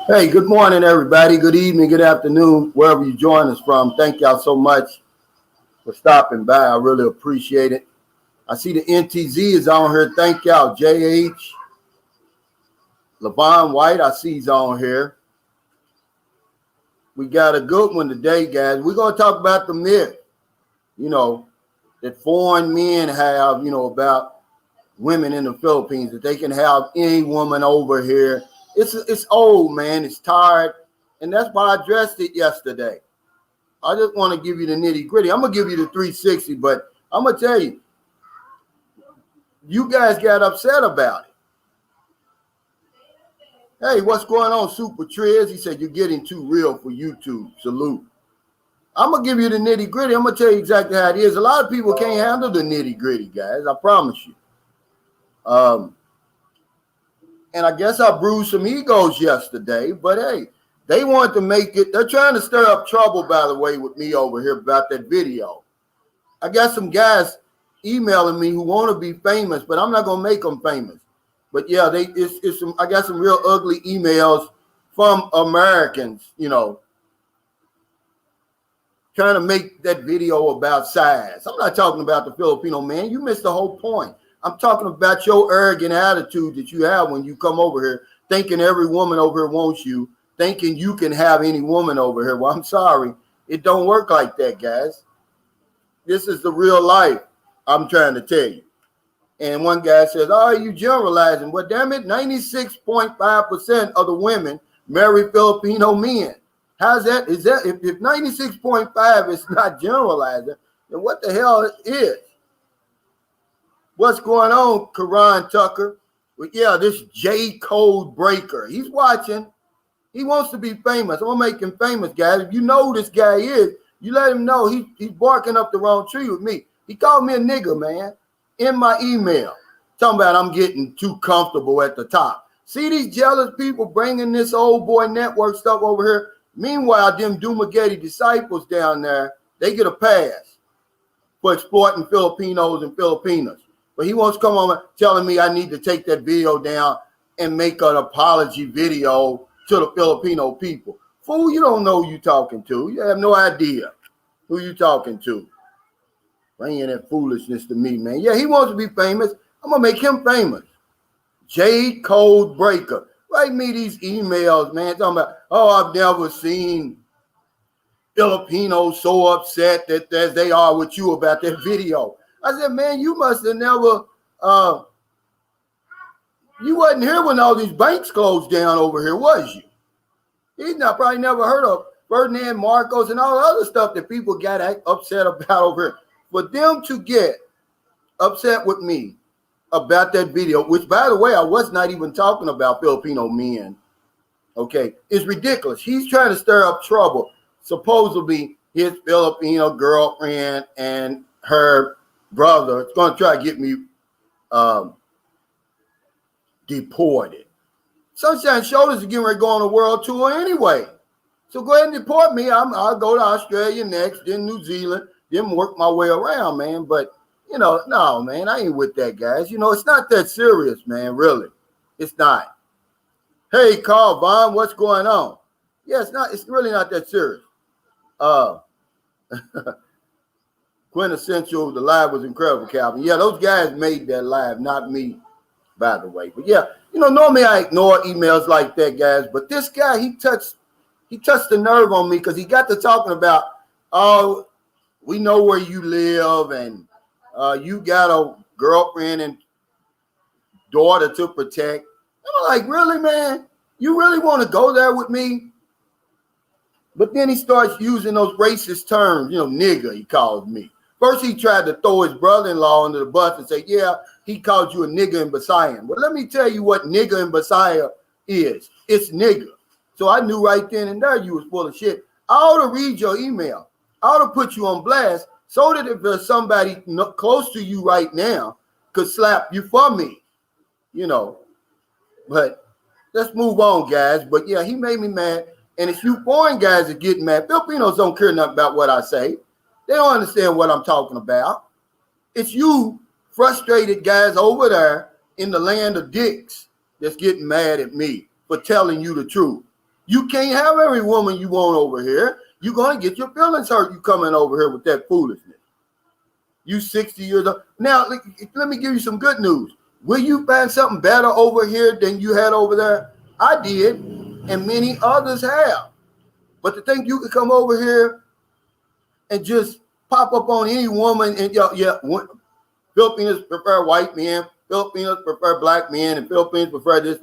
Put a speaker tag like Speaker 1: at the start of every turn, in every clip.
Speaker 1: Hey, good morning, everybody. Good evening, good afternoon, wherever you join us from. Thank y'all so much for stopping by. I really appreciate it. I see the NTZ is on here. Thank y'all. JH, Levon White, I see he's on here. We got a good one today, guys. We're going to talk about the myth, that foreign men have, about women in the Philippines, that they can have any woman over here. It's old, man. It's tired. And that's why I addressed it yesterday. I just want to give you the nitty gritty. I'm going to give you the 360, but I'm going to tell you, you guys got upset about it. Hey, what's going on, Super Triz? He said, you're getting too real for YouTube. Salute. I'm going to give you the nitty gritty. I'm going to tell you exactly how it is. A lot of people can't handle the nitty gritty, guys. I promise you. And I guess I bruised some egos yesterday, but hey, they want to make it. They're trying to stir up trouble, by the way, with me over here about that video. I got some guys emailing me who want to be famous, but I'm not going to make them famous. But yeah, I got some real ugly emails from Americans, trying to make that video about size. I'm not talking about the Filipino man. You missed the whole point. I'm talking about your arrogant attitude that you have when you come over here, thinking every woman over here wants you, thinking you can have any woman over here. Well, I'm sorry. It don't work like that, guys. This is the real life I'm trying to tell you. And one guy says, oh, you generalizing. Well, damn it, 96.5% of the women marry Filipino men. How's that? Is that if 96.5 is not generalizing, then what the hell is? What's going on, Karan Tucker? Well, yeah, this J code breaker. He's watching. He wants to be famous. I'm gonna make him famous, guys. If you know who this guy is, you let him know he's barking up the wrong tree with me. He called me a nigger, man, in my email. Talking about I'm getting too comfortable at the top. See these jealous people bringing this old boy network stuff over here. Meanwhile, them Dumagetti disciples down there, they get a pass for exploiting Filipinos and Filipinas. But he wants to come on telling me I need to take that video down and make an apology video to the Filipino people. Fool, you don't know who you talking to. You have no idea who you talking to. Bringing that foolishness to me, man. Yeah, he wants to be famous. I'm going to make him famous. Jade Code Breaker. Write me these emails, man, talking about, oh, I've never seen Filipinos so upset that as they are with you about that video. I said, man, you must have never, you wasn't here when all these banks closed down over here, was you? He's not probably never heard of Ferdinand Marcos and all the other stuff that people got upset about over here. For them to get upset with me about that video, which, by the way, I was not even talking about Filipino men, okay, is ridiculous. He's trying to stir up trouble. Supposedly, his Filipino girlfriend and her brother is going to try to get me deported. Sunshine Shoulders is getting ready to go on a world tour anyway. So go ahead and deport me. I'll go to Australia next, then New Zealand, then work my way around, man. But, no, man, I ain't with that, guys. It's not that serious, man, really. It's not. Hey, Carl Vaughn, what's going on? Yeah, it's really not that serious. Quintessential, the live was incredible, Calvin. Yeah, those guys made that live, not me, by the way. But yeah, normally I ignore emails like that, guys. But this guy, he touched the nerve on me because he got to talking about, oh, we know where you live and you got a girlfriend and daughter to protect. I'm like, really, man? You really want to go there with me? But then he starts using those racist terms, nigger, he calls me. First, he tried to throw his brother-in-law under the bus and say, yeah, he called you a nigger in Visayan. Well, let me tell you what nigger in Visaya is. It's nigger. So I knew right then and there you was full of shit. I ought to read your email. I ought to put you on blast so that if there's somebody close to you right now could slap you for me, But let's move on, guys. But yeah, he made me mad. And it's you foreign guys that get mad. Filipinos don't care nothing about what I say. They don't understand what I'm talking about. It's you frustrated guys over there in the land of dicks that's getting mad at me for telling you the truth. You can't have every woman you want over here. You're going to get your feelings hurt you coming over here with that foolishness. You 60 years old. Now, let me give you some good news. Will you find something better over here than you had over there? I did, and many others have. But to think you could come over here and just pop up on any woman and, Filipinos prefer white men, Filipinos prefer black men, and Filipinos prefer this,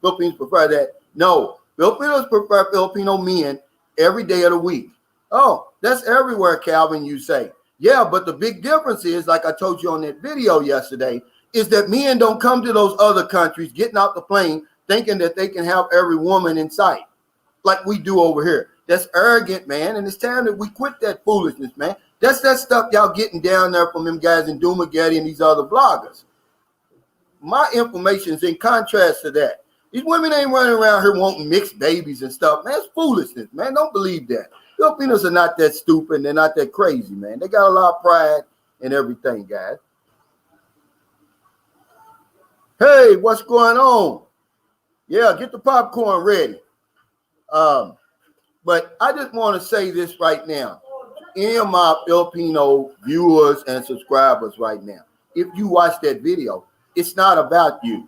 Speaker 1: Filipinos prefer that. No, Filipinos prefer Filipino men every day of the week. Oh, that's everywhere, Calvin, you say. Yeah, but the big difference is, like I told you on that video yesterday, is that men don't come to those other countries getting out the plane thinking that they can have every woman in sight like we do over here. That's arrogant, man, and it's time that we quit that foolishness, man. That's that stuff y'all getting down there from them guys in Dumageddon and these other bloggers. My information is in contrast to that. These women ain't running around here wanting mixed babies and stuff, man. It's foolishness, man. Don't believe that. Filipinos are not that stupid. They're not that crazy, man. They got a lot of pride and everything, guys. Hey, what's going on? Yeah, get the popcorn ready. But I just want to say this right now. Any of my Filipino viewers and subscribers right now, if you watch that video, it's not about you.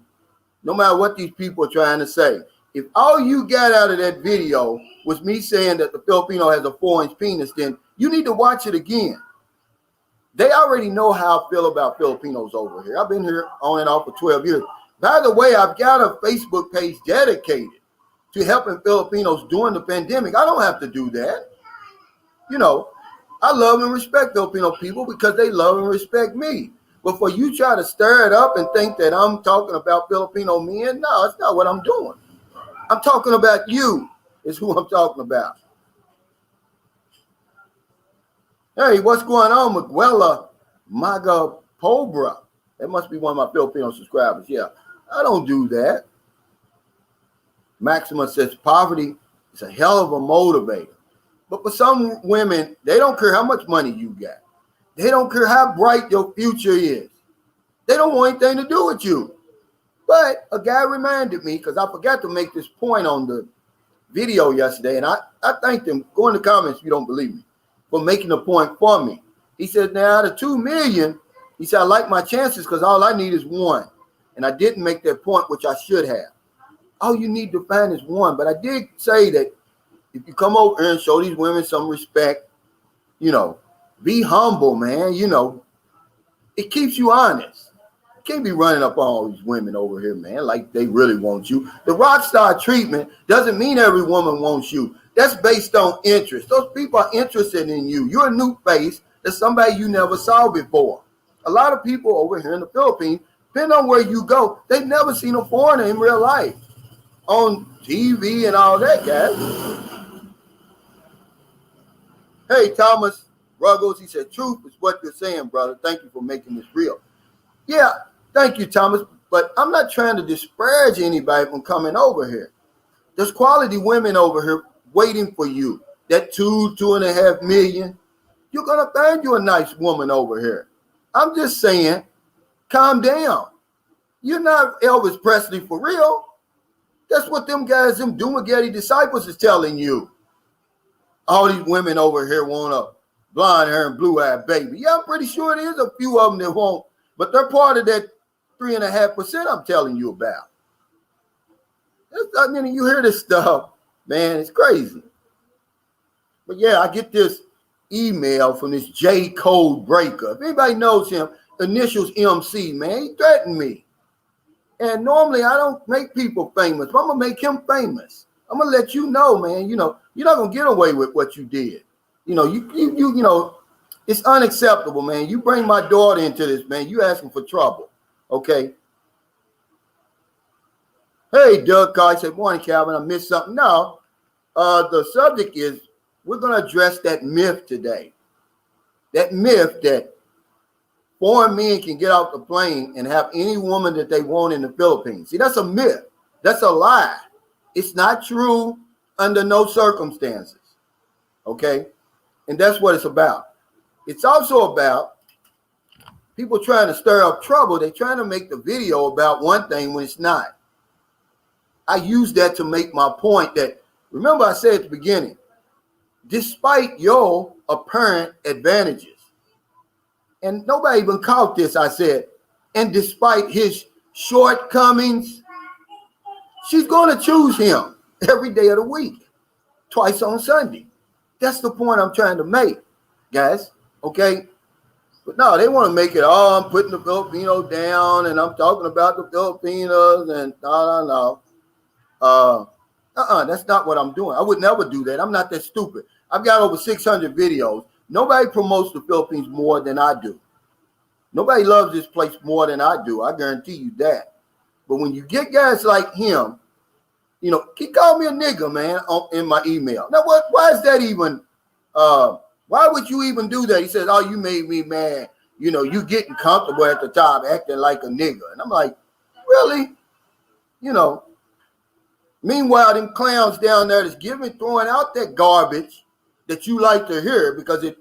Speaker 1: No matter what these people are trying to say. If all you got out of that video was me saying that the Filipino has a 4-inch penis, then you need to watch it again. They already know how I feel about Filipinos over here. I've been here on and off for 12 years. By the way, I've got a Facebook page dedicated to helping Filipinos during the pandemic. I don't have to do that. You know, I love and respect Filipino people because they love and respect me. But for you try to stir it up and think that I'm talking about Filipino men, no, that's not what I'm doing. I'm talking about you is who I'm talking about. Hey, what's going on, Miguela Maga Pobra? That must be one of my Filipino subscribers. Yeah, I don't do that. Maxima says poverty is a hell of a motivator. But for some women, they don't care how much money you got. They don't care how bright your future is. They don't want anything to do with you. But a guy reminded me, because I forgot to make this point on the video yesterday, and I thanked him. Go in the comments if you don't believe me, for making the point for me. He said, now out of 2 million, he said, I like my chances because all I need is one. And I didn't make that point, which I should have. All you need to find is one. But I did say that if you come over here and show these women some respect, you know, be humble, man. You know, it keeps you honest. You can't be running up on all these women over here, man, like they really want you. The rock star treatment doesn't mean every woman wants you. That's based on interest. Those people are interested in you. You're a new face. That's somebody you never saw before. A lot of people over here in the Philippines, depending on where you go, they've never seen a foreigner in real life. On TV and all that, guys. Hey, Thomas Ruggles, he said, truth is what you're saying, brother. Thank you for making this real. Yeah, thank you, Thomas. But I'm not trying to disparage anybody from coming over here. There's quality women over here waiting for you. That 2.5 million, you're going to find you a nice woman over here. I'm just saying, calm down. You're not Elvis Presley for real. That's what them guys, them Dumageddon disciples is telling you. All these women over here want a blonde hair and blue-eyed baby. Yeah, I'm pretty sure there is a few of them that won't, but they're part of that 3.5% I'm telling you about. I mean, you hear this stuff, man, it's crazy. But yeah, I get this email from this J Code Breaker. If anybody knows him, initials MC, man, he threatened me. And normally I don't make people famous, but I'm gonna make him famous. I'm gonna let you know, man. You know, you're not gonna get away with what you did. You know, you know, it's unacceptable, man. You bring my daughter into this, man. You asking for trouble, okay? Hey, Doug Carr said, morning, Calvin. I missed something. No, the subject is we're gonna address that myth today. That myth that foreign men can get off the plane and have any woman that they want in the Philippines. See, that's a myth. That's a lie. It's not true under no circumstances. Okay? And that's what it's about. It's also about people trying to stir up trouble. They're trying to make the video about one thing when it's not. I use that to make my point that Remember I said at the beginning, despite your apparent advantages, and nobody even caught this, I said, and despite his shortcomings, she's going to choose him every day of the week, twice on Sunday. That's the point I'm trying to make, guys, okay? But no, they want to make it, I'm putting the Filipinos down, and I'm talking about the Filipinos, and no. That's not what I'm doing. I would never do that. I'm not that stupid. I've got over 600 videos. Nobody promotes the Philippines more than I do. Nobody loves this place more than I do. I guarantee you that. But when you get guys like him, he called me a nigger, man, in my email. Now, why is that even, why would you even do that? He says, oh, you made me mad. You getting comfortable at the top, acting like a nigger. And I'm like, really? Meanwhile, them clowns down there that's throwing out that garbage that you like to hear because it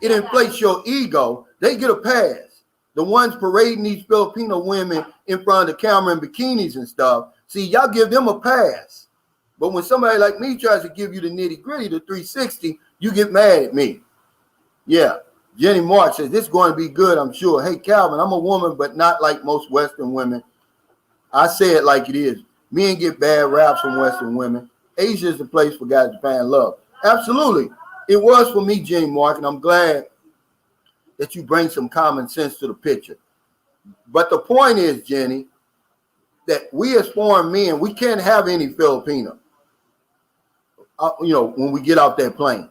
Speaker 1: inflates your ego. They get a pass. The ones parading these Filipino women in front of the camera in bikinis and stuff, see, y'all give them a pass. But when somebody like me tries to give you the nitty-gritty, the 360, you get mad at me. Yeah. Jenny Mark says, this is going to be good, I'm sure. Hey, Calvin, I'm a woman, but not like most Western women. I say it like it is. Men get bad raps from Western women. Asia is the place for guys to find love. Absolutely. It was for me, Jenny Mark, and I'm glad that you bring some common sense to the picture. But the point is, Jenny, that we as foreign men, we can't have any Filipino, when we get off that plane.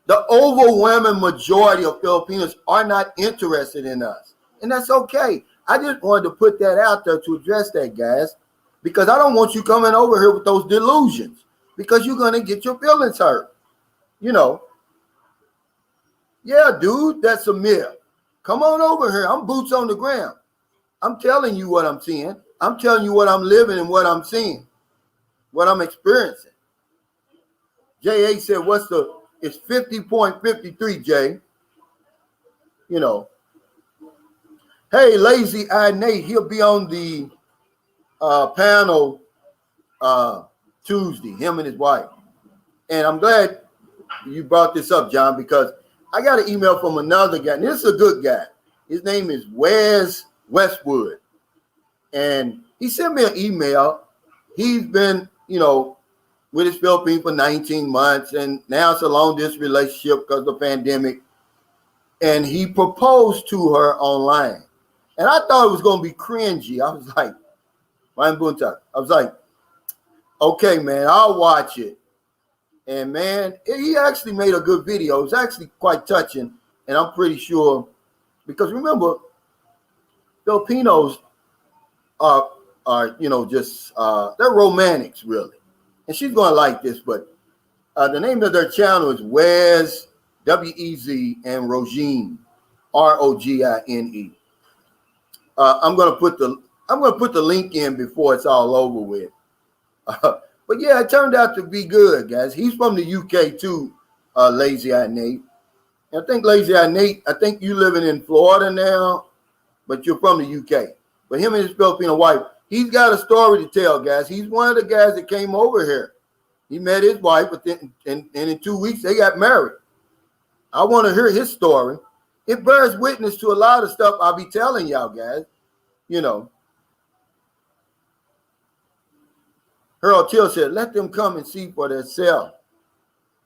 Speaker 1: The overwhelming majority of Filipinos are not interested in us. And that's okay. I just wanted to put that out there to address that, guys, because I don't want you coming over here with those delusions because you're going to get your feelings hurt. Yeah, dude, that's a myth. Come on over here. I'm boots on the ground. I'm telling you what I'm seeing. I'm telling you what I'm living and what I'm seeing, what I'm experiencing. J.A. said, it's 50.53, Jay. Hey, Lazy Eye Nate, he'll be on the panel Tuesday, him and his wife. And I'm glad you brought this up, John, because I got an email from another guy. And this is a good guy. His name is Wes Westwood. And he sent me an email. He's been, with his Philippines for 19 months. And now it's a long-distance relationship because of the pandemic. And he proposed to her online. And I thought it was going to be cringy. I was like, okay, man, I'll watch it. And, man, he actually made a good video. It was actually quite touching. And I'm pretty sure, because remember, Filipinos are they're romantics, really. And she's going to like this. But the name of their channel is Wez, W-E-Z, and Rogine, R-O-G-I-N-E. I'm gonna put the link in before it's all over with. But yeah, it turned out to be good, guys. He's from the UK too, Lazy Eye Nate. And I think Lazy Eye Nate, I think you living in Florida now, but you're from the UK. But him and his Filipino wife, he's got a story to tell, guys. He's one of the guys that came over here. He met his wife, but then and in 2 weeks they got married. I want to hear his story. It bears witness to a lot of stuff I'll be telling y'all, guys. Harold Till said, let them come and see for themselves.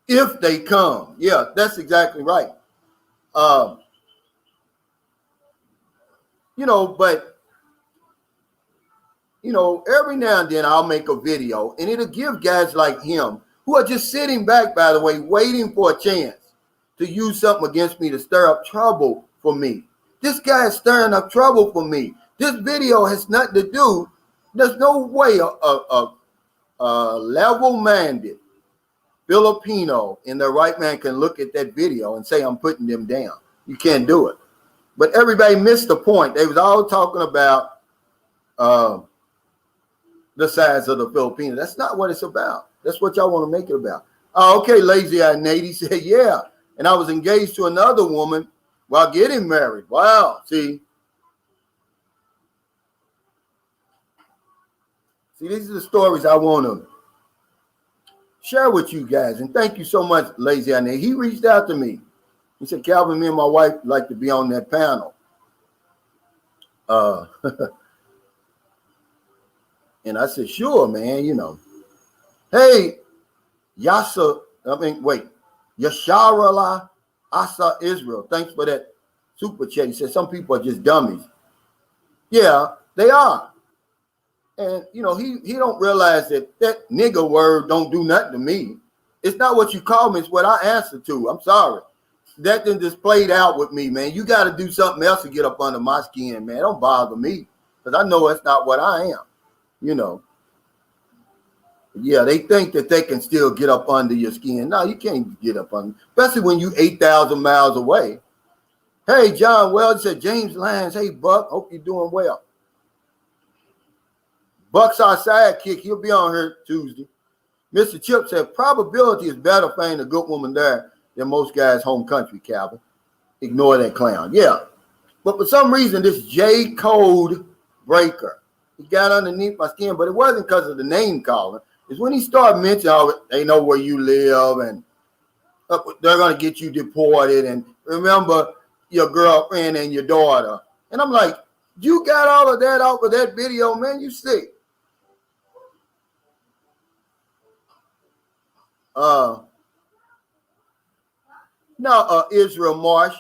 Speaker 1: If they come. Yeah, that's exactly right. But, every now and then I'll make a video and it'll give guys like him who are just sitting back, by the way, waiting for a chance to use something against me to stir up trouble for me. This guy is stirring up trouble for me. This video has nothing to do. There's no way a level-minded Filipino in their right mind can look at that video and say, I'm putting them down. You can't do it. But everybody missed the point. They was all talking about the size of the Filipinos. That's not what it's about. That's what y'all want to make it about. Oh, okay, Lazy Eye Nate. He said, yeah. And I was engaged to another woman while getting married. Wow. See, See, these are the stories I want to share with you guys. And thank you so much, Lazy on there. He reached out to me. He said, Calvin, me and my wife like to be on that panel. And I said, sure, man, you know. Hey, Yasharala Asa Israel. Thanks for that super chat. He said, some people are just dummies. Yeah, they are. And, you know, he don't realize that nigger word don't do nothing to me. It's not what you call me. It's what I answer to. I'm sorry. That then just played out with me, man. You got to do something else to get up under my skin, man. Don't bother me because I know that's not what I am, you know. Yeah, they think that they can still get up under your skin. No, you can't get up under, especially when you 8,000 miles away. Hey, John Wells said, James Lyons, hey, Buck, hope you're doing well. Buck's our sidekick. He'll be on here Tuesday. Mr. Chip said, probability is better finding a good woman there than most guys' home country, Calvin. Ignore that clown. Yeah. But for some reason, this J code breaker, he got underneath my skin, but it wasn't because of the name calling. It's when he started mentioning, oh, they know where you live and they're going to get you deported. And remember your girlfriend and your daughter. And I'm like, you got all of that off of that video, man. You sick. Israel Marsh,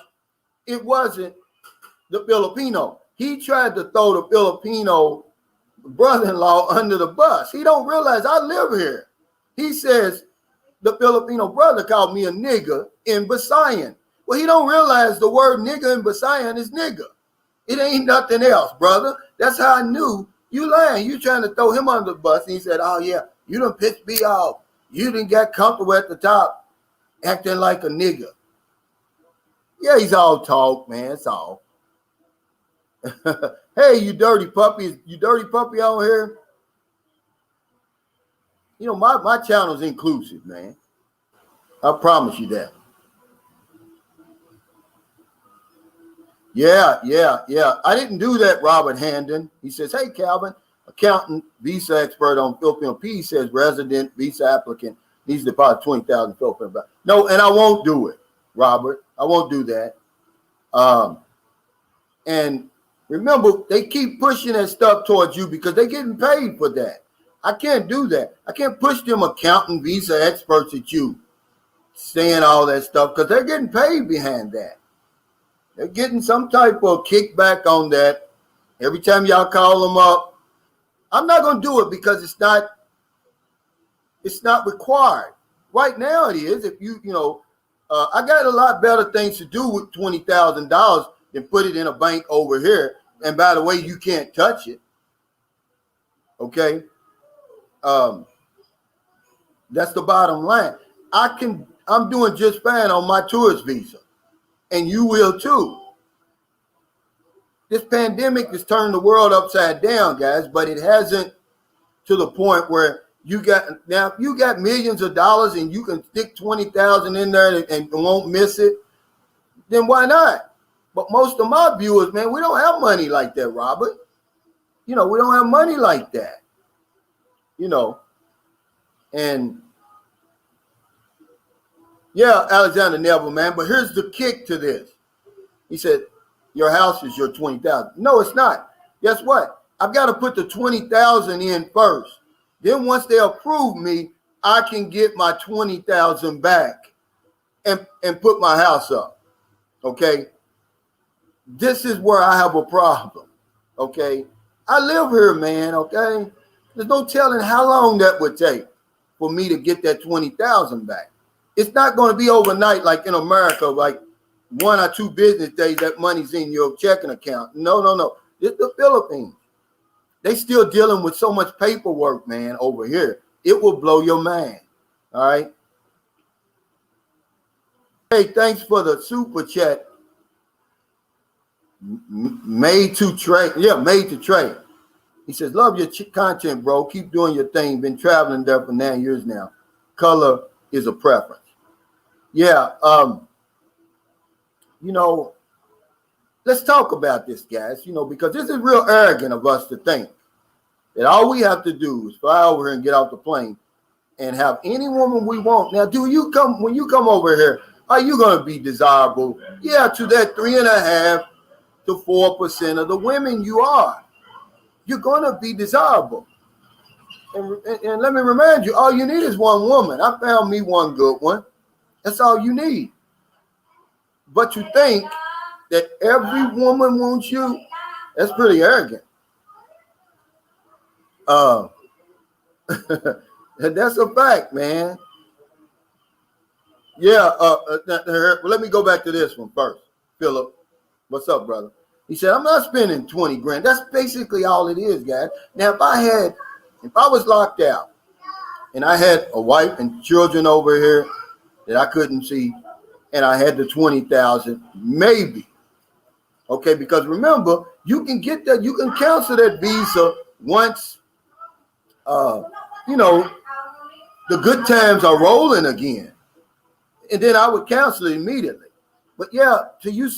Speaker 1: it wasn't the Filipino. He tried to throw the Filipino brother-in-law under the bus. He don't realize I live here. He says the Filipino brother called me a nigger in Visayan. Well, he don't realize the word nigger in Visayan is nigger. It ain't nothing else, brother. That's how I knew you lying. You trying to throw him under the bus. And he said, oh, yeah, you done pissed me off. You done got comfortable at the top acting like a nigger. Yeah, he's all talk, man. It's all. Hey, you dirty puppy. You dirty puppy out here. You know, my channel's inclusive, man. I promise you that. Yeah. I didn't do that, Robert Handon. He says, hey, Calvin, accountant, visa expert on Filipino P says resident visa applicant needs to deposit 20,000 Filipino. No, and I won't do it, Robert. I won't do that. And remember, they keep pushing that stuff towards you because they're getting paid for that. I can't do that. I can't push them accountant visa experts at you saying all that stuff because they're getting paid behind that. They're getting some type of kickback on that. Every time y'all call them up, I'm not going to do it because it's not required. Right now it is. If I got a lot better things to do with $20,000 than put it in a bank over here. And by the way, you can't touch it. Okay. That's the bottom line. I'm doing just fine on my tourist visa. And you will too. This pandemic has turned the world upside down, guys, but it hasn't to the point where you got millions of dollars and you can stick 20,000 in there and won't miss it, then why not? But most of my viewers, man, we don't have money like that, Robert. We don't have money like that. And yeah, Alexander Neville, man, but here's the kick to this. He said, your house is your 20,000. No, it's not. Guess what? I've got to put the 20,000 in first. Then once they approve me, I can get my 20,000 back and put my house up. Okay. This is where I have a problem. Okay. I live here, man. Okay. There's no telling how long that would take for me to get that 20,000 back. It's not going to be overnight like in America, like 1 or 2 business days that money's in your checking account. No. It's the Philippines. They still dealing with so much paperwork, man, over here. It will blow your mind. All right. Hey, thanks for the super chat. Made to trade. Yeah, made to trade. He says, love your content, bro. Keep doing your thing. Been traveling there for 9 years now. Color is a preference. Yeah. Let's talk about this, guys, because this is real arrogant of us to think that all we have to do is fly over here and get off the plane and have any woman we want. Now, when you come over here, are you going to be desirable? Yeah, to that 3.5 to 4% of the women you are. You're going to be desirable. And let me remind you, all you need is one woman. I found me one good one. That's all you need. But you think that every woman wants you? That's pretty arrogant. That's a fact, man. Yeah. Let me go back to this one first. Philip, what's up, brother? He said, I'm not spending 20 grand. That's basically all it is, guys. Now, if I was locked out and I had a wife and children over here that I couldn't see, and I had the 20,000, maybe. Okay, because remember, you can get that, you can cancel that visa once, the good times are rolling again. And then I would cancel it immediately. But yeah, to you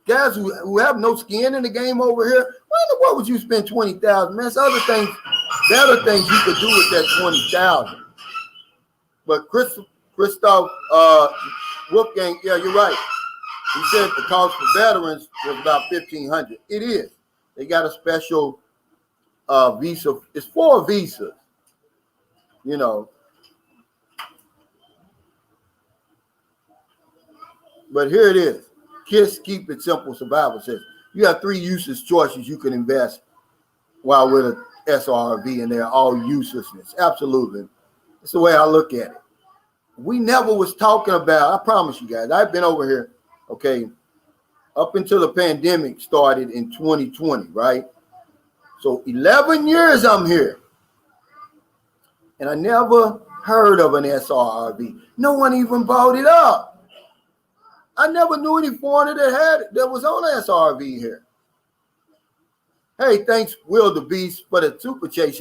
Speaker 1: guys who have no skin in the game over here, what would you spend 20,000? Man, there's other things, better things you could do with that 20,000. But Christoph Wolfgang, yeah, you're right. He said the cost for veterans was about $1,500. It is. They got a special visa. It's 4 visas, But here it is. KISS Keep It Simple Survival says you have 3 useless choices you can invest while with a SRV, and they're all uselessness. Absolutely. That's the way I look at it. We never was talking about, I promise you guys, I've been over here, okay, up until the pandemic started in 2020, right? So 11 years I'm here. And I never heard of an SRV. No one even brought it up. I never knew any foreigner that was on SRV here. Hey, thanks, Will the Beast, for the super chat.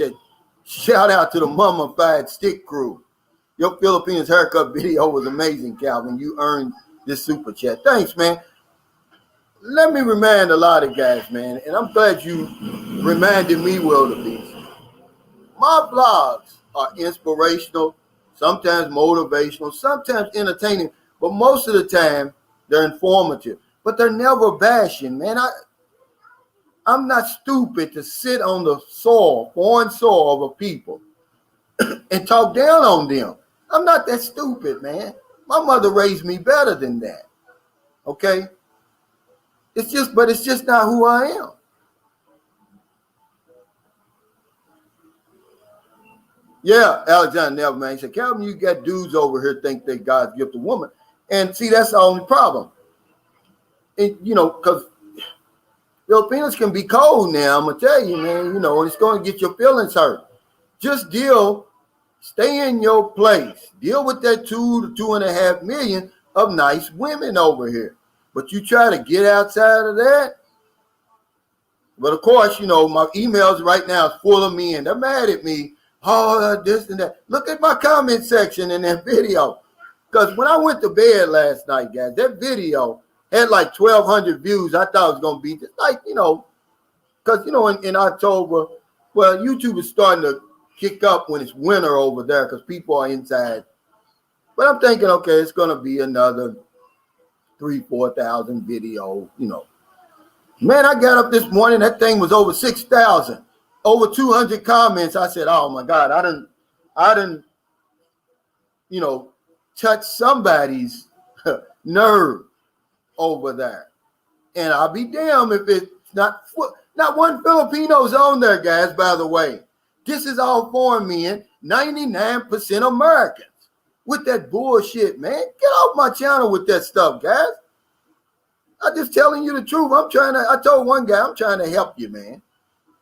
Speaker 1: Shout out to the Mummified Stick crew. Your Filipinas haircut video was amazing, Calvin. You earned this super chat. Thanks, man. Let me remind a lot of guys, man, and I'm glad you reminded me, Will the Beast. My vlogs are inspirational, sometimes motivational, sometimes entertaining, but most of the time they're informative. But they're never bashing, man. I'm not stupid to sit on the soil, foreign soil of a people and talk down on them. I'm not that stupid, man. My mother raised me better than that. Okay? It's just not who I am. Yeah, Alexander Neverman said, Calvin, you got dudes over here think they God's gift to woman. And see, that's the only problem. And, because Filipinos can be cold now, I'm going to tell you, man, and it's going to get your feelings hurt. Just stay in your place. Deal with that 2 to 2.5 million of nice women over here. But you try to get outside of that. But of course, my emails right now is full of men. They're mad at me. Oh, this and that. Look at my comment section in that video. Because when I went to bed last night, guys, that video had like 1,200 views. I thought it was going to be just like, because, in October, well, YouTube is starting to kick up when it's winter over there because people are inside. But I'm thinking, okay, it's going to be another 3,000-4,000 video, Man, I got up this morning, that thing was over 6,000, over 200 comments. I said, oh my God, I didn't, touch somebody's nerve over there. And I'll be damned if it's not one Filipino's on there, guys, by the way. This is all foreign men, 99% Americans. With that bullshit, man. Get off my channel with that stuff, guys. I'm just telling you the truth. I told one guy, I'm trying to help you, man.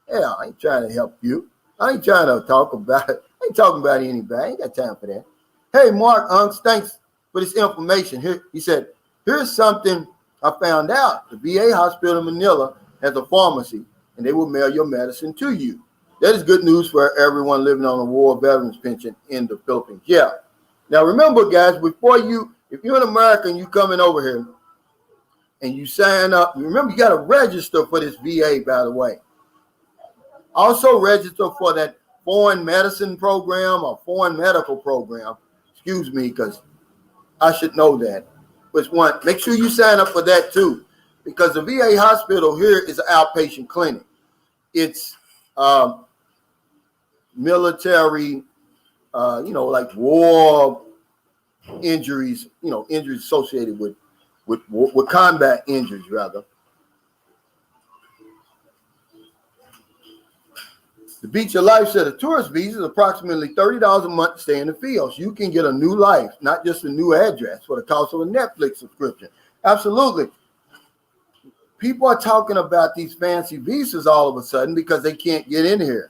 Speaker 1: Yeah, I ain't trying to help you. I ain't trying to talk about it. I ain't talking about anybody. I ain't got time for that. Hey, Mark Unks, thanks for this information. Here, he said, here's something I found out. The VA hospital in Manila has a pharmacy, and they will mail your medicine to you. That is good news for everyone living on a war veterans pension in the Philippines. Yeah. Now, remember, guys, if you're an American, you coming over here and you sign up, remember, you got to register for this VA, by the way. Also register for that foreign medicine program or foreign medical program. Excuse me, because I should know that. Which one? Make sure you sign up for that too, because the VA hospital here is an outpatient clinic. It's military, like war injuries, injuries associated with combat injuries, rather. The Beach of Life said a tourist visa is approximately $30 a month to stay in the field. So you can get a new life, not just a new address for the cost of a Netflix subscription. Absolutely. People are talking about these fancy visas all of a sudden because they can't get in here.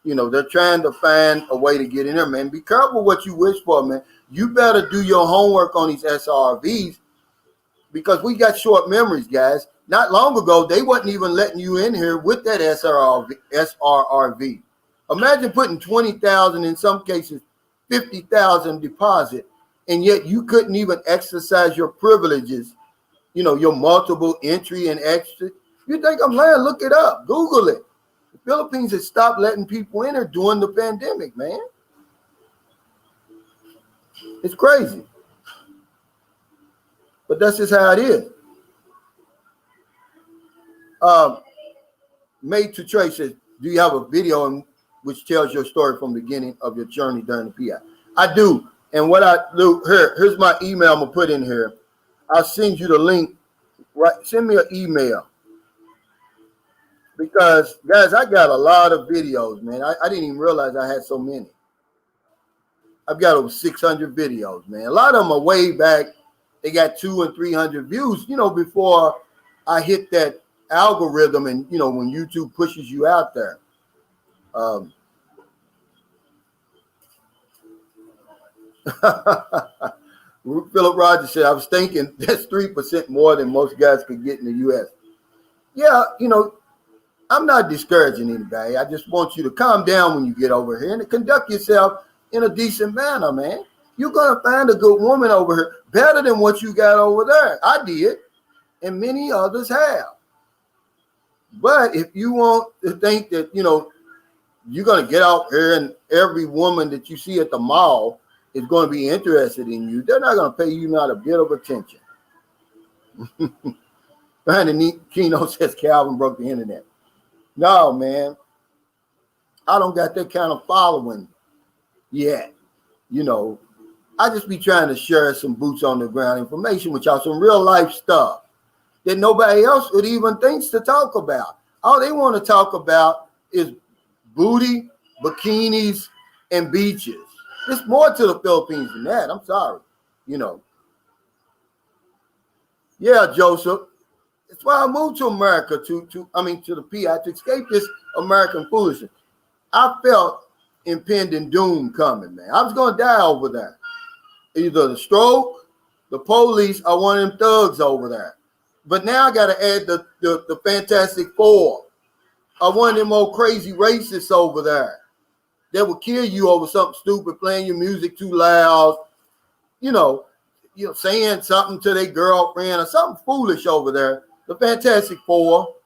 Speaker 1: They're trying to find a way to get in there, man. Be careful what you wish for, man. You better do your homework on these SRVs because we got short memories, guys. Not long ago, they wasn't even letting you in here with that SRRV. Imagine putting $20,000, in some cases $50,000 deposit, and yet you couldn't even exercise your privileges, your multiple entry and extra. You think I'm lying? Look it up. Google it. The Philippines has stopped letting people in here during the pandemic, man. It's crazy. But that's just how it is. Made to Trey says, do you have a video in which tells your story from the beginning of your journey during the PI? I do. And what I do, here's my email I'm going to put in here. I'll send you the link. Right, send me an email. Because, guys, I got a lot of videos, man. I didn't even realize I had so many. I've got over 600 videos, man. A lot of them are way back. They got 200 and 300 views, before I hit that algorithm and, when YouTube pushes you out there. Philip Rogers said, I was thinking that's 3% more than most guys could get in the U.S. Yeah, I'm not discouraging anybody. I just want you to calm down when you get over here and conduct yourself in a decent manner, man. You're going to find a good woman over here better than what you got over there. I did, and many others have. But if you want to think that, you're going to get out here and every woman that you see at the mall is going to be interested in you, they're not going to pay you not a bit of attention. Brandon Keno says Calvin broke the internet. No, man. I don't got that kind of following yet. I just be trying to share some boots on the ground information with y'all, some real life stuff that nobody else would even think to talk about. All they want to talk about is booty, bikinis, and beaches. There's more to the Philippines than that. I'm sorry. Yeah, Joseph. That's why I moved to America to the PI to escape this American foolishness. I felt impending doom coming, man. I was going to die over there. Either the stroke, the police, or one of them thugs over there. But now I got to add the Fantastic Four, or one of them old crazy racists over there that will kill you over something stupid, playing your music too loud, saying something to their girlfriend or something foolish over there. The Fantastic Four.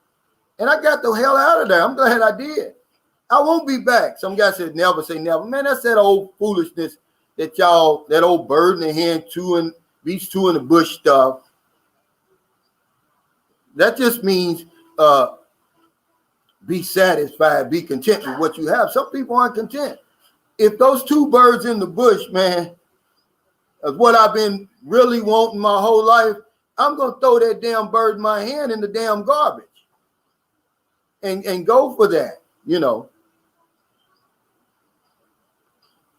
Speaker 1: And I got the hell out of there. I'm glad I did. I won't be back. Some guy said never say never. Man, that's that old foolishness that old bird in the hand, beach two in the bush stuff. That just means be satisfied, be content with what you have. Some people aren't content. If those two birds in the bush, man, is what I've been really wanting my whole life, I'm going to throw that damn bird in my hand in the damn garbage and go for that,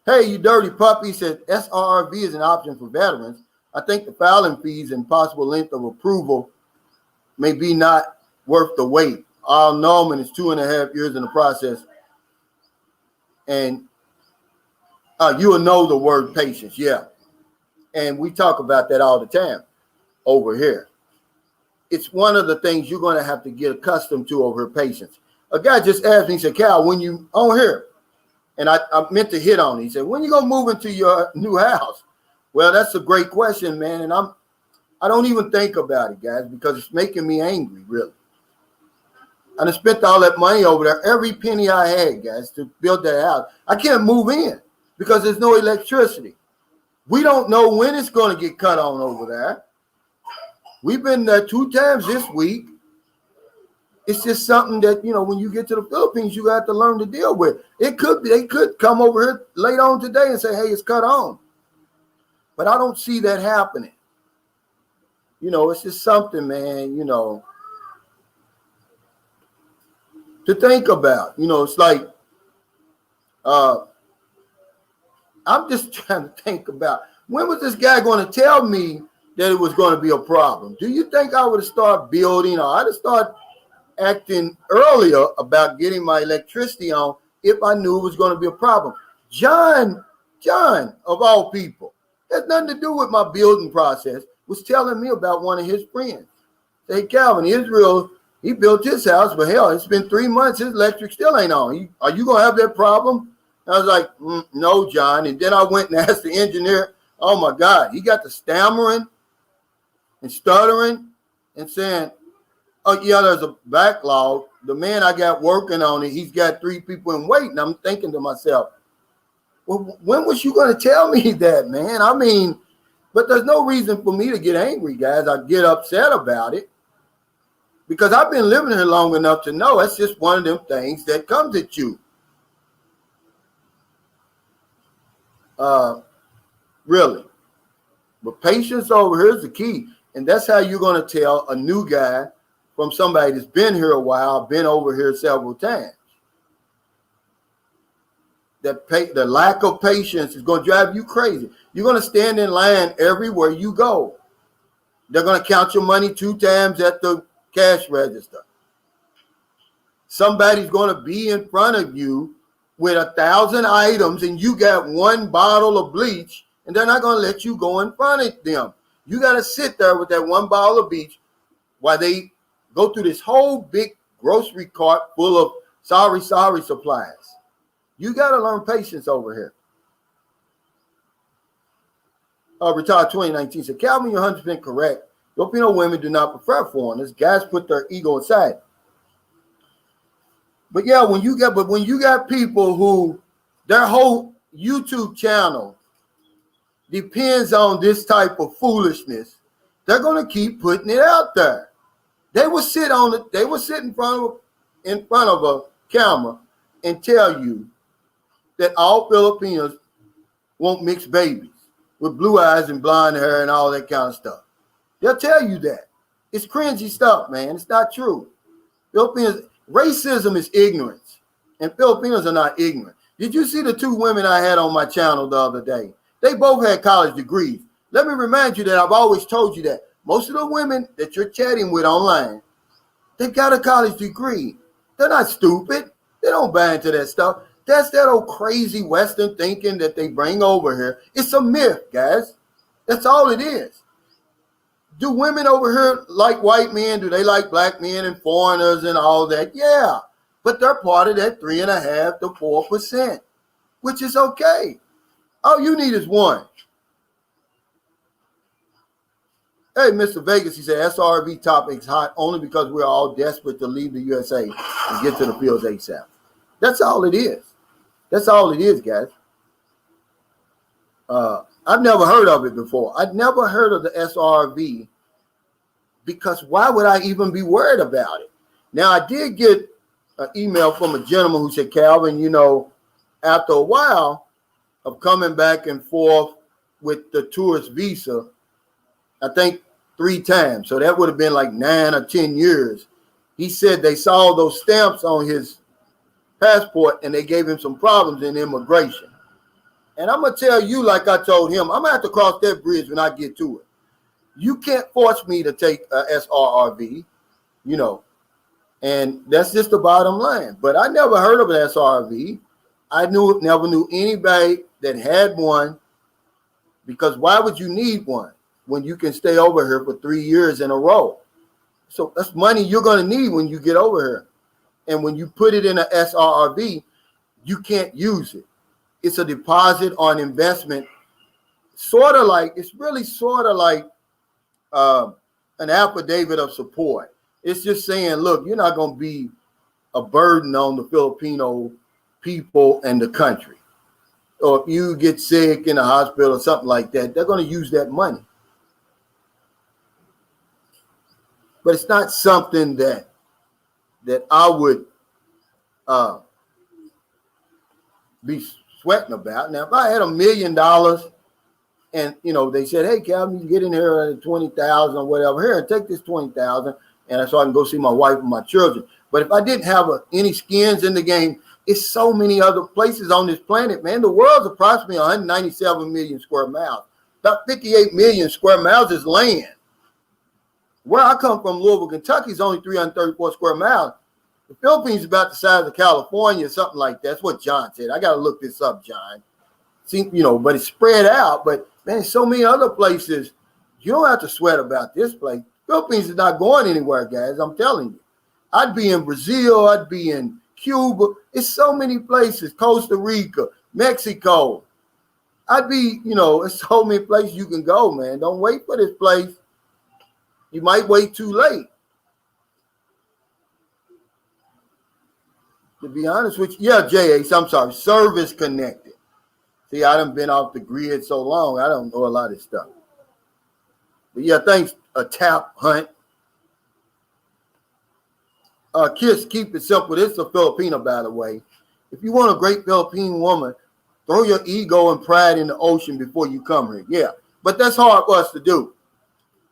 Speaker 1: Hey, you dirty puppy, said SRRV is an option for veterans. I think the filing fees and possible length of approval may be not worth the wait. I'll know, and it's 2.5 years in the process. And you will know the word patience, yeah. And we talk about that all the time over here. It's one of the things you're going to have to get accustomed to over here, patience. A guy just asked me, he said, Cal, when you on here, and I meant to hit on it. He said, when you going to move into your new house? Well, that's a great question, man. And I don't even think about it, guys, because it's making me angry, really. And I spent all that money over there, every penny I had, guys, to build that house. I can't move in because there's no electricity. We don't know when it's going to get cut on over there. We've been there 2 times this week. It's just something that, you know, when you get to the Philippines, you got to learn to deal with. They could come over here late on today and say, hey, it's cut on. But I don't see that happening. You know, it's just something, man, you know, to think about. You know, it's like, I'm just trying to think about, when was this guy going to tell me that it was going to be a problem? Do you think I would have started building, or I'd have started acting earlier about getting my electricity on if I knew it was going to be a problem? John, of all people, has nothing to do with my building process, was telling me about one of his friends. Say, Calvin, Israel, he built his house, but hell, it's been 3 months, his electric still ain't on. Are you going to have that problem? And I was like, no, John. And then I went and asked the engineer, oh my God, he got the stammering and stuttering and saying, oh yeah, there's a backlog. The man I got working on it, he's got 3 people in waiting. I'm thinking to myself, well, when was you going to tell me that, man? I mean, but there's no reason for me to get angry, guys. I get upset about it because I've been living here long enough to know that's just one of them things that comes at you. Really. But patience over here is the key. And that's how you're going to tell a new guy from somebody that's been here a while, been over here several times. The lack of patience is going to drive you crazy. You're going to stand in line everywhere you go. They're going to count your money 2 times at the cash register. Somebody's going to be in front of you with 1,000 items and you got 1 bottle of bleach, and they're not going to let you go in front of them. You got to sit there with that 1 bottle of bleach while they go through this whole big grocery cart full of sorry supplies. You got to learn patience over here. Retired 2019 said, Calvin, you're 100% correct. Filipino women do not prefer foreigners. Guys put their ego aside. But yeah, when you got people who their whole YouTube channel depends on this type of foolishness, they're going to keep putting it out there. They will sit in front of a camera and tell you that all Filipinos want mixed babies with blue eyes and blonde hair and all that kind of stuff. They'll tell you that. It's cringy stuff, man. It's not true. Racism is ignorance, and Filipinos are not ignorant. Did you see the 2 women I had on my channel the other day? They both had college degrees. Let me remind you that I've always told you that most of the women that you're chatting with online, they've got a college degree. They're not stupid. They don't buy into that stuff. That's that old crazy Western thinking that they bring over here. It's a myth, guys. That's all it is. Do women over here like white men? Do they like black men and foreigners and all that? Yeah, but they're part of that 3.5% to 4%, which is okay. All you need is 1. Hey, Mr. Vegas, he said, SRV topic's hot only because we're all desperate to leave the USA and get to the fields ASAP. That's all it is. That's all it is, guys. I've never heard of it before. I'd never heard of the SRV because why would I even be worried about it? Now, I did get an email from a gentleman who said, Calvin, you know, after a while of coming back and forth with the tourist visa, I think 3 times. So that would have been like 9 or 10 years. He said they saw those stamps on his passport and they gave him some problems in immigration. And I'm going to tell you, like I told him, I'm going to have to cross that bridge when I get to it. You can't force me to take a SRRV, you know, and that's just the bottom line. But I never heard of an SRV. I never knew anybody that had one, because why would you need one when you can stay over here for 3 years in a row? So that's money you're going to need when you get over here. And when you put it in an SRRV, you can't use it. It's a deposit or an investment, it's really sort of like an affidavit of support. It's just saying, look, you're not going to be a burden on the Filipino people and the country. Or if you get sick in a hospital or something like that, they're going to use that money. But it's not something that I would be sweating about. Now, if I had $1 million and, they said, hey, Calvin, you get in here at 20,000 or whatever, here, take this 20,000, and so I can go see my wife and my children. But if I didn't have any skins in the game, it's so many other places on this planet, man. The world's approximately 197 million square miles. About 58 million square miles is land. Where I come from, Louisville, Kentucky, is only 334 square miles. The Philippines is about the size of California, something like that. That's what John said. I got to look this up, John. See, but it's spread out. But, man, so many other places, you don't have to sweat about this place. Philippines is not going anywhere, guys. I'm telling you. I'd be in Brazil. I'd be in Cuba. It's so many places. Costa Rica, Mexico. I'd be, it's so many places you can go, man. Don't wait for this place. You might wait too late. To be honest with you, yeah, J.A., I'm sorry, service connected. See, I done been off the grid so long, I don't know a lot of stuff. But yeah, thanks, Tap Hunt. Kids, keep it simple. This is a Filipino, by the way. If you want a great Philippine woman, throw your ego and pride in the ocean before you come here. Yeah, but that's hard for us to do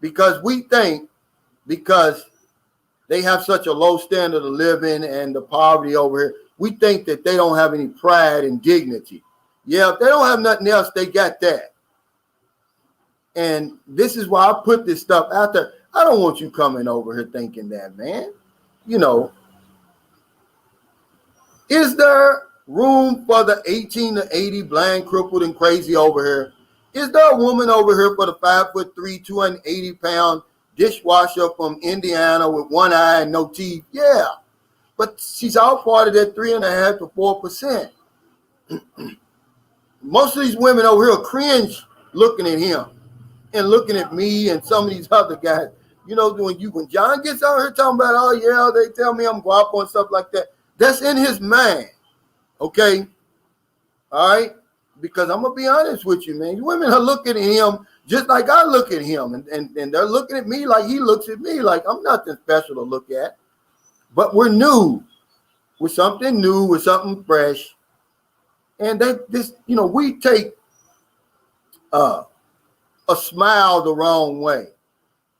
Speaker 1: because we think because they have such a low standard of living and the poverty over here, we think that they don't have any pride and dignity. Yeah, if they don't have nothing else, they got that. And this is why I put this stuff out there. I don't want you coming over here thinking that, man. Is there room for the 18 to 80 blind, crippled, and crazy over here? Is there a woman over here for the 5'3", 280-pound dishwasher from Indiana with one eye and no teeth? Yeah, but she's all part of that 3.5% to 4%. Most of these women over here are cringe looking at him and looking at me and some of these other guys. When John gets out here talking about, oh yeah, they tell me I'm guapo and stuff like that. That's in his mind. Okay. All right. Because I'm gonna be honest with you, man. Women are looking at him just like I look at him, and they're looking at me like he looks at me, like I'm nothing special to look at. But we're new. We're something new, we're something fresh. And we take a smile the wrong way,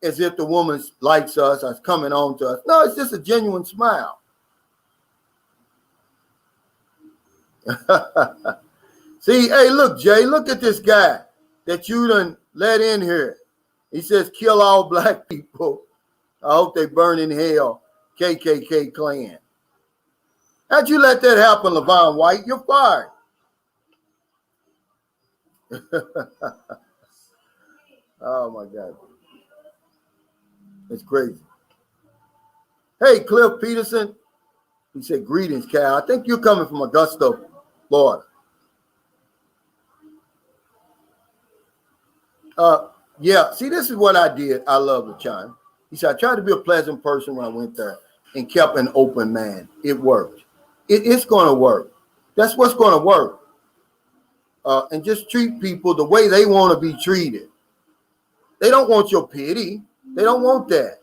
Speaker 1: as if the woman likes us or is coming on to us. No, it's just a genuine smile. See, hey, look, Jay, look at this guy that you done let in here. He says, kill all black people. I hope they burn in hell. KKK Klan. How'd you let that happen, Levon White? You're fired. Oh, my God. It's crazy. Hey, Cliff Peterson. He said, greetings, Cal. I think you're coming from Augusta, Florida. Yeah, see, this is what I did. I love the chime. He said, I tried to be a pleasant person when I went there and kept an open mind. It worked. It's going to work. That's what's going to work. And just treat people the way they want to be treated. They don't want your pity. They don't want that.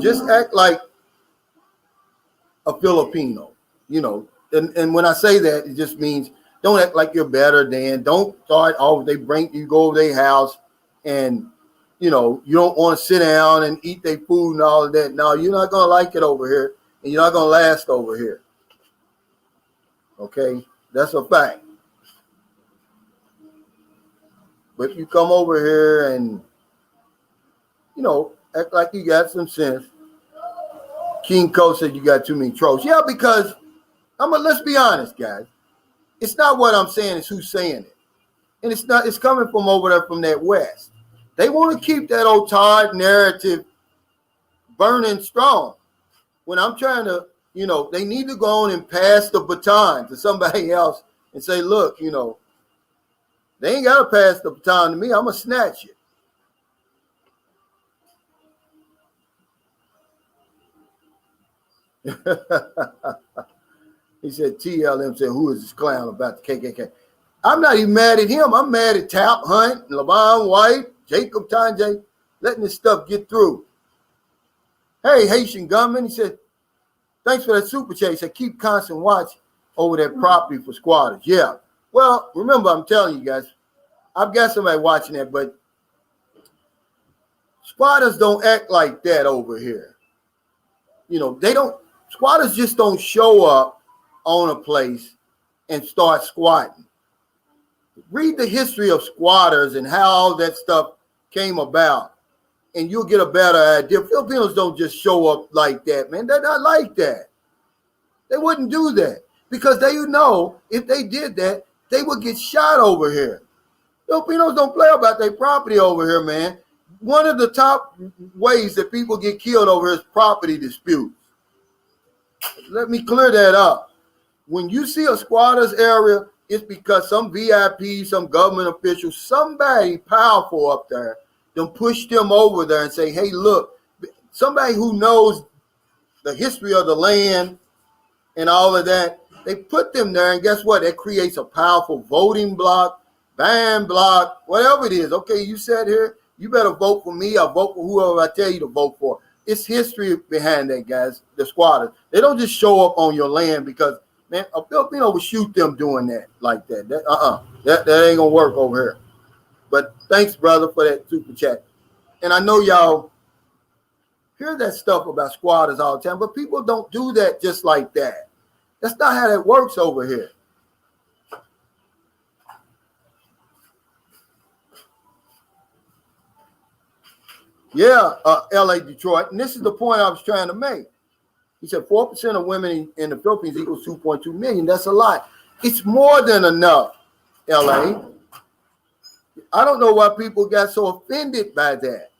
Speaker 1: Just act like a Filipino, And when I say that, it just means don't act like you're better than. Don't start you go over their house and, you don't want to sit down and eat their food and all of that. No, you're not going to like it over here, and you're not going to last over here. Okay? That's a fact. But if you come over here and, act like you got some sense. King Cole said you got too many trolls. Yeah, because let's be honest, guys. It's not what I'm saying, it's who's saying it. And it's coming from over there from that West. They want to keep that old tired narrative burning strong. When I'm trying to, they need to go on and pass the baton to somebody else and say, look, they ain't got to pass the baton to me. I'm going to snatch it. He said, TLM said, who is this clown about the KKK? I'm not even mad at him. I'm mad at Tap Hunt, Levon White, Jacob Tanjay, letting this stuff get through. Hey, Haitian gunman, he said, thanks for that super chat. He said, keep constant watch over that property for squatters. Yeah. Well, remember, I'm telling you guys, I've got somebody watching that, but squatters don't act like that over here. You know, squatters just don't show up on a place and start squatting. Read the history of squatters and how all that stuff came about, and you'll get a better idea. Filipinos don't just show up like that, man. They're not like that. They wouldn't do that because they know if they did that, they would get shot over here. Filipinos don't play about their property over here, man. One of the top ways that people get killed over here is property disputes. Let me clear that up. When you see a squatters area, it's because some VIP, some government official, somebody powerful up there, them push them over there and say, hey, look, somebody who knows the history of the land and all of that, they put them there, and guess what? That creates a powerful voting block, ban block, whatever it is. Okay, you sat here, you better vote for me. I'll vote for whoever I tell you to vote for. It's history behind that, guys, the squatters. They don't just show up on your land because, man, a Filipino would shoot them doing that like that. That ain't gonna work over here. But thanks, brother, for that super chat. And I know y'all hear that stuff about squatters all the time, but people don't do that just like that. That's not how that works over here. Yeah, LA, Detroit. And this is the point I was trying to make. He said 4% of women in the Philippines equals 2.2 million. That's a lot. It's more than enough, LA. I don't know why people got so offended by that.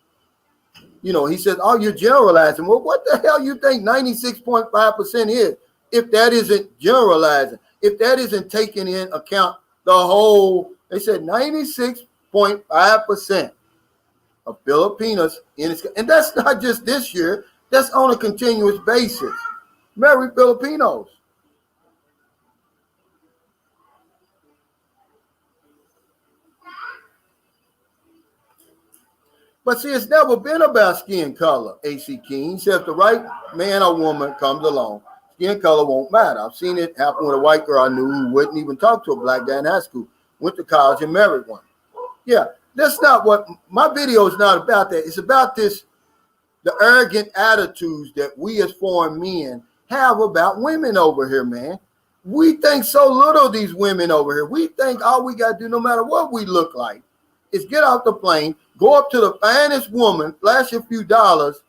Speaker 1: You know, he said, oh, you're generalizing. Well, what the hell you think 96.5% is if that isn't generalizing, if that isn't taking in account the whole, they said 96.5% of Filipinos and that's not just this year, that's on a continuous basis. Marry Filipinos. But see, it's never been about skin color, AC King. He said if the right man or woman comes along, skin color won't matter. I've seen it happen with a white girl I knew who wouldn't even talk to a black guy in high school, went to college and married one. Yeah, that's not what my video is not about. That it's about this, the arrogant attitudes that we as foreign men have about women over here, man. We think so little of these women over here. We think all we got to do, no matter what we look like, is get off the plane, go up to the finest woman, flash a few dollars,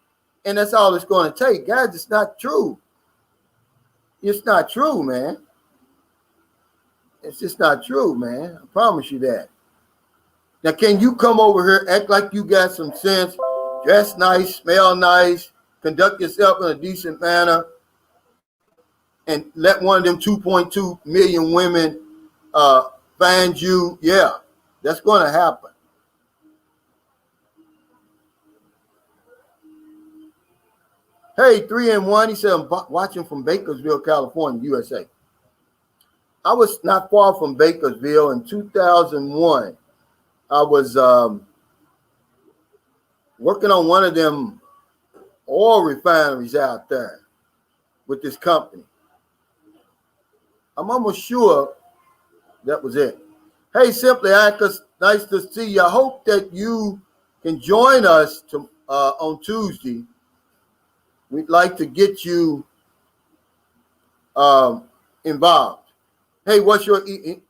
Speaker 1: and that's all it's going to take. Guys, it's not true. It's not true, man. It's just not true, man. I promise you that. Now, can you come over here, act like you got some sense, dress nice, smell nice, conduct yourself in a decent manner, and let one of them 2.2 million women find you? Yeah, that's going to happen. Hey, 3-in-1, he said, I'm watching from Bakersville, California, USA. I was not far from Bakersville in 2001. I was working on one of them oil refineries out there with this company. I'm almost sure that was it. Hey, Simply Actors, nice to see you. I hope that you can join us on Tuesday. We'd like to get you involved. Hey, what's your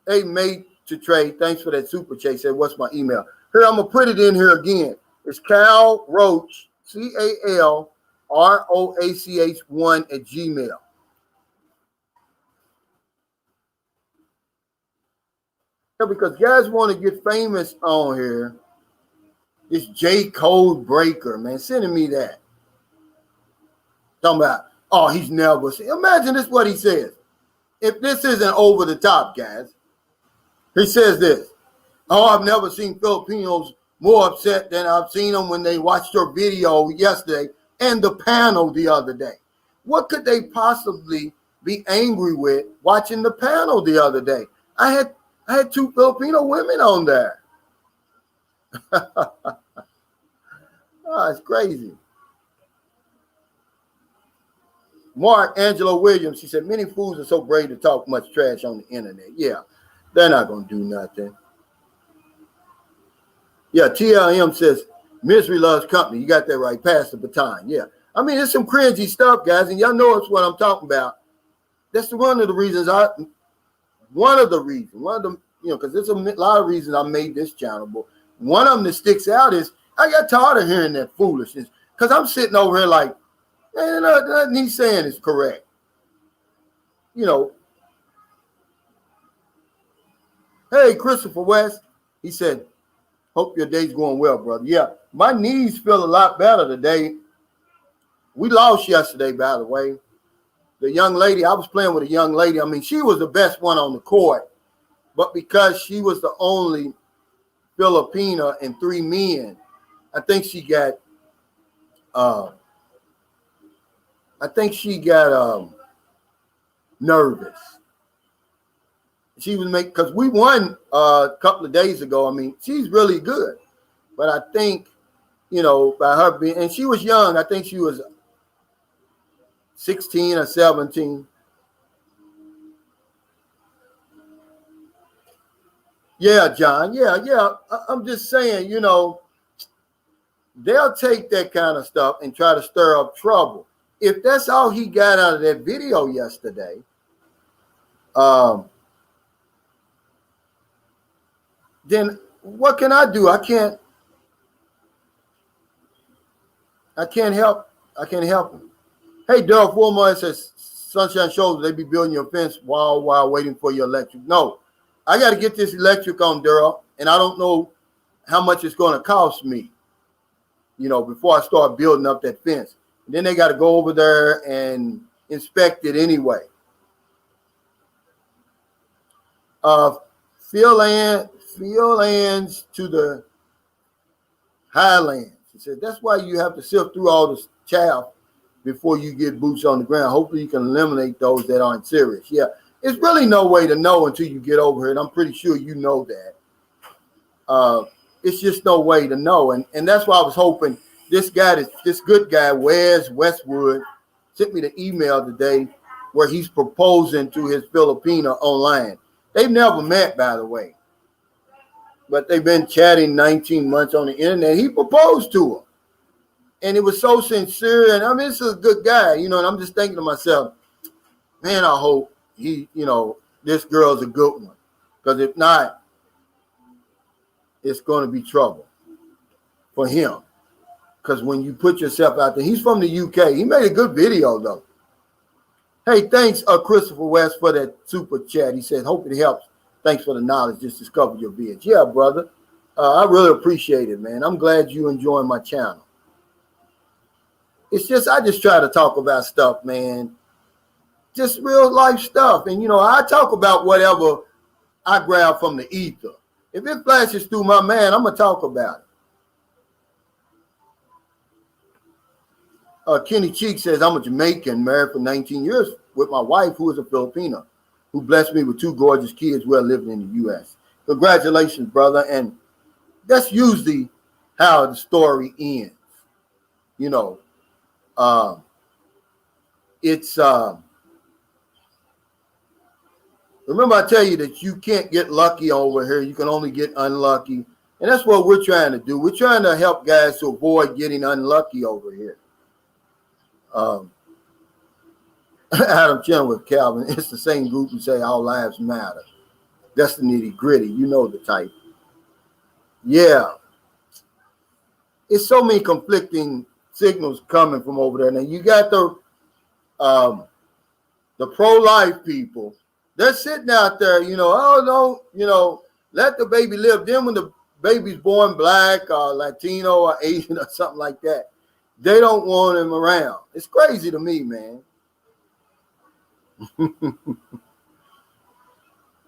Speaker 1: hey, mate to trade? Thanks for that super chat. Said, what's my email? Here, I'm gonna put it in here again. It's Cal Roach, CalRoach1 @gmail. Yeah, because guys want to get famous on here. This J Code Breaker, man, sending me that. Talking about, oh, he's never seen. Imagine this, what he says. If this isn't over the top, guys. He says this. Oh, I've never seen Filipinos more upset than I've seen them when they watched your video yesterday and the panel the other day. What could they possibly be angry with watching the panel the other day? I had two Filipino women on there. Oh, it's crazy. Mark Angelo Williams, she said, many fools are so brave to talk much trash on the internet. Yeah, they're not going to do nothing. Yeah, TLM says, misery loves company. You got that right. Pass the baton. Yeah. I mean, it's some cringy stuff, guys, and y'all know it's what I'm talking about. That's one of the reasons, because there's a lot of reasons I made this channel, but one of them that sticks out is I got tired of hearing that foolishness, because I'm sitting over here like, man, nothing he's saying is correct. You know, hey, Christopher West, he said, hope your day's going well, brother. Yeah, my knees feel a lot better today. We lost yesterday, by the way. The young lady, I was playing with a young lady. I mean, she was the best one on the court, but because she was the only Filipina and three men, I think she got nervous. She was because we won a couple of days ago. I mean, she's really good, but I think, by her being, and she was young. I think she was 16 or 17. Yeah, John. Yeah. I'm just saying, they'll take that kind of stuff and try to stir up trouble. If that's all he got out of that video yesterday, then what can I do? I can't help him. Hey, Daryl Fulmer says, Sunshine shows they be building your fence while waiting for your electric. No, I got to get this electric on, Daryl, and I don't know how much it's going to cost me, before I start building up that fence. And then they got to go over there and inspect it anyway. Phil lands to the highlands. He said, that's why you have to sift through all this chaff before you get boots on the ground. Hopefully you can eliminate those that aren't serious. Yeah, it's really no way to know until you get over here, and I'm pretty sure you know that. It's just no way to know, and that's why I was hoping this good guy, Wes Westwood, sent me the email today where he's proposing to his Filipina online. They've never met, by the way, but they've been chatting 19 months on the internet. He proposed to her. And it was so sincere. And I mean, this is a good guy, and I'm just thinking to myself, man, I hope this girl's a good one. Because if not, it's going to be trouble for him. Because when you put yourself out there, he's from the UK. He made a good video, though. Hey, thanks, Christopher West, for that super chat. He said, hope it helps. Thanks for the knowledge. Just discovered your vids. Yeah, brother. I really appreciate it, man. I'm glad you enjoying my channel. It's just, I just try to talk about stuff, man. Just real life stuff. And, I talk about whatever I grab from the ether. If it flashes through my man, I'm going to talk about it. Kenny Cheek says, I'm a Jamaican, married for 19 years with my wife, who is a Filipina, who blessed me with two gorgeous kids while living in the U.S. Congratulations, brother. And that's usually how the story ends. Remember I tell you that you can't get lucky over here. You can only get unlucky. And that's what we're trying to do. We're trying to help guys to avoid getting unlucky over here. Adam Chenoweth, Calvin, it's the same group who say all lives matter. That's the nitty gritty. You know the type. Yeah. It's so many conflicting signals coming from over there. Now you got the pro-life people. They're sitting out there, oh no, let the baby live. Then when the baby's born black or Latino or Asian or something like that, they don't want him around. It's crazy to me, man.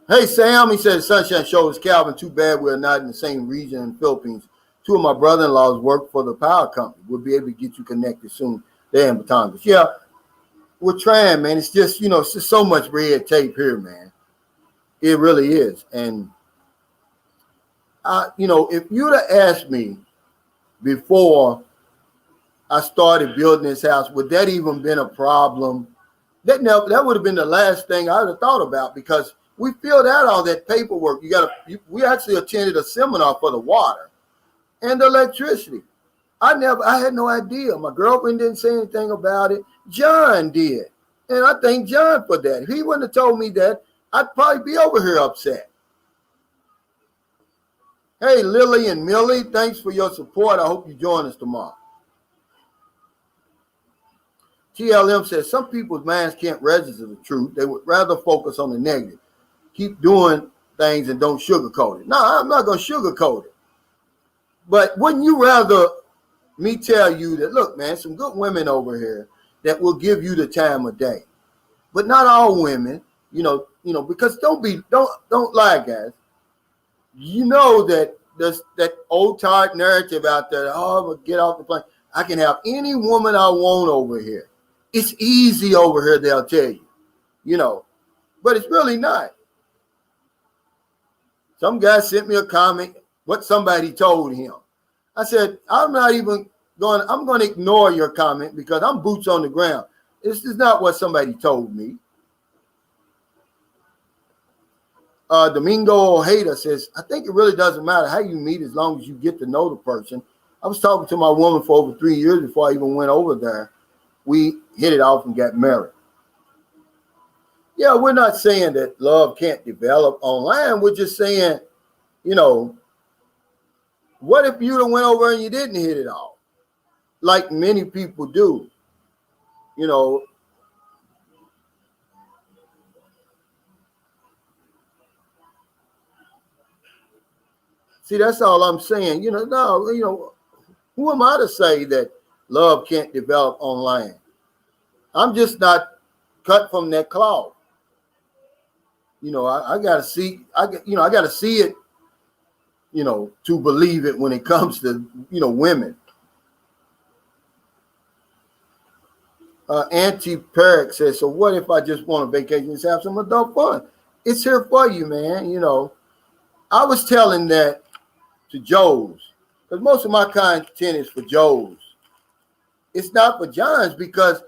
Speaker 1: Hey, Sam, he said, Sunshine shows Calvin, too bad we're not in the same region in the Philippines. Two of my brother-in-laws work for the power company. We'll be able to get you connected soon. They're in Batangas. Yeah, we're trying, man. It's just, it's just so much red tape here, man. It really is. And if you'd have asked me before I started building this house, would that even been a problem? That would have been the last thing I would have thought about, because we filled out all that paperwork. We actually attended a seminar for the water and the electricity. I had no idea. My girlfriend didn't say anything about it. John did. And I thank John for that. If he wouldn't have told me that, I'd probably be over here upset. Hey, Lily and Millie, thanks for your support. I hope you join us tomorrow. TLM says some people's minds can't register the truth. They would rather focus on the negative. Keep doing things and don't sugarcoat it. No, I'm not going to sugarcoat it. But wouldn't you rather me tell you that, look, man, some good women over here that will give you the time of day, but not all women, because don't lie, guys. You know that there's that old tired narrative out there. Oh, I'm gonna get off the plane. I can have any woman I want over here. It's easy over here, they'll tell you, but it's really not. Some guy sent me a comment, what somebody told him. I said, I'm going to ignore your comment because I'm boots on the ground. This is not what somebody told me. Domingo Ojeda says, I think it really doesn't matter how you meet as long as you get to know the person. I was talking to my woman for over 3 years before I even went over there. We hit it off and got married. Yeah, we're not saying that love can't develop online. We're just saying, what if you went over and you didn't hit it off? Like many people do, See, that's all I'm saying. Who am I to say that love can't develop online? I'm just not cut from that cloth. I gotta see. I gotta see it. To believe it when it comes to women. Auntie Perrick says, so what if I just want a vacation and have some adult fun? It's here for you, man. I was telling that to Joes, because most of my content is for Joes. It's not for Johns, because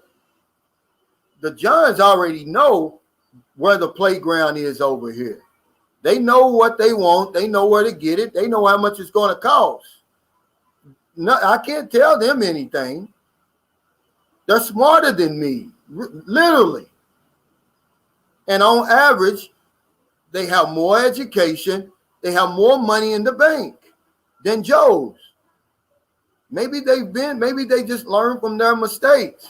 Speaker 1: the Johns already know where the playground is over here. They know what they want. They know where to get it. They know how much it's going to cost. No, I can't tell them anything. They're smarter than me, literally. And on average, they have more education. They have more money in the bank than Joe's. Maybe they just learn from their mistakes.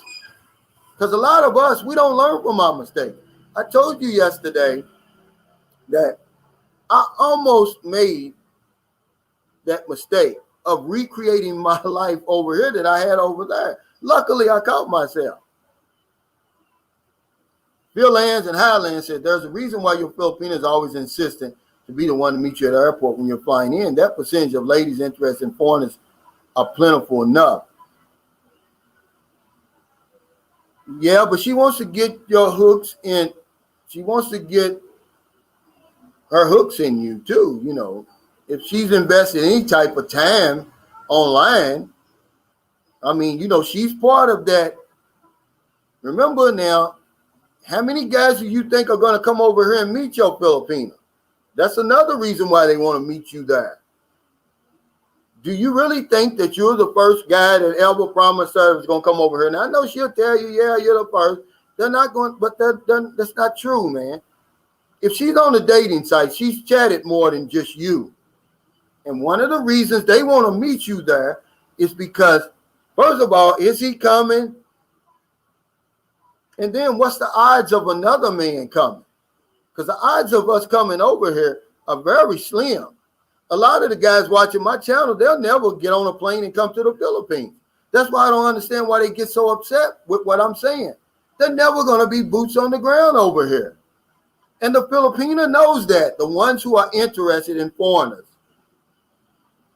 Speaker 1: Because a lot of us, we don't learn from our mistakes. I told you yesterday that I almost made that mistake of recreating my life over here that I had over there. Luckily, I caught myself. Phil Lands and Highland said, there's a reason why your Filipina is always insistent to be the one to meet you at the airport when you're flying in. That percentage of ladies interested in foreigners are plentiful enough. Yeah, but she wants to get your hooks in. She wants to get her hooks in you too, If she's invested any type of time online, she's part of that. Remember now, how many guys do you think are going to come over here and meet your Filipina? That's another reason why they want to meet you there. Do you really think that you're the first guy that ever promised her is going to come over here? Now, I know she'll tell you, yeah, you're the first. They're not going, but that's not true, man. If she's on a dating site, she's chatted more than just you. And one of the reasons they want to meet you there is because, first of all, is he coming? And then what's the odds of another man coming? Because the odds of us coming over here are very slim. A lot of the guys watching my channel, they'll never get on a plane and come to the Philippines. That's why I don't understand why they get so upset with what I'm saying. They're never going to be boots on the ground over here. And the Filipina knows that, the ones who are interested in foreigners.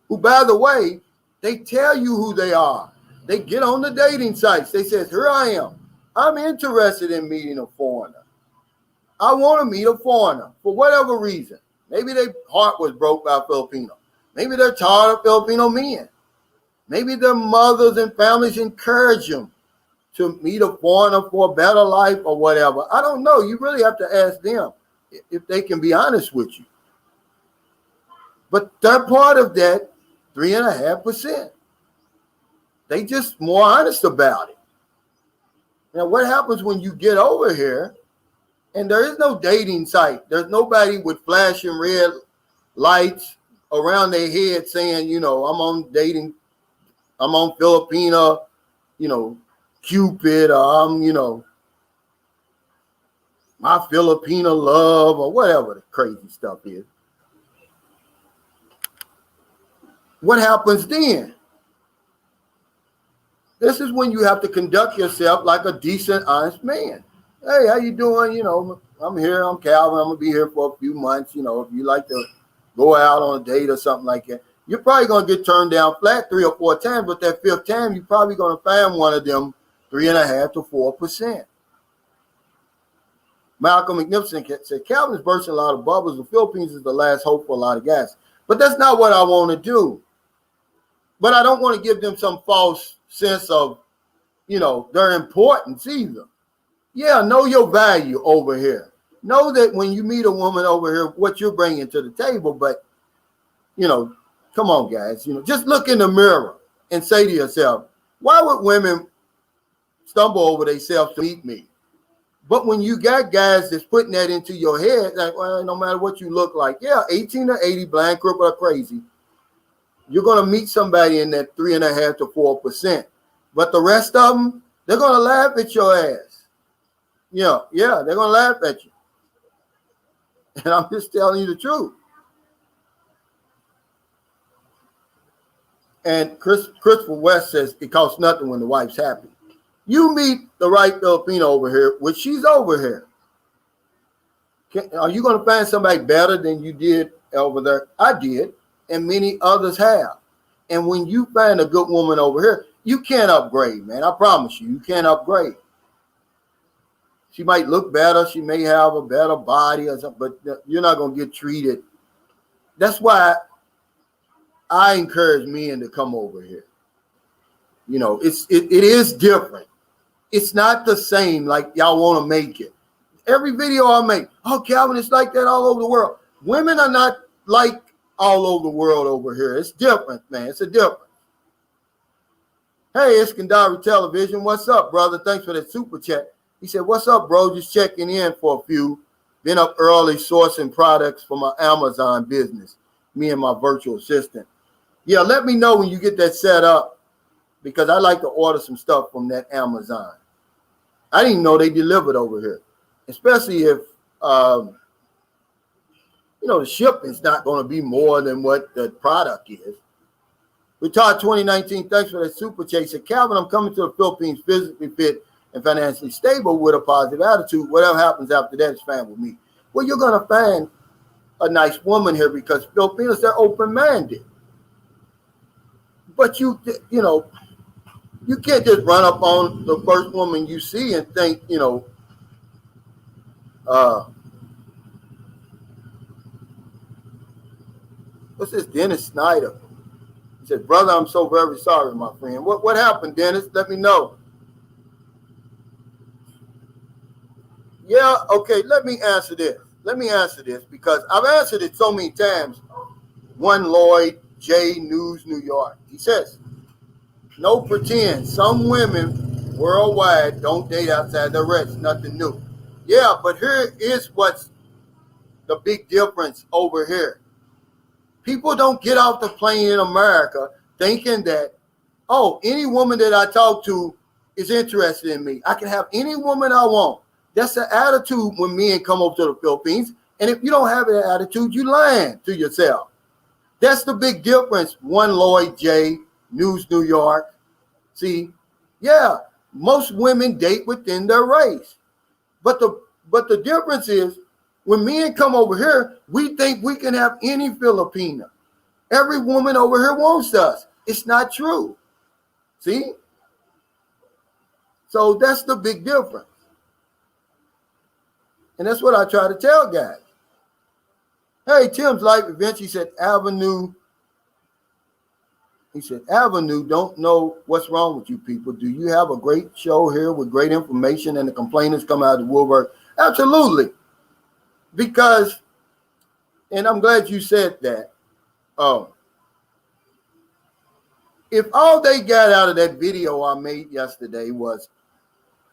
Speaker 1: Who, by the way, they tell you who they are. They get on the dating sites. They say, here I am. I'm interested in meeting a foreigner. I want to meet a foreigner for whatever reason. Maybe their heart was broke by a Filipino. Maybe they're tired of Filipino men. Maybe their mothers and families encourage them to meet a foreigner for a better life or whatever. I don't know. You really have to ask them if they can be honest with you. But they're part of that 3.5%. They just more honest about it. Now, what happens when you get over here and there is no dating site? There's nobody with flashing red lights around their head saying, I'm on dating, I'm on Filipina, Cupid, or I'm, my Filipina love, or whatever the crazy stuff is. What happens then? This is when you have to conduct yourself like a decent, honest man. Hey, how you doing? I'm here. I'm Calvin. I'm going to be here for a few months. If you like to go out on a date or something like that, you're probably going to get turned down flat 3 or 4 times. But that 5th time, you're probably going to find one of them 3.5 to 4%. Malcolm McNificent said, Calvin's bursting a lot of bubbles. The Philippines is the last hope for a lot of guys. But that's not what I want to do. But I don't want to give them some false sense of, their importance either. Yeah, know your value over here. Know that when you meet a woman over here, what you're bringing to the table. But, come on, guys. Just look in the mirror and say to yourself, why would women stumble over themselves to meet me? But when you got guys that's putting that into your head, like, well, no matter what you look like, 18 or 80, blind, crippled, or crazy, you're going to meet somebody in that 3.5 to 4%. But the rest of them, they're going to laugh at your ass. Yeah, they're going to laugh at you. And I'm just telling you the truth. And Christopher West says it costs nothing when the wife's happy. You meet the right Filipino over here, which she's over here. Are you going to find somebody better than you did over there? I did, and many others have. And when you find a good woman over here, you can't upgrade, man. I promise you, you can't upgrade. She might look better. She may have a better body or something, but you're not going to get treated. That's why I encourage men to come over here. It is different. It's not the same like y'all want to make it. Every video I make, Calvin, it's like that all over the world. Women are not like all over the world over here. It's different, man. It's a difference. Hey, it's Kandari Television. What's up, brother? Thanks for that super chat. He said, what's up, bro? Just checking in for a few. Been up early sourcing products for my Amazon business, me and my virtual assistant. Yeah, let me know when you get that set up because I like to order some stuff from that Amazon. I didn't know they delivered over here, especially if, the shipping's not going to be more than what the product is. Retired 2019, thanks for that super chat. Said, Calvin, I'm coming to the Philippines physically fit and financially stable with a positive attitude. Whatever happens after that is fine with me. Well, you're going to find a nice woman here because Filipinos, they're open-minded. But you can't just run up on the first woman you see and think, what's this, Dennis Snyder? He said, brother, I'm so very sorry, my friend. What happened, Dennis? Let me know. Yeah, okay, let me answer this because I've answered it so many times. One Lloyd J. News, New York. He says, no pretend. Some women worldwide don't date outside their race. Nothing new. Yeah, but here is what's the big difference over here. People don't get off the plane in America thinking that, any woman that I talk to is interested in me. I can have any woman I want. That's the attitude when men come over to the Philippines. And if you don't have that attitude, you lying to yourself. That's the big difference. One Lloyd J. News, New York. See, most women date within their race. But the difference is when men come over here, we think we can have any Filipina. Every woman over here wants us. It's not true. See? So that's the big difference. And that's what I try to tell guys. Hey, Tim's Life Adventure, he said, Avenue, don't know what's wrong with you people. Do you have a great show here with great information and the complainants come out of the woodwork? Absolutely. Because, and I'm glad you said that. If all they got out of that video I made yesterday was,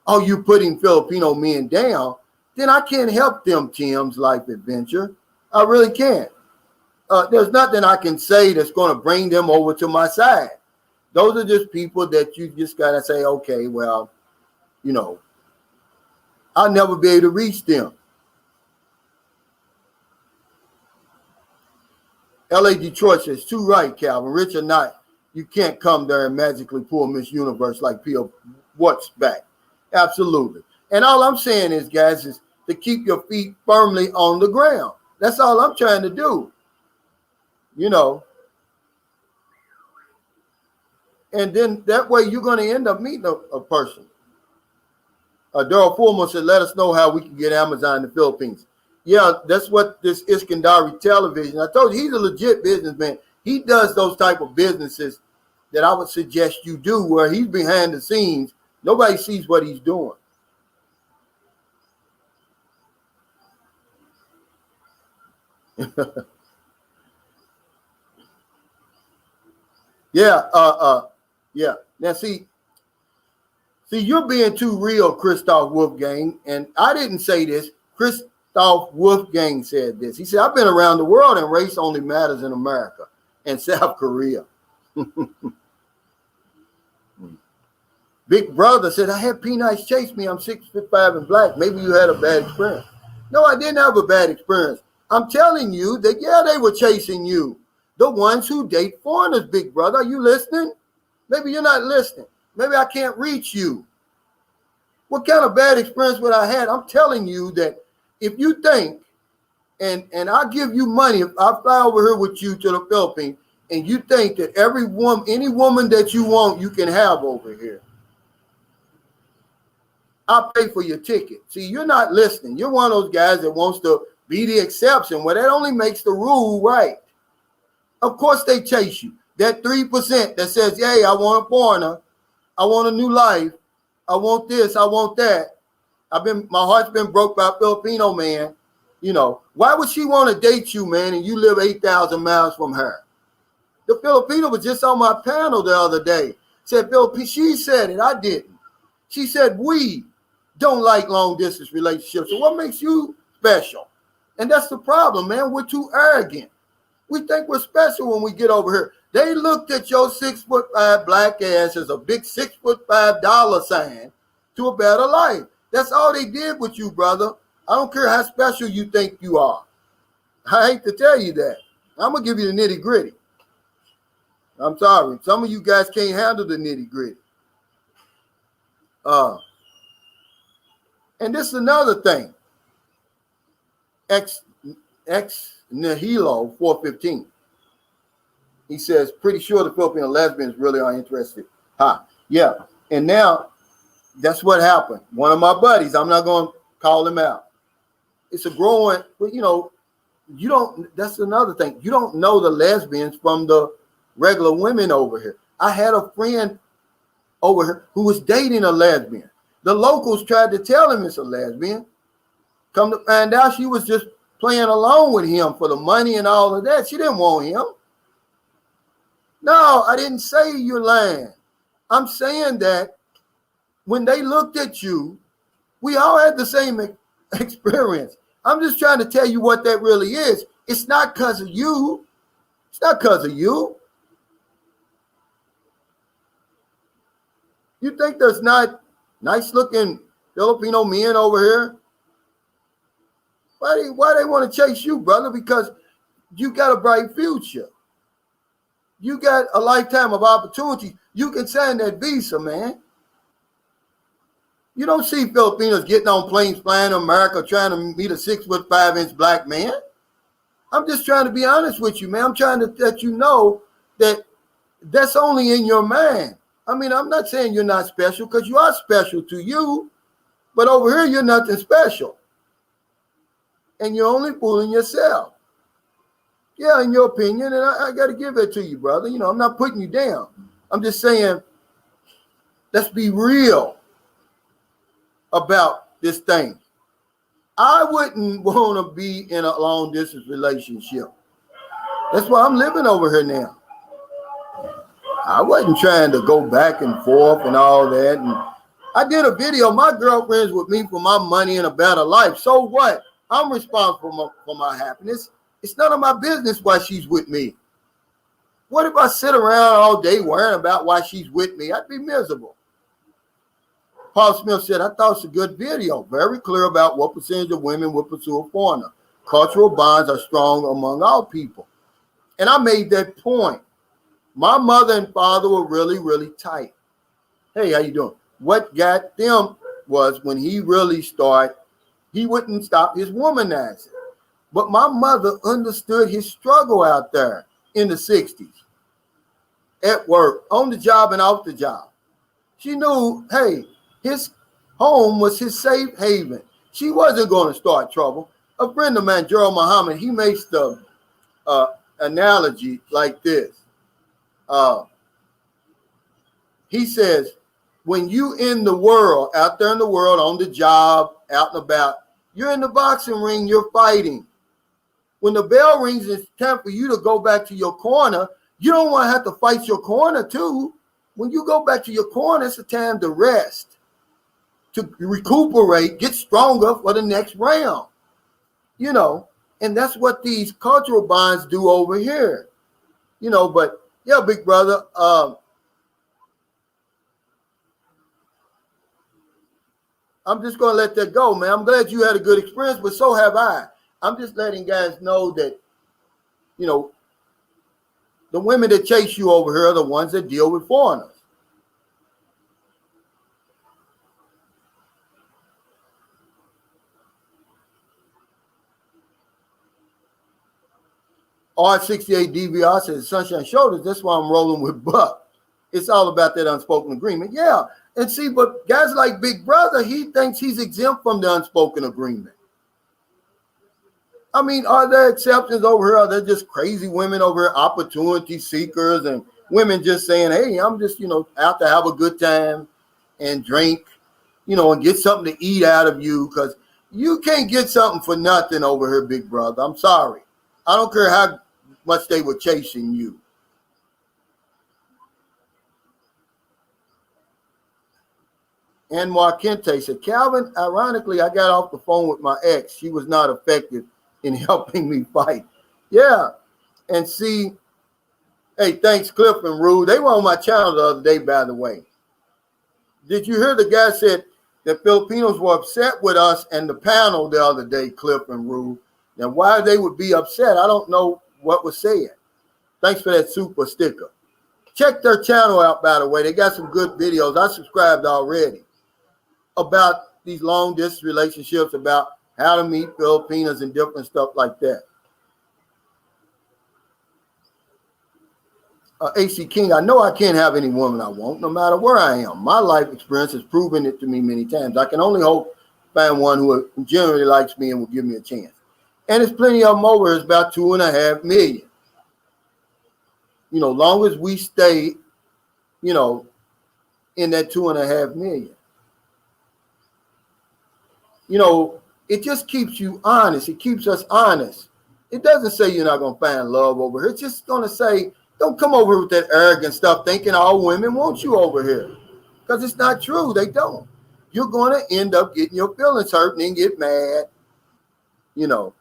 Speaker 1: oh, you putting Filipino men down, then I can't help them, Tim's Life Adventure. I really can't. There's nothing I can say that's going to bring them over to my side. Those are just people that you just got to say, okay, well, you know, I'll never be able to reach them. LA Detroit says, too right, Calvin. Rich or not, you can't come there and magically pull Miss Universe like P.O. What's back. Absolutely. And all I'm saying is, guys, is to keep your feet firmly on the ground. That's all I'm trying to do. You know. And then that way you're going to end up meeting a person. Daryl Fullman said, let us know how we can get Amazon in the Philippines. Yeah, that's what this Iskandari Television. I told you, he's a legit businessman. He does those type of businesses that I would suggest you do where he's behind the scenes. Nobody sees what he's doing. Yeah. Now see, you're being too real, Christoph Wolfgang, and I didn't say this. Christoph Wolfgang said this. He said, I've been around the world and race only matters in America and South Korea. Big Brother said, I had P-Nice chase me. I'm 6'5" and black. Maybe you had a bad experience. No, I didn't have a bad experience. I'm telling you that, yeah, they were chasing you. The ones who date foreigners, Big Brother. Are you listening? Maybe you're not listening. Maybe I can't reach you. What kind of bad experience would I had? I'm telling you that if you think, and I'll give you money, if I fly over here with you to the Philippines, and you think that any woman that you want, you can have over here, I'll pay for your ticket. See, you're not listening. You're one of those guys that wants to be the exception. Well, that only makes the rule right. Of course they chase you. That 3% that says, hey, I want a foreigner. I want a new life. I want this. I want that. My heart's been broke by a Filipino man. You know, why would she want to date you, man, and you live 8,000 miles from her? The Filipino was just on my panel the other day. Said, she said it. I didn't. She said, we don't like long distance relationships. So what makes you special? And that's the problem, man. We're too arrogant. We think we're special when we get over here. They looked at your 6'5" black ass as a big $6'5" dollar sign to a better life. That's all they did with you, brother. I don't care how special you think you are. I hate to tell you that. I'm going to give you the nitty gritty. I'm sorry. Some of you guys can't handle the nitty gritty. And this is another thing. Ex Nihilo 415. He says, pretty sure the Filipino lesbians really are interested. Yeah. And now that's what happened. One of my buddies, I'm not going to call him out. It's a growing, but that's another thing. You don't know the lesbians from the regular women over here. I had a friend over here who was dating a lesbian. The locals tried to tell him it's a lesbian. Come to find out she was just playing along with him for the money and all of that. She didn't want him. No, I didn't say you're lying. I'm saying that when they looked at you, we all had the same experience. I'm just trying to tell you what that really is. It's not because of you. It's not because of you. You think there's not nice looking Filipino men over here? Why they want to chase you, brother? Because you got a bright future. You got a lifetime of opportunity. You can sign that visa, man. You don't see Filipinos getting on planes flying to America trying to meet a 6'5" black man. I'm just trying to be honest with you, man. I'm trying to let you know that that's only in your mind. I mean, I'm not saying you're not special because you are special to you, but over here you're nothing special. And you're only fooling yourself. Yeah, in your opinion, and I got to give that to you, brother. You know, I'm not putting you down. I'm just saying, let's be real about this thing. I wouldn't want to be in a long distance relationship. That's why I'm living over here now. I wasn't trying to go back and forth and all that. And I did a video. My girlfriend's with me for my money and a better life. So what? I'm responsible for my happiness. It's none of my business why she's with me. What if I sit around all day worrying about why she's with me? I'd be miserable. Paul Smith said, I thought it's a good video. Very clear about what percentage of women will pursue a foreigner. Cultural bonds are strong among all people. And I made that point. My mother and father were really, really tight. Hey, how you doing? What got them was when he really started, he wouldn't stop his womanizing. But my mother understood his struggle out there in the 60s. At work, on the job and off the job. She knew, hey, his home was his safe haven. She wasn't going to start trouble. A friend of mine, Gerald Muhammad, he makes the analogy like this. He says, when you in the world, out there in the world, on the job, out and about, you're in the boxing ring, you're fighting. When the bell rings, it's time for you to go back to your corner. You don't want to have to fight your corner too. When you go back to your corner, it's a time to rest, to recuperate, get stronger for the next round. You know, and that's what these cultural bonds do over here. You know, but yeah, big brother, I'm just going to let that go, man. I'm glad you had a good experience, but so have I. I'm just letting guys know that, you know, the women that chase you over here are the ones that deal with foreigners. R68 DVR says Sunshine Shoulders. That's why I'm rolling with Buck. It's all about that unspoken agreement. Yeah. And see, but guys like Big Brother, he thinks he's exempt from the unspoken agreement. I mean, are there exceptions over here? Are there just crazy women over here, opportunity seekers, and women just saying, hey, I'm just, you know, out to have a good time and drink, you know, and get something to eat out of you, because you can't get something for nothing over here, Big Brother. I'm sorry. I don't care how much they were chasing you. And Marquente said, Calvin, ironically, I got off the phone with my ex. She was not effective in helping me fight. Yeah. And see, hey, thanks, Cliff and Rue. They were on my channel the other day, by the way. Did you hear the guy said that Filipinos were upset with us and the panel the other day, Cliff and Rue? Now, why they would be upset, I don't know what was said. Thanks for that super sticker. Check their channel out, by the way. They got some good videos. I subscribed already about these long distance relationships, about how to meet Filipinas and different stuff like that. AC King, I know I can't have any woman I want, no matter where I am. My life experience has proven it to me many times. I can only hope to find one who generally likes me and will give me a chance. And there's plenty of them over. It's about 2.5 million. You know, long as we stay, you know, in that 2.5 million. You know, it just keeps you honest. It keeps us honest. It doesn't say you're not going to find love over here. It's just going to say, don't come over here with that arrogant stuff thinking all women want you over here. Because it's not true. They don't. You're going to end up getting your feelings hurt and then get mad. You know.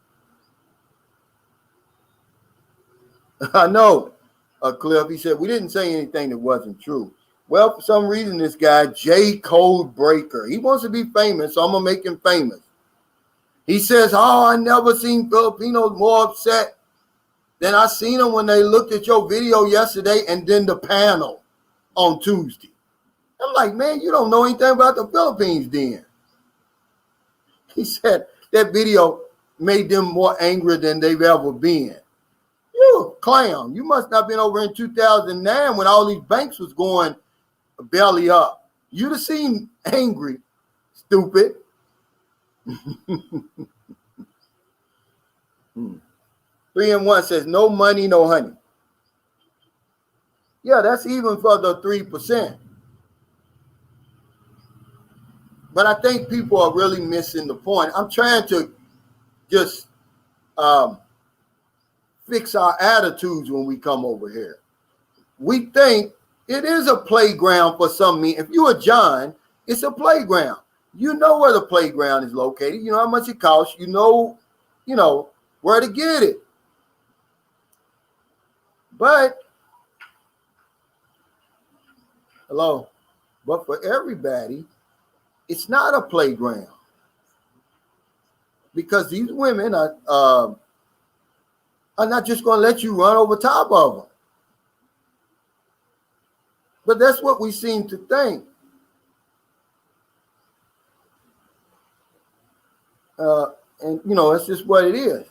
Speaker 1: I know, Cliff, he said, we didn't say anything that wasn't true. Well, for some reason, this guy, J Code Breaker, he wants to be famous, so I'm going to make him famous. He says, oh, I never seen Filipinos more upset than I seen them when they looked at your video yesterday and then the panel on Tuesday. I'm like, man, you don't know anything about the Philippines then. He said that video made them more angry than they've ever been. You a clown. You must not have been over in 2009 when all these banks was going belly up. You'd have seemed angry, stupid. 3-1 says, no money, no honey. Yeah, that's even for the 3%. But I think people are really missing the point. I'm trying to just fix our attitudes when we come over here. We think it is a playground for some men. If you're a John, it's a playground. You know where the playground is located. You know how much it costs. You know where to get it. But for everybody, it's not a playground, because these women are not just going to let you run over top of them. But that's what we seem to think. And it's just what it is.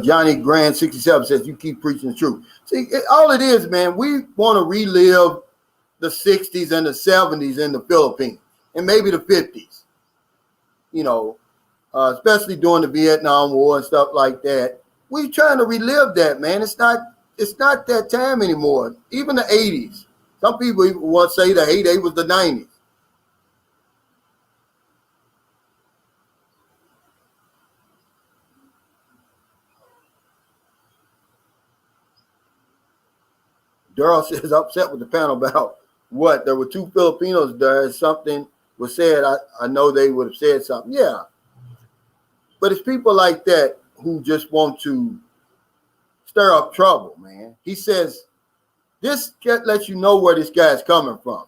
Speaker 1: Johnny Grand 67 says, you keep preaching the truth. See, all it is, man, we want to relive the 60s and the 70s in the Philippines, and maybe the 50s, especially during the Vietnam War and stuff like that. We trying to relive that, man. It's not that time anymore. Even the 80s. Some people even want to say the heyday was the 90s. Daryl says, upset with the panel about what? There were 2 Filipinos there. Something was said. I know they would have said something. Yeah. But it's people like that who just want to stir up trouble, man. He says, this lets you know where this guy's coming from.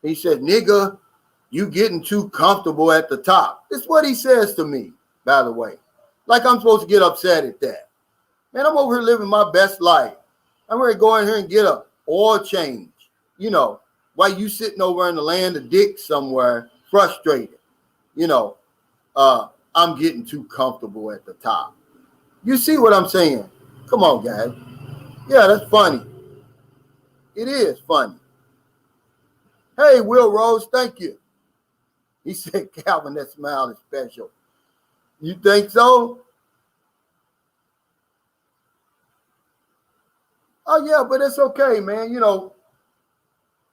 Speaker 1: He said, nigga, you getting too comfortable at the top. That's what he says to me, by the way. Like I'm supposed to get upset at that. Man, I'm over here living my best life. I'm ready to go in here and get a oil change. While you sitting over in the land of dick somewhere, frustrated. I'm getting too comfortable at the top. You see what I'm saying? Come on, guys. Yeah, that's funny. It is funny. Hey, Will Rose, thank you. He said, Calvin, that smile is special. You think so? Oh, yeah, but it's okay, man.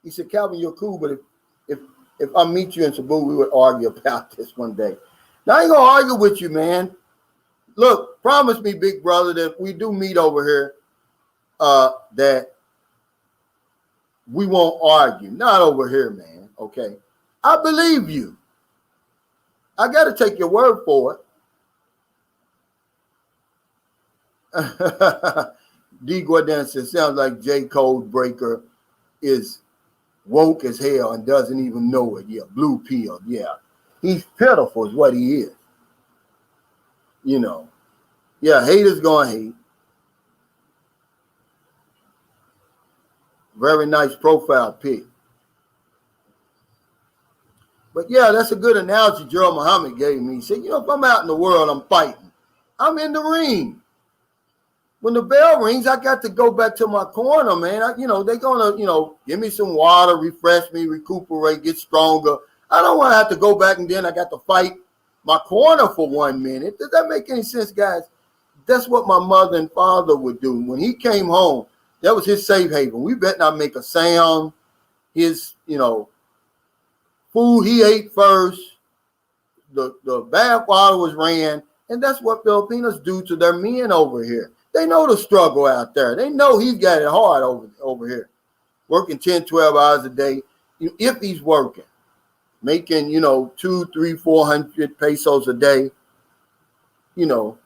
Speaker 1: He said, Calvin, you're cool, but if I meet you in Cebu, we would argue about this one day. Now, I ain't going to argue with you, man. Look, promise me, big brother, that if we do meet over here, that we won't argue. Not over here, man, okay? I believe you. I got to take your word for it. D. Gordon says, sounds like J. Code Breaker is woke as hell and doesn't even know it. Yeah, blue pill. Yeah. He's pitiful is what he is. Yeah, haters gonna hate. Very nice profile pic. But yeah, that's a good analogy Gerald Muhammad gave me. He said, if I'm out in the world, I'm fighting. I'm in the ring. When the bell rings, I got to go back to my corner, man. They're going to, give me some water, refresh me, recuperate, get stronger. I don't want to have to go back and then I got to fight my corner for 1 minute. Does that make any sense, guys? That's what my mother and father would do. When he came home, that was his safe haven. We better not make a sound. His, food he ate first. The bath water was ran. And that's what Filipinos do to their men over here. They know the struggle out there. They know he's got it hard over here. Working 10, 12 hours a day. If he's working. Making, 200, 300, 400 pesos a day. They're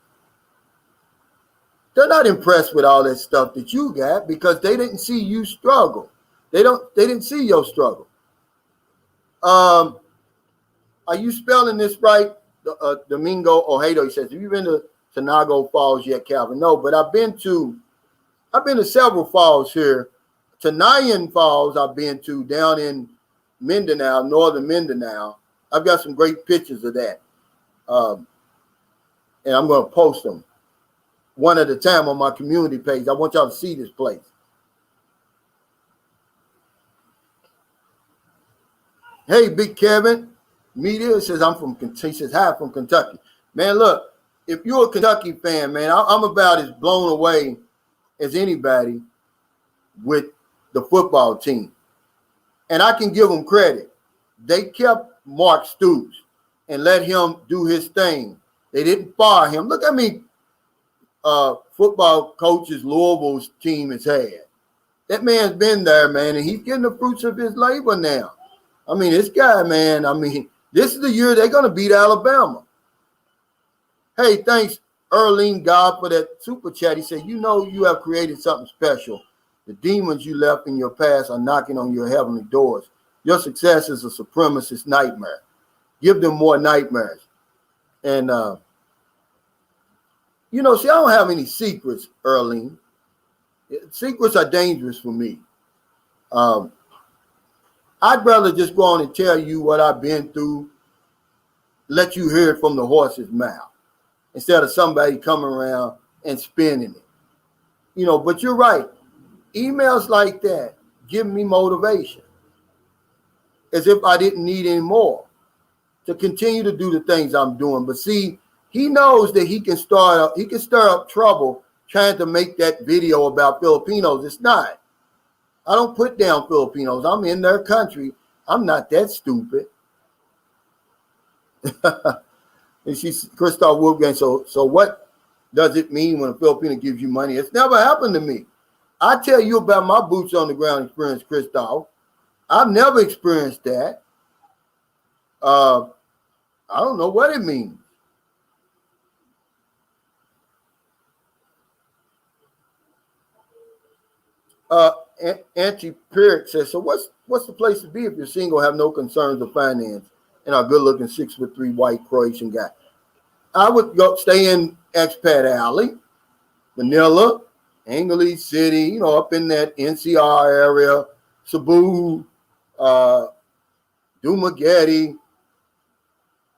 Speaker 1: not impressed with all that stuff that you got because they didn't see you struggle. They didn't see your struggle. Are you spelling this right? Domingo Ojeda, he says, have you been to Tanago Falls yet, Calvin? No, but I've been to several falls here. Tanayan Falls I've been to down in Mindanao, northern Mindanao. I've got some great pictures of that. And I'm going to post them one at a time on my community page. I want y'all to see this place. Hey, Big Kevin. Media says he says, hi, from Kentucky. Man, look, if you're a Kentucky fan, man, I'm about as blown away as anybody with the football team. And I can give them credit. They kept Mark Stoops and let him do his thing. They didn't fire him. Look how many football coaches Louisville's team has had. That man's been there, man, and he's getting the fruits of his labor now. I mean, this guy, man, this is the year they're going to beat Alabama. Hey, thanks, Erling God, for that super chat. He said, you know you have created something special. The demons you left in your past are knocking on your heavenly doors. Your success is a supremacist nightmare. Give them more nightmares. And, see, I don't have any secrets, Erling. Secrets are dangerous for me. I'd rather just go on and tell you what I've been through, let you hear it from the horse's mouth, instead of somebody coming around and spinning it. But you're right. Emails like that give me motivation, as if I didn't need any more to continue to do the things I'm doing. But see, he knows that he can stir up trouble trying to make that video about Filipinos. It's not. I don't put down Filipinos. I'm in their country. I'm not that stupid. And she's Christoph Wolfgang. So what does it mean when a Filipino gives you money? It's never happened to me. I tell you about my boots on the ground experience, Christoph. I've never experienced that. I don't know what it means. Anti-Period says, so what's the place to be if you're single, have no concerns of finance, and are good-looking 6'3" white Croatian guy? I would go stay in Expat Alley, Manila, Angeles City, up in that NCR area, Cebu, Dumaguete,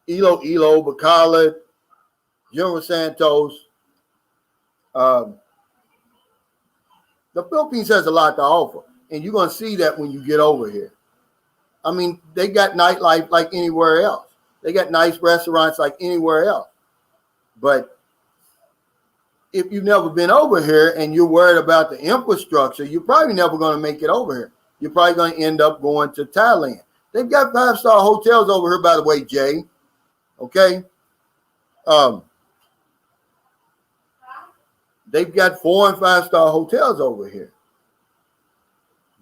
Speaker 1: Iloilo, Bacolod, General Santos. The Philippines has a lot to offer, and you're going to see that when you get over here. I mean, they got nightlife like anywhere else. They got nice restaurants like anywhere else. But if you've never been over here and you're worried about the infrastructure, you're probably never going to make it over here. You're probably going to end up going to Thailand. They've got 5-star hotels over here, by the way, Jay. Okay? They've got 4- and 5-star hotels over here.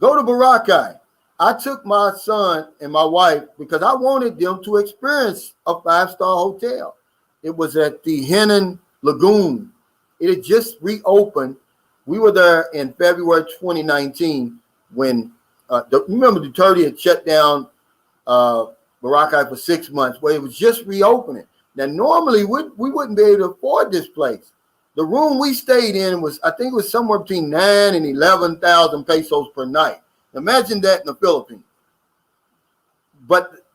Speaker 1: Go to Boracay. I took my son and my wife because I wanted them to experience a 5-star hotel. It was at the Henan Lagoon. It had just reopened. We were there in February 2019 when, remember, Duterte had shut down Boracay for 6 months, where it was just reopening. Now, normally we wouldn't be able to afford this place. The room we stayed in was, I think it was somewhere between 9,000 and 11,000 pesos per night. Imagine that in the Philippines. But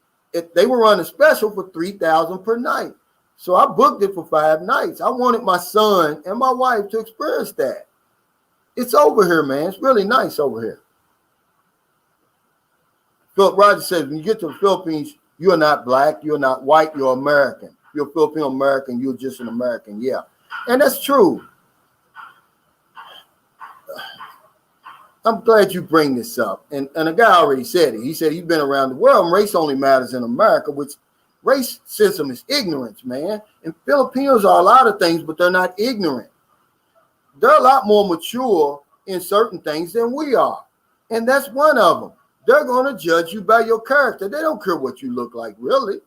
Speaker 1: they were running special for 3,000 per night. So I booked it for 5 nights. I wanted my son and my wife to experience that. It's over here, man. It's really nice over here. Philip Rogers says, when you get to the Philippines, you're not black, you're not white, you're American. You're Filipino American, you're just an American. Yeah. And that's true. I'm glad you bring this up. And a guy already said it. He said he's been around the world, and race only matters in America, which racism is ignorance, man. And Filipinos are a lot of things, but they're not ignorant. They're a lot more mature in certain things than we are. And that's one of them. They're going to judge you by your character. They don't care what you look like, really.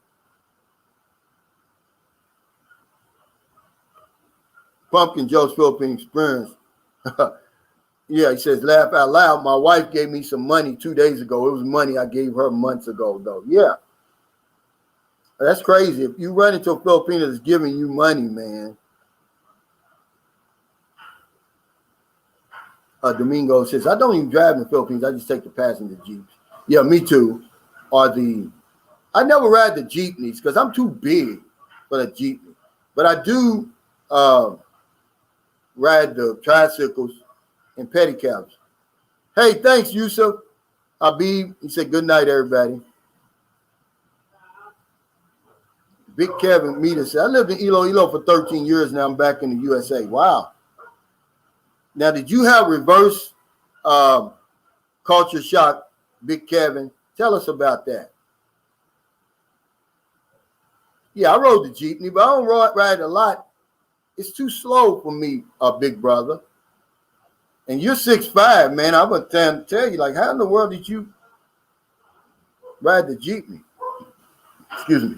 Speaker 1: Pumpkin Joe's Philippine experience. Yeah, he says, laugh out loud. My wife gave me some money 2 days ago. It was money I gave her months ago, though. Yeah. That's crazy. If you run into a Filipino that's giving you money, man. Domingo says, I don't even drive in the Philippines. I just take the passenger jeeps. Yeah, me too. Or the I never ride the jeepneys because I'm too big for the jeepney. But I do ride the tricycles and pedicabs. Hey, thanks, Yusuf. Habib, he said, good night, everybody. Big Kevin Meter said, I lived in Iloilo for 13 years now. I'm back in the USA. Wow. Now, did you have reverse culture shock, Big Kevin? Tell us about that. Yeah, I rode the jeepney, but I don't ride a lot. It's too slow for me, big brother. And you're 6'5", man. I'm going to tell you, like, how in the world did you ride the jeepney? Excuse me.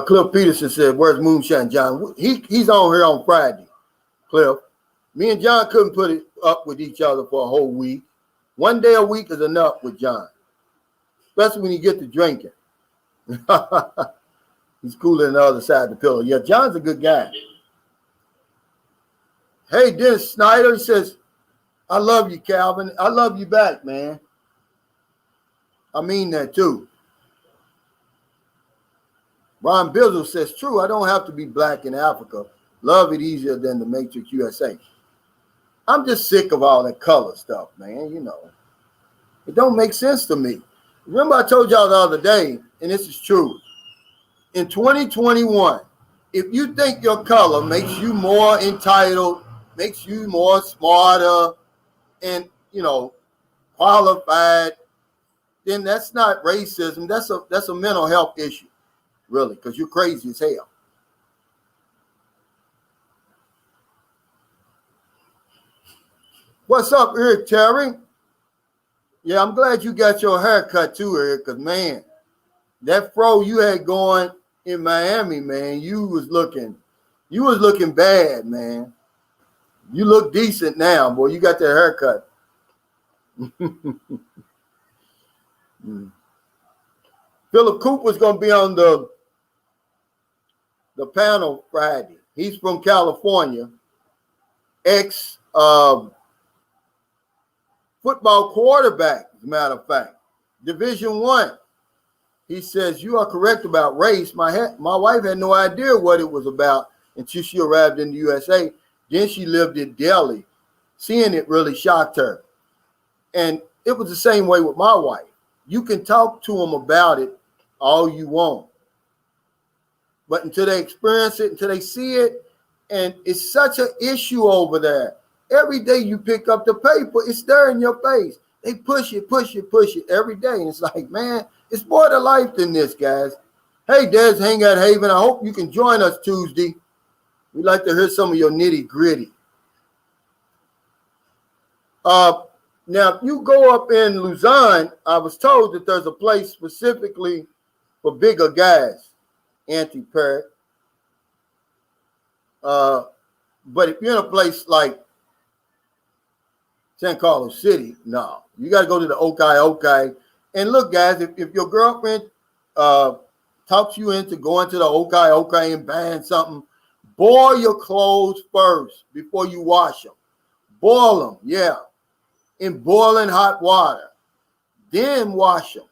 Speaker 1: Cliff Peterson said, where's Moonshine John? He's on here on Friday, Cliff. Me and John couldn't put it up with each other for a whole week. One day a week is enough with John, especially when you get to drinking. He's cooler than the other side of the pillow. Yeah, John's a good guy. Hey, Dennis Snyder, he says, I love you, Calvin. I love you back, man. I mean that too. Ron Bizzle says, true, I don't have to be black in Africa. Love it easier than the Matrix USA. I'm just sick of all that color stuff, man. You know, it don't make sense to me. Remember I told y'all the other day, and this is true. In 2021, if you think your color makes you more entitled, makes you more smarter and, you know, qualified, then that's not racism. That's a mental health issue, really, because you're crazy as hell. What's up, Eric Terry? Yeah, I'm glad you got your hair cut too, Eric, because, man, that fro you had going in Miami, man, you was looking bad, man. You look decent now, boy. You got that haircut. Philip Cooper's going to be on the panel Friday. He's from California, ex-football quarterback, as a matter of fact, Division I. He says, you are correct about race. My wife had no idea what it was about until she arrived in the USA. Then she lived in Delhi. Seeing it really shocked her. And it was the same way with my wife. You can talk to them about it all you want. But until they experience it, until they see it, and it's such an issue over there. Every day you pick up the paper, it's there in your face. They push it every day. And it's like, man, it's more to life than this, guys. Hey, Des, hang out Haven. I hope you can join us Tuesday. We'd like to hear some of your nitty gritty. Now, if you go up in Luzon, I was told that there's a place specifically for bigger guys, anti-parrot. But if you're in a place like San Carlos City, no. You got to go to the Okai. And look, guys, if your girlfriend talks you into going to the Okai and buying something, boil your clothes first before you wash them. Boil them, yeah, in boiling hot water. Then wash them.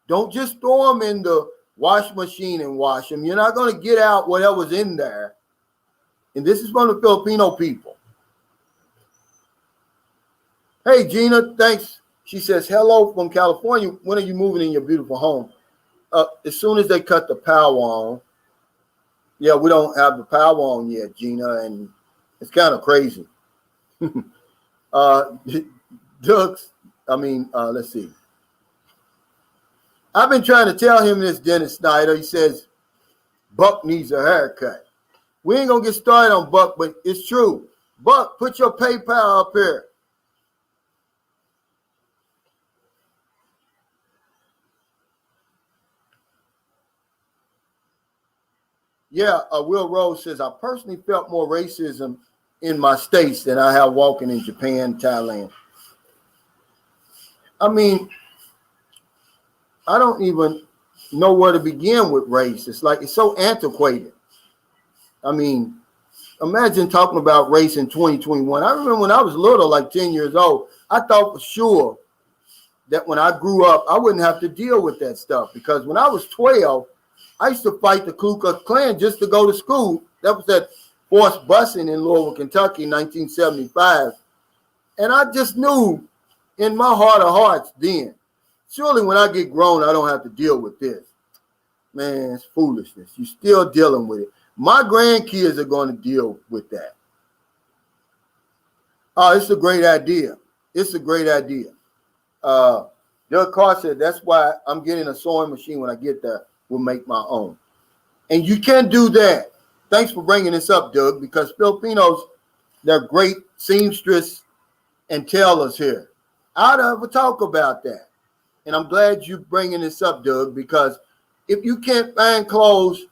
Speaker 1: Don't just throw them in the wash machine and wash them. You're not going to get out whatever's in there. And this is from the Filipino people. Hey, Gina, thanks. She says, hello from California. When are you moving in your beautiful home? As soon as they cut the power on. Yeah, we don't have the power on yet, Gina, and it's kind of crazy. Let's see. I've been trying to tell him this, Dennis Snyder. He says, Buck needs a haircut. We ain't going to get started on Buck, but it's true. Buck, put your PayPal up here. Yeah, Will Rose says, I personally felt more racism in my states than I have walking in Japan, Thailand. I mean, I don't even know where to begin with race. It's like, it's so antiquated. I mean, imagine talking about race in 2021. I remember when I was little, like 10 years old, I thought for sure that when I grew up, I wouldn't have to deal with that stuff, because when I was 12, I used to fight the Ku Klux Klan just to go to school. That was that forced busing in Louisville, Kentucky in 1975. And I just knew in my heart of hearts then, surely when I get grown, I don't have to deal with this. Man, it's foolishness. You're still dealing with it. My grandkids are going to deal with that. Oh, it's a great idea. It's a great idea. Doug Carr said, that's why I'm getting a sewing machine when I get there. We'll make my own. And you can do that. Thanks for bringing this up, Doug, because Filipinos, they're great seamstress and tailors here. I'd ever talk about that. And I'm glad you're bringing this up, Doug, because if you can't find clothes,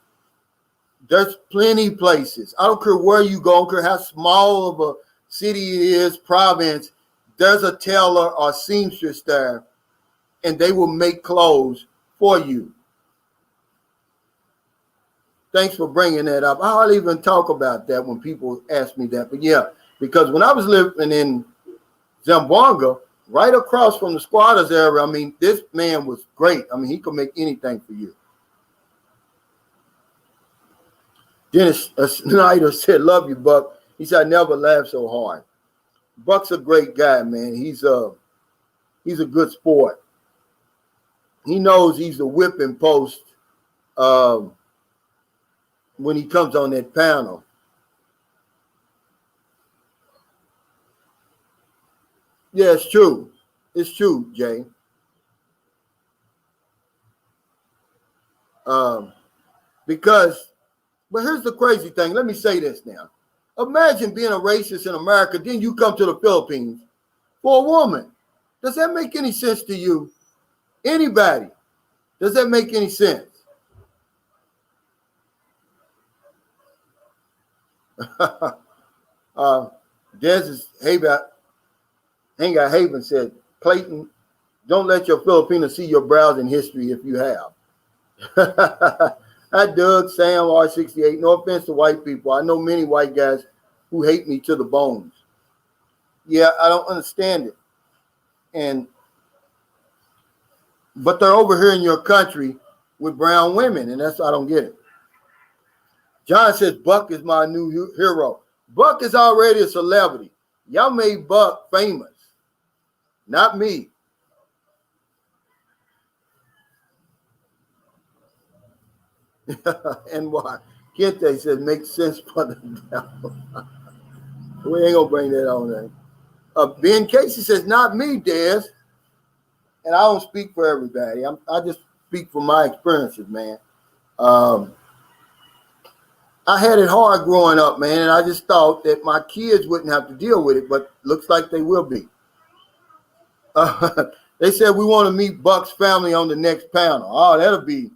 Speaker 1: there's plenty places. I don't care where you go, I don't care how small of a city it is, province, there's a tailor or seamstress there, and they will make clothes for you. Thanks for bringing that up. I hardly even talk about that when people ask me that. But yeah, because when I was living in Zamboanga, right across from the squatters area, I mean, this man was great. I mean, he could make anything for you. Dennis Snyder said, love you, Buck. He said, I never laughed so hard. Buck's a great guy, man. He's a good sport. He knows he's a whipping post when he comes on that panel. Yeah, it's true. It's true, Jay. Because, but here's the crazy thing. Let me say this now. Imagine being a racist in America, then you come to the Philippines for a woman. Does that make any sense to you? Anybody? Does that make any sense? Haven said, Clayton, don't let your Filipinos see your browsing history if you have. Hi, Doug, Sam, R68. No offense to white people. I know many white guys who hate me to the bones. Yeah, I don't understand it. But they're over here in your country with brown women, and that's why I don't get it. John says, Buck is my new hero. Buck is already a celebrity. Y'all made Buck famous, not me. And why? Kente says, makes sense for the devil. We ain't gonna bring that on there. Ben Casey says, not me, Des. And I don't speak for everybody. I just speak from my experiences, man. I had it hard growing up, man, and I just thought that my kids wouldn't have to deal with it, but looks like they will be. They said we want to meet Buck's family on the next panel. Oh, it'll be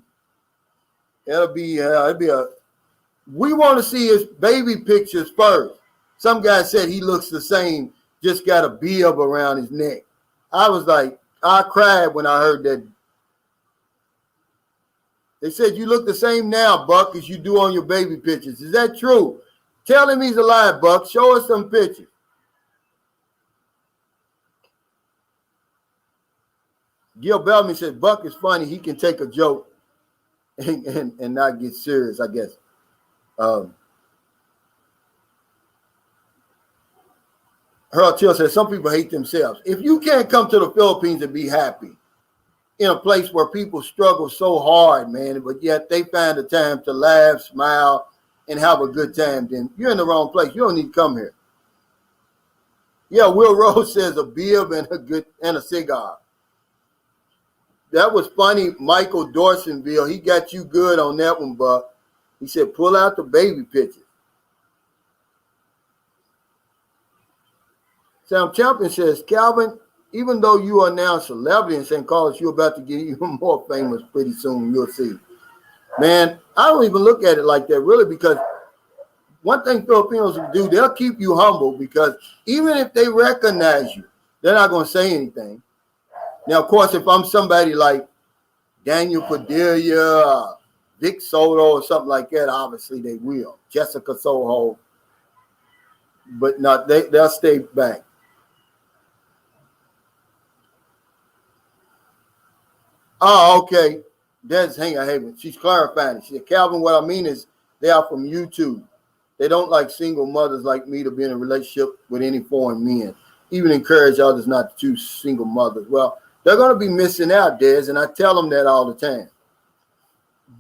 Speaker 1: we want to see his baby pictures first. Some guy said he looks the same, just got a bib around his neck. I was like, I cried when I heard that. They said you look the same now, Buck, as you do on your baby pictures. Is that true? Tell him he's alive, Buck. Show us some pictures. Gil Bellamy said Buck is funny. He can take a joke and not get serious, I guess. Harold Till says some people hate themselves. If you can't come to the Philippines and be happy in a place where people struggle so hard, man, but yet they find the time to laugh, smile, and have a good time, then you're in the wrong place. You don't need to come here. Yeah, Will Rose says a bib and a cigar. That was funny. Michael Dorsonville, he got you good on that one, Buck. He said, pull out the baby pictures. Sam Champion says, Calvin, even though you are now a celebrity in St. Carlos, you're about to get even more famous pretty soon. You'll see. Man, I don't even look at it like that, really, because one thing Filipinos will do, they'll keep you humble, because even if they recognize you, they're not going to say anything. Now, of course, if I'm somebody like Daniel Padilla, Vic Soto, or something like that, obviously they will. Jessica Soho. But not they'll stay back. Oh, okay. That's hang on, Haven. She's clarifying it. She said, Calvin, what I mean is they are from YouTube. They don't like single mothers like me to be in a relationship with any foreign men. Even encourage others not to choose single mothers. Well, they're going to be missing out, Des, and I tell them that all the time.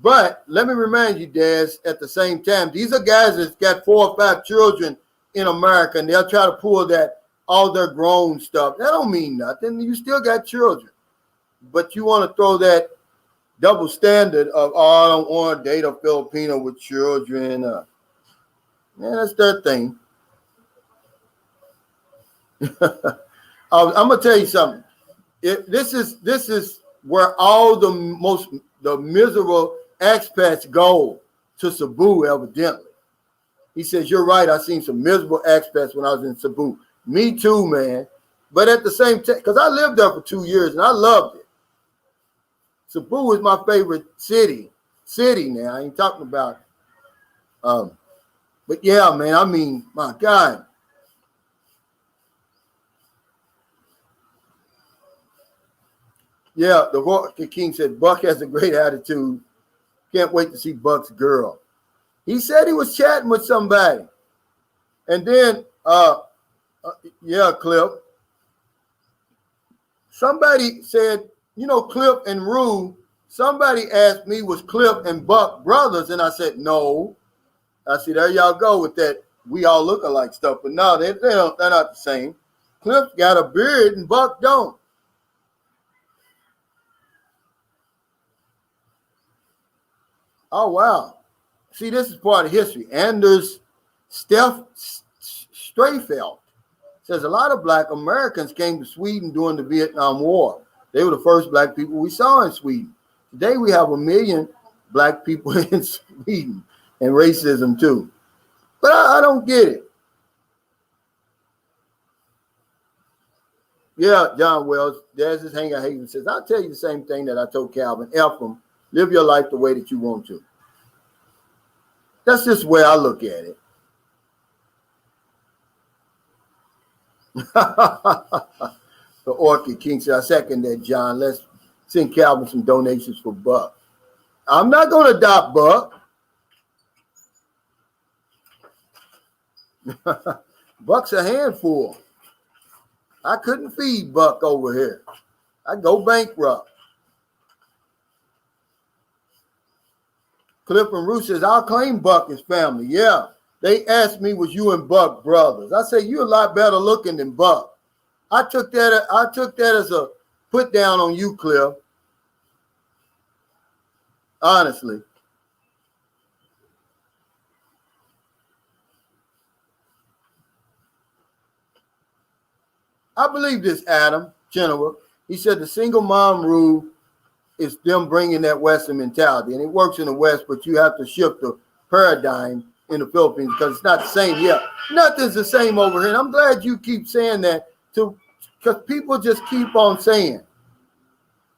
Speaker 1: But let me remind you, Des, at the same time, these are guys that's got 4 or 5 children in America, and they'll try to pull that all their grown stuff. That don't mean nothing. You still got children. But you want to throw that double standard of, oh, I don't want to date a Filipino with children. Man, that's their thing. I'm gonna tell you something. This is where all the miserable expats go to Cebu, evidently. He says, you're right. I seen some miserable expats when I was in Cebu. Me too, man. But at the same time, because I lived there for 2 years and I loved it. Cebu is my favorite city now. I ain't talking about but yeah, man, I mean, my God. Yeah, the King said Buck has a great attitude. Can't wait to see Buck's girl. He said he was chatting with somebody. And then yeah, Cliff. Somebody said, you know, Cliff and Rue. Somebody asked me, was Cliff and Buck brothers? And I said, no. I said, there y'all go with that. We all look alike stuff. But no, they're not the same. Cliff got a beard and Buck don't. Oh, wow. See, this is part of history. Anders Strayfeld says a lot of Black Americans came to Sweden during the Vietnam War. They were the first Black people we saw in Sweden. Today we have 1 million Black people in Sweden and racism too. But I don't get it. Yeah, John Wells, there's this Hanger Haven says, I'll tell you the same thing that I told Calvin. F them. Live your life the way that you want to. That's just the way I look at it. The Orchid King said, I second that, John. Let's send Calvin some donations for Buck. I'm not going to adopt Buck. Buck's a handful. I couldn't feed Buck over here. I'd go bankrupt. Cliff and Ruth says, I'll claim Buck as family. Yeah. They asked me, was you and Buck brothers? I said, you're a lot better looking than Buck. I took that as a put down on you, Cliff. Honestly. I believe this, Adam Chenoweth. He said the single mom rule is them bringing that Western mentality. And it works in the West, but you have to shift the paradigm in the Philippines because it's not the same. Yeah, nothing's the same over here. And I'm glad you keep saying that too, because people just keep on saying,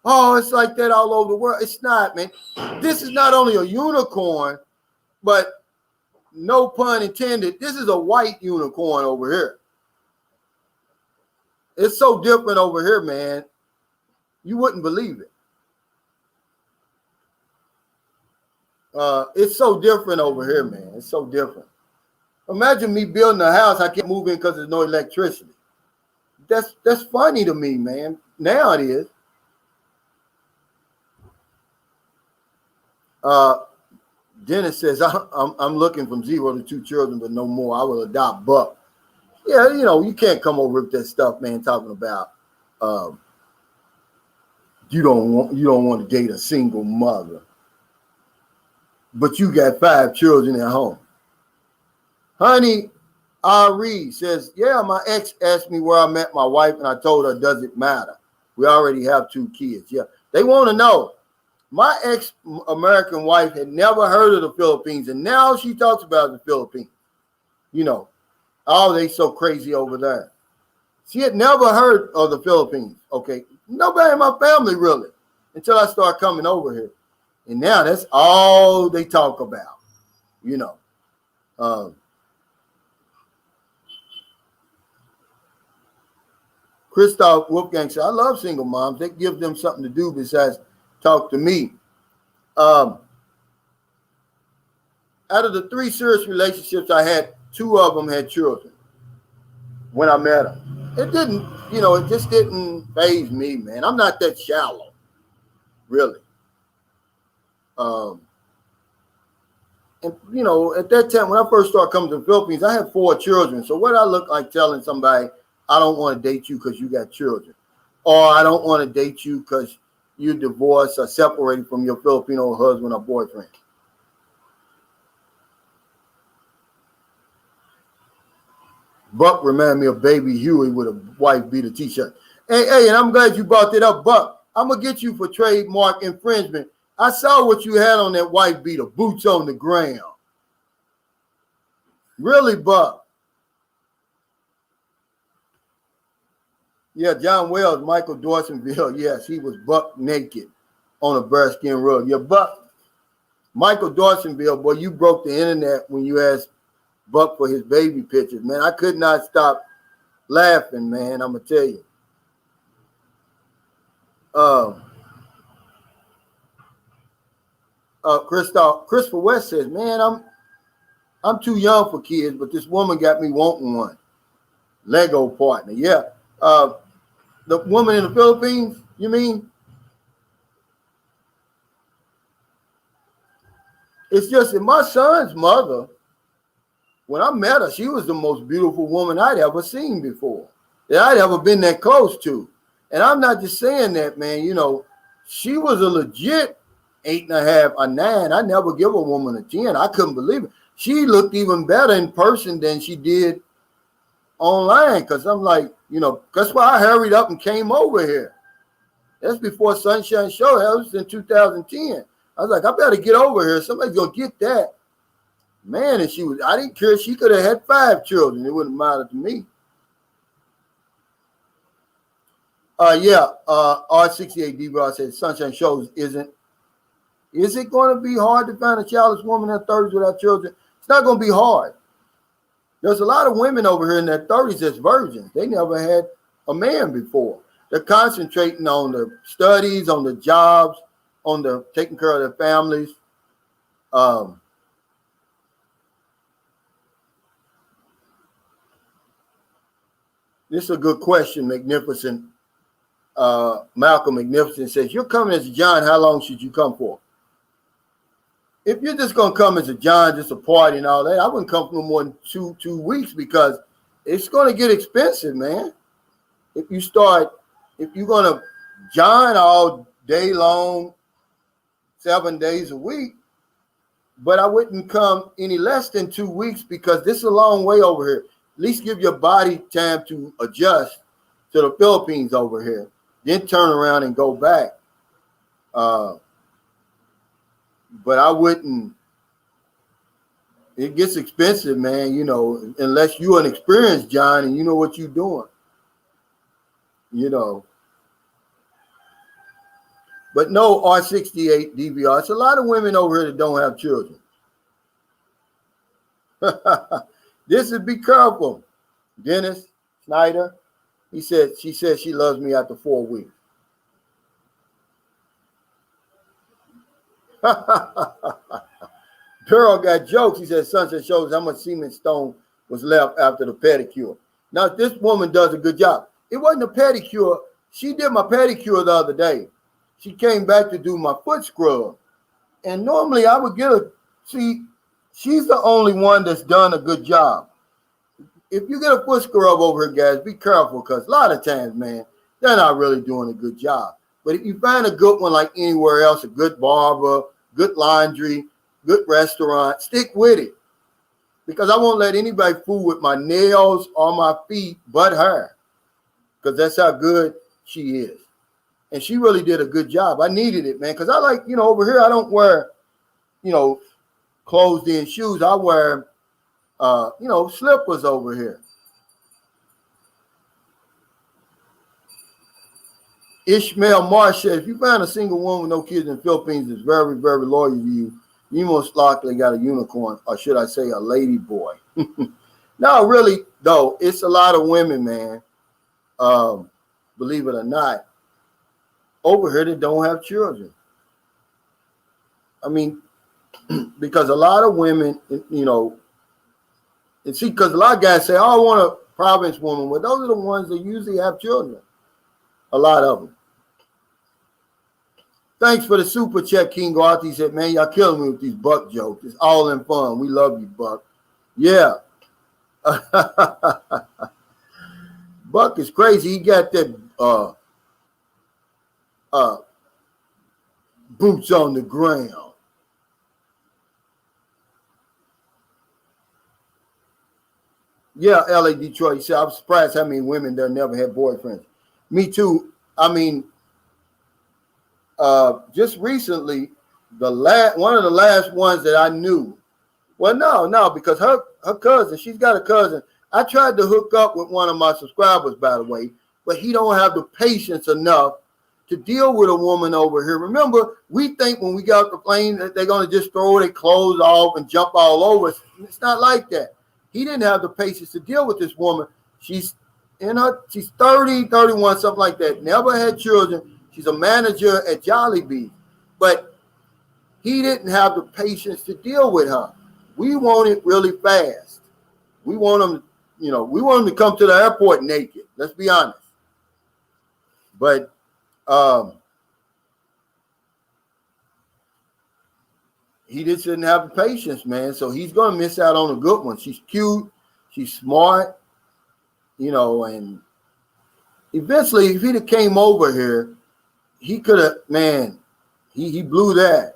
Speaker 1: oh, it's like that all over the world. It's not, man. This is not only a unicorn, but no pun intended, this is a white unicorn over here. It's so different over here, man. You wouldn't believe it. It's so different over here, man. It's so different. Imagine me building a house. I can't move in because there's no electricity. That's funny to me, man. Now it is. Dennis says, I'm looking from 0 to 2 children, but no more. I will adopt Buck. Yeah, you know, you can't come over with that stuff, man, talking about you don't want to date a single mother, but you got 5 children at home. Honey Ari says, yeah, my ex asked me where I met my wife, and I told her, does it matter? We already have 2 kids. Yeah, they want to know. My ex-American wife had never heard of the Philippines, and now she talks about the Philippines. You know, oh, they so crazy over there. She had never heard of the Philippines. Okay, nobody in my family really, until I start coming over here. And now that's all they talk about, you know. Christoph Wolfgang said, I love single moms. They give them something to do besides talk to me. Out of the 3 serious relationships I had, 2 of them had children when I met them. It didn't, it just didn't faze me, man. I'm not that shallow, really. And, at that time, when I first started coming to the Philippines, I had 4 children. So what I look like telling somebody, I don't want to date you because you got children, or I don't want to date you because you're divorced or separated from your Filipino husband or boyfriend. Buck reminded me of Baby Huey with a wife beater t-shirt. Hey, and I'm glad you brought that up, Buck. I'm going to get you for trademark infringement. I saw what you had on that wife beater, boots on the ground. Really, Buck? Yeah, John Wells, Michael Dorsonville. Yes, he was buck naked on a bearskin rug. Yeah, Buck. Michael Dorsonville, boy, you broke the internet when you asked Buck for his baby pictures, man. I could not stop laughing, man. I'm gonna tell you. Christopher West says, man, I'm too young for kids, but this woman got me wanting one. Lego partner, yeah. The woman in the Philippines, you mean? It's just that my son's mother, when I met her, she was the most beautiful woman I'd ever seen before, that I'd ever been that close to. And I'm not just saying that, man. She was a legit 8.5 or 9. I never give a woman a 10. I couldn't believe it. She looked even better in person than she did online, because I'm like, that's why I hurried up and came over here. That's before Sunshine Show. That was in 2010. I was like, I better get over here. Somebody's going to get that. Man, and I didn't care. She could have had 5 children. It wouldn't matter to me. R68 DBR said Sunshine Shows is it going to be hard to find a childless woman in her 30s without children? It's not going to be hard. There's a lot of women over here in their 30s that's virgins. They never had a man before. They're concentrating on the studies, on the jobs, on the taking care of their families. This is a good question, Magnificent. Malcolm Magnificent says, you're coming as a John. How long should you come for? If you're just going to come as a John, just a party and all that, I wouldn't come for no more than two weeks, because it's going to get expensive, man. If you're going to John all day long, 7 days a week, but I wouldn't come any less than 2 weeks, because this is a long way over here. At least give your body time to adjust to the Philippines over here, then turn around and go back. But I wouldn't. It gets expensive, man, unless you're an experienced John and you know what you're doing. But no, R68 DVR. It's a lot of women over here that don't have children. This is be careful. Dennis Snyder, she said she loves me after 4 weeks. Pearl got jokes. He said Sunshine shows how much semen stone was left after the pedicure. Now, this woman does a good job. It wasn't a pedicure. She did my pedicure the other day. She came back to do my foot scrub. And normally I would get her. She's the only one that's done a good job. If you get a foot scrub over here, guys, be careful, because a lot of times, man, they're not really doing a good job. But if you find a good one like anywhere else, a good barber, good laundry, good restaurant, stick with it. Because I won't let anybody fool with my nails or my feet but her. Because that's how good she is. And she really did a good job. I needed it, man. Because I like, over here, I don't wear, closed-in shoes. I wear, slippers over here. Ishmael Marsh says, if you find a single woman with no kids in the Philippines that's very, very loyal to you, you most likely got a unicorn, or should I say a lady boy. No, really, though, it's a lot of women, man, believe it or not, over here that don't have children. I mean, because a lot of women, you know, and see, because a lot of guys say, "Oh, I want a province woman." Well, those are the ones that usually have children. A lot of them. Thanks for the super chat, King Arthur. He said, "Man, y'all killing me with these Buck jokes. It's all in fun. We love you, Buck." Yeah. Buck is crazy. He got that boots on the ground. Yeah, LA Detroit. He said, I'm surprised how many women there never had boyfriends. Me too. I mean, just recently, one of the last ones that I knew. Well, no, because her cousin, she's got a cousin. I tried to hook up with one of my subscribers, by the way, but he don't have the patience enough to deal with a woman over here. Remember, we think when we get off the plane that they're going to just throw their clothes off and jump all over us. It's not like that. He didn't have the patience to deal with this woman. She's 30, 31, something like that. Never had children. She's a manager at Jollibee. But he didn't have the patience to deal with her. We want it really fast. We want them, we want them to come to the airport naked. Let's be honest. But he just didn't have the patience, man. So he's going to miss out on a good one. She's cute. She's smart, and eventually if he'd have came over here, he could have, man, he blew that.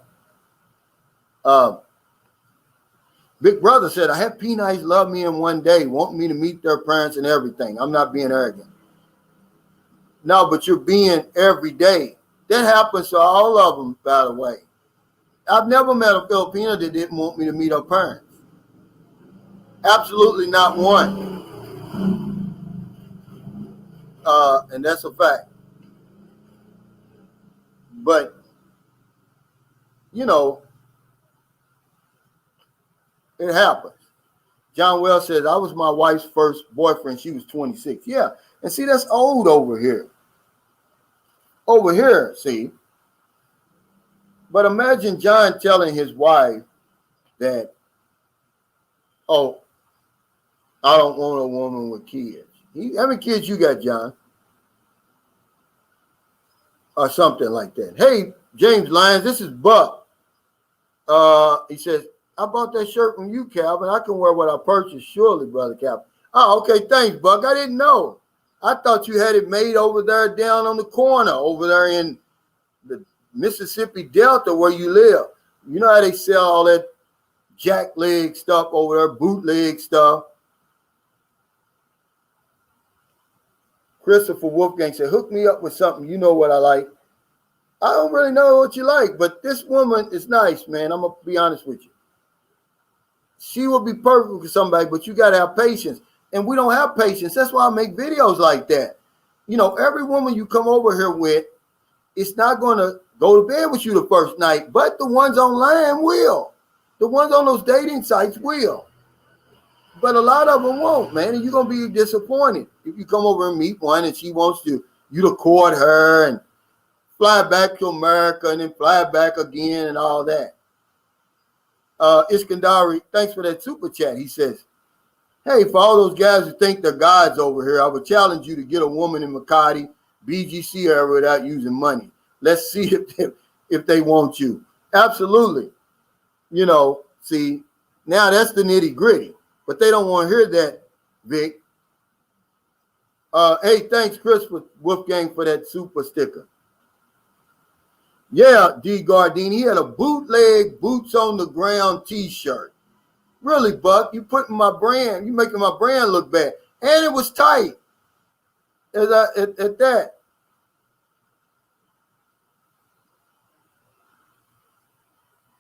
Speaker 1: Big Brother said, I have P-Nice love me in one day, want me to meet their parents and everything. I'm not being arrogant. No, but you're being every day. That happens to all of them, by the way. I've never met a Filipino that didn't want me to meet her parents. Absolutely not one. And that's a fact. But, it happens. John Wells says, I was my wife's first boyfriend. She was 26. Yeah. And see, that's old over here. Over here, see. But imagine John telling his wife that, oh, I don't want a woman with kids. How many kids you got, John? Or something like that. Hey, James Lyons, this is Buck. He says, I bought that shirt from you, Calvin. I can wear what I purchased, surely, Brother Calvin. Oh, okay, thanks, Buck. I didn't know. I thought you had it made over there down on the corner, over there in the Mississippi Delta where you live. You know how they sell all that jackleg stuff over there, bootleg stuff. Christopher Wolfgang said, hook me up with something. You know what I like. I don't really know what you like, but this woman is nice, man. I'm going to be honest with you. She will be perfect for somebody, but you got to have patience. And we don't have patience. That's why I make videos like that. Every woman you come over here with, it's not going to go to bed with you the first night, but the ones online will. The ones on those dating sites will. But a lot of them won't, man, and you're going to be disappointed if you come over and meet one and she wants you to court her and fly back to America and then fly back again and all that. Iskandari, thanks for that super chat. He says, hey, for all those guys who think they're gods over here, I would challenge you to get a woman in Makati, BGC area without using money. Let's see if they want you. Absolutely. See, now that's the nitty gritty. But they don't want to hear that, Vic. Hey, thanks, Chris Wolfgang, for that super sticker. Yeah, D. Gardini, he had a bootleg, boots on the ground T-shirt. Really, Buck, you making my brand look bad. And it was tight at that.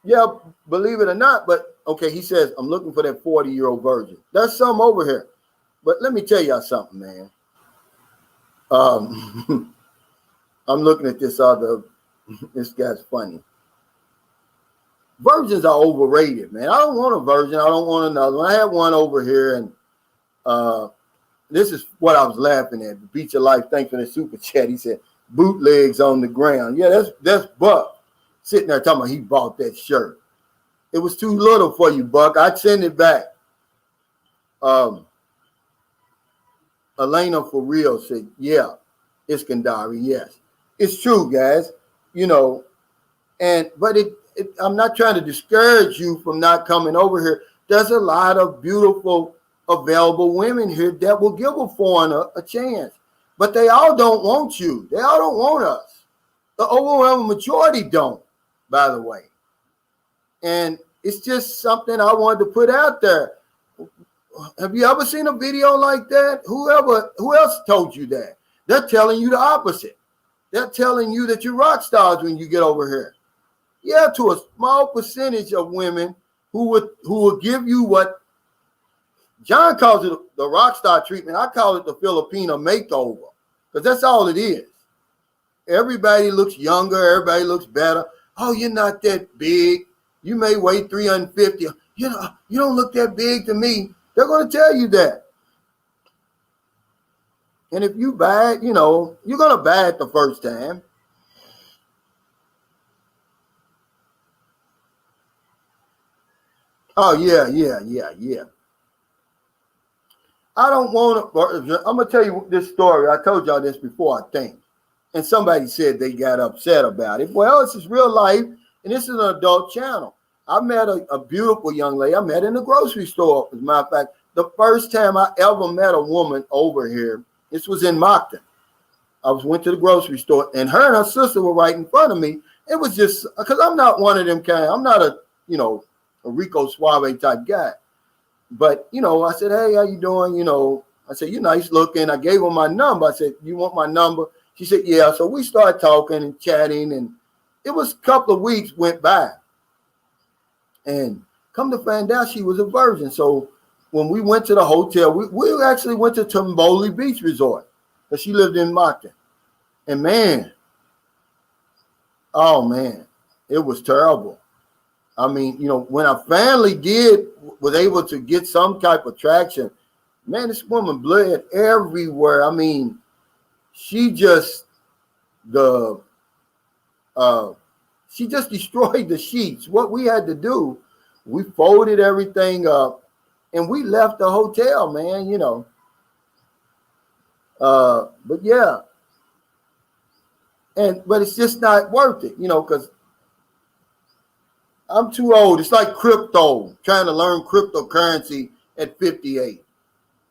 Speaker 1: Yeah, believe it or not, but okay, he says, I'm looking for that 40-year-old virgin. There's some over here. But let me tell y'all something, man. I'm looking at this guy's funny. Virgins are overrated, man. I don't want a virgin. I don't want another one. I had one over here, and this is what I was laughing at. The Beach of Life, thanks for the super chat. He said, bootlegs on the ground. Yeah, that's Buck. sitting there talking about he bought that shirt. It was too little for you, Buck. I'd send it back. Elena for real said, yeah, Iskandari, yes. It's true, guys. But I'm not trying to discourage you from not coming over here. There's a lot of beautiful, available women here that will give a foreigner a chance. But they all don't want you. They all don't want us. The overwhelming majority don't, by the way. And it's just something I wanted to put out there. Have you ever seen a video like that? Who else told you that? They're telling you the opposite. They're telling you that you're rock stars when you get over here. Yeah, to a small percentage of women who will give you what John calls it the rock star treatment. I call it the Filipino makeover, because that's all it is. Everybody looks younger. Everybody looks better. Oh, you're not that big. You may weigh 350. You don't look that big to me. They're going to tell you that. And if you bad, you're going to bad the first time. Oh, yeah. I don't want to, I'm going to tell you this story. I told y'all this before, I think. And somebody said they got upset about it. Well, this is real life, and this is an adult channel. I met a beautiful young lady. I met in the grocery store, as a matter of fact. The first time I ever met a woman over here, this was in Moncton. Went to the grocery store, and her and her sister were right in front of me. It was just, because I'm not one of them I'm not a Rico Suave type guy. But, I said, hey, how you doing? I said, you're nice looking. I gave her my number. I said, you want my number? She said, yeah. So we started talking and chatting, and it was a couple of weeks went by. And come to find out, she was a virgin. So when we went to the hotel, we actually went to Tomboli Beach Resort, because she lived in Moncton. And man, it was terrible. I mean, when I finally was able to get some type of traction, man, this woman bled everywhere. I mean, she just destroyed the sheets. What we had to do, we folded everything up and we left the hotel, man, but yeah. But it's just not worth it, because I'm too old. It's like crypto, trying to learn cryptocurrency at 58.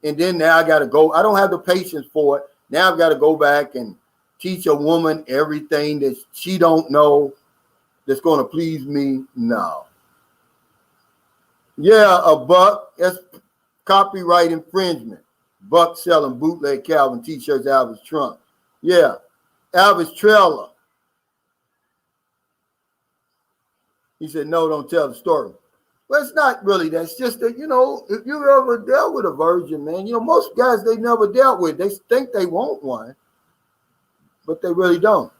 Speaker 1: And then now I got to go. I don't have the patience for it. Now I've got to go back and teach a woman everything that she don't know that's going to please me. No. Yeah, a buck. That's copyright infringement. Buck selling bootleg Calvin t-shirts out of his trunk. Yeah. Out of his trailer. He said, no, don't tell the story. Well, it's not really that. It's just that, if you ever dealt with a virgin, man, most guys they never dealt with. They think they want one, but they really don't.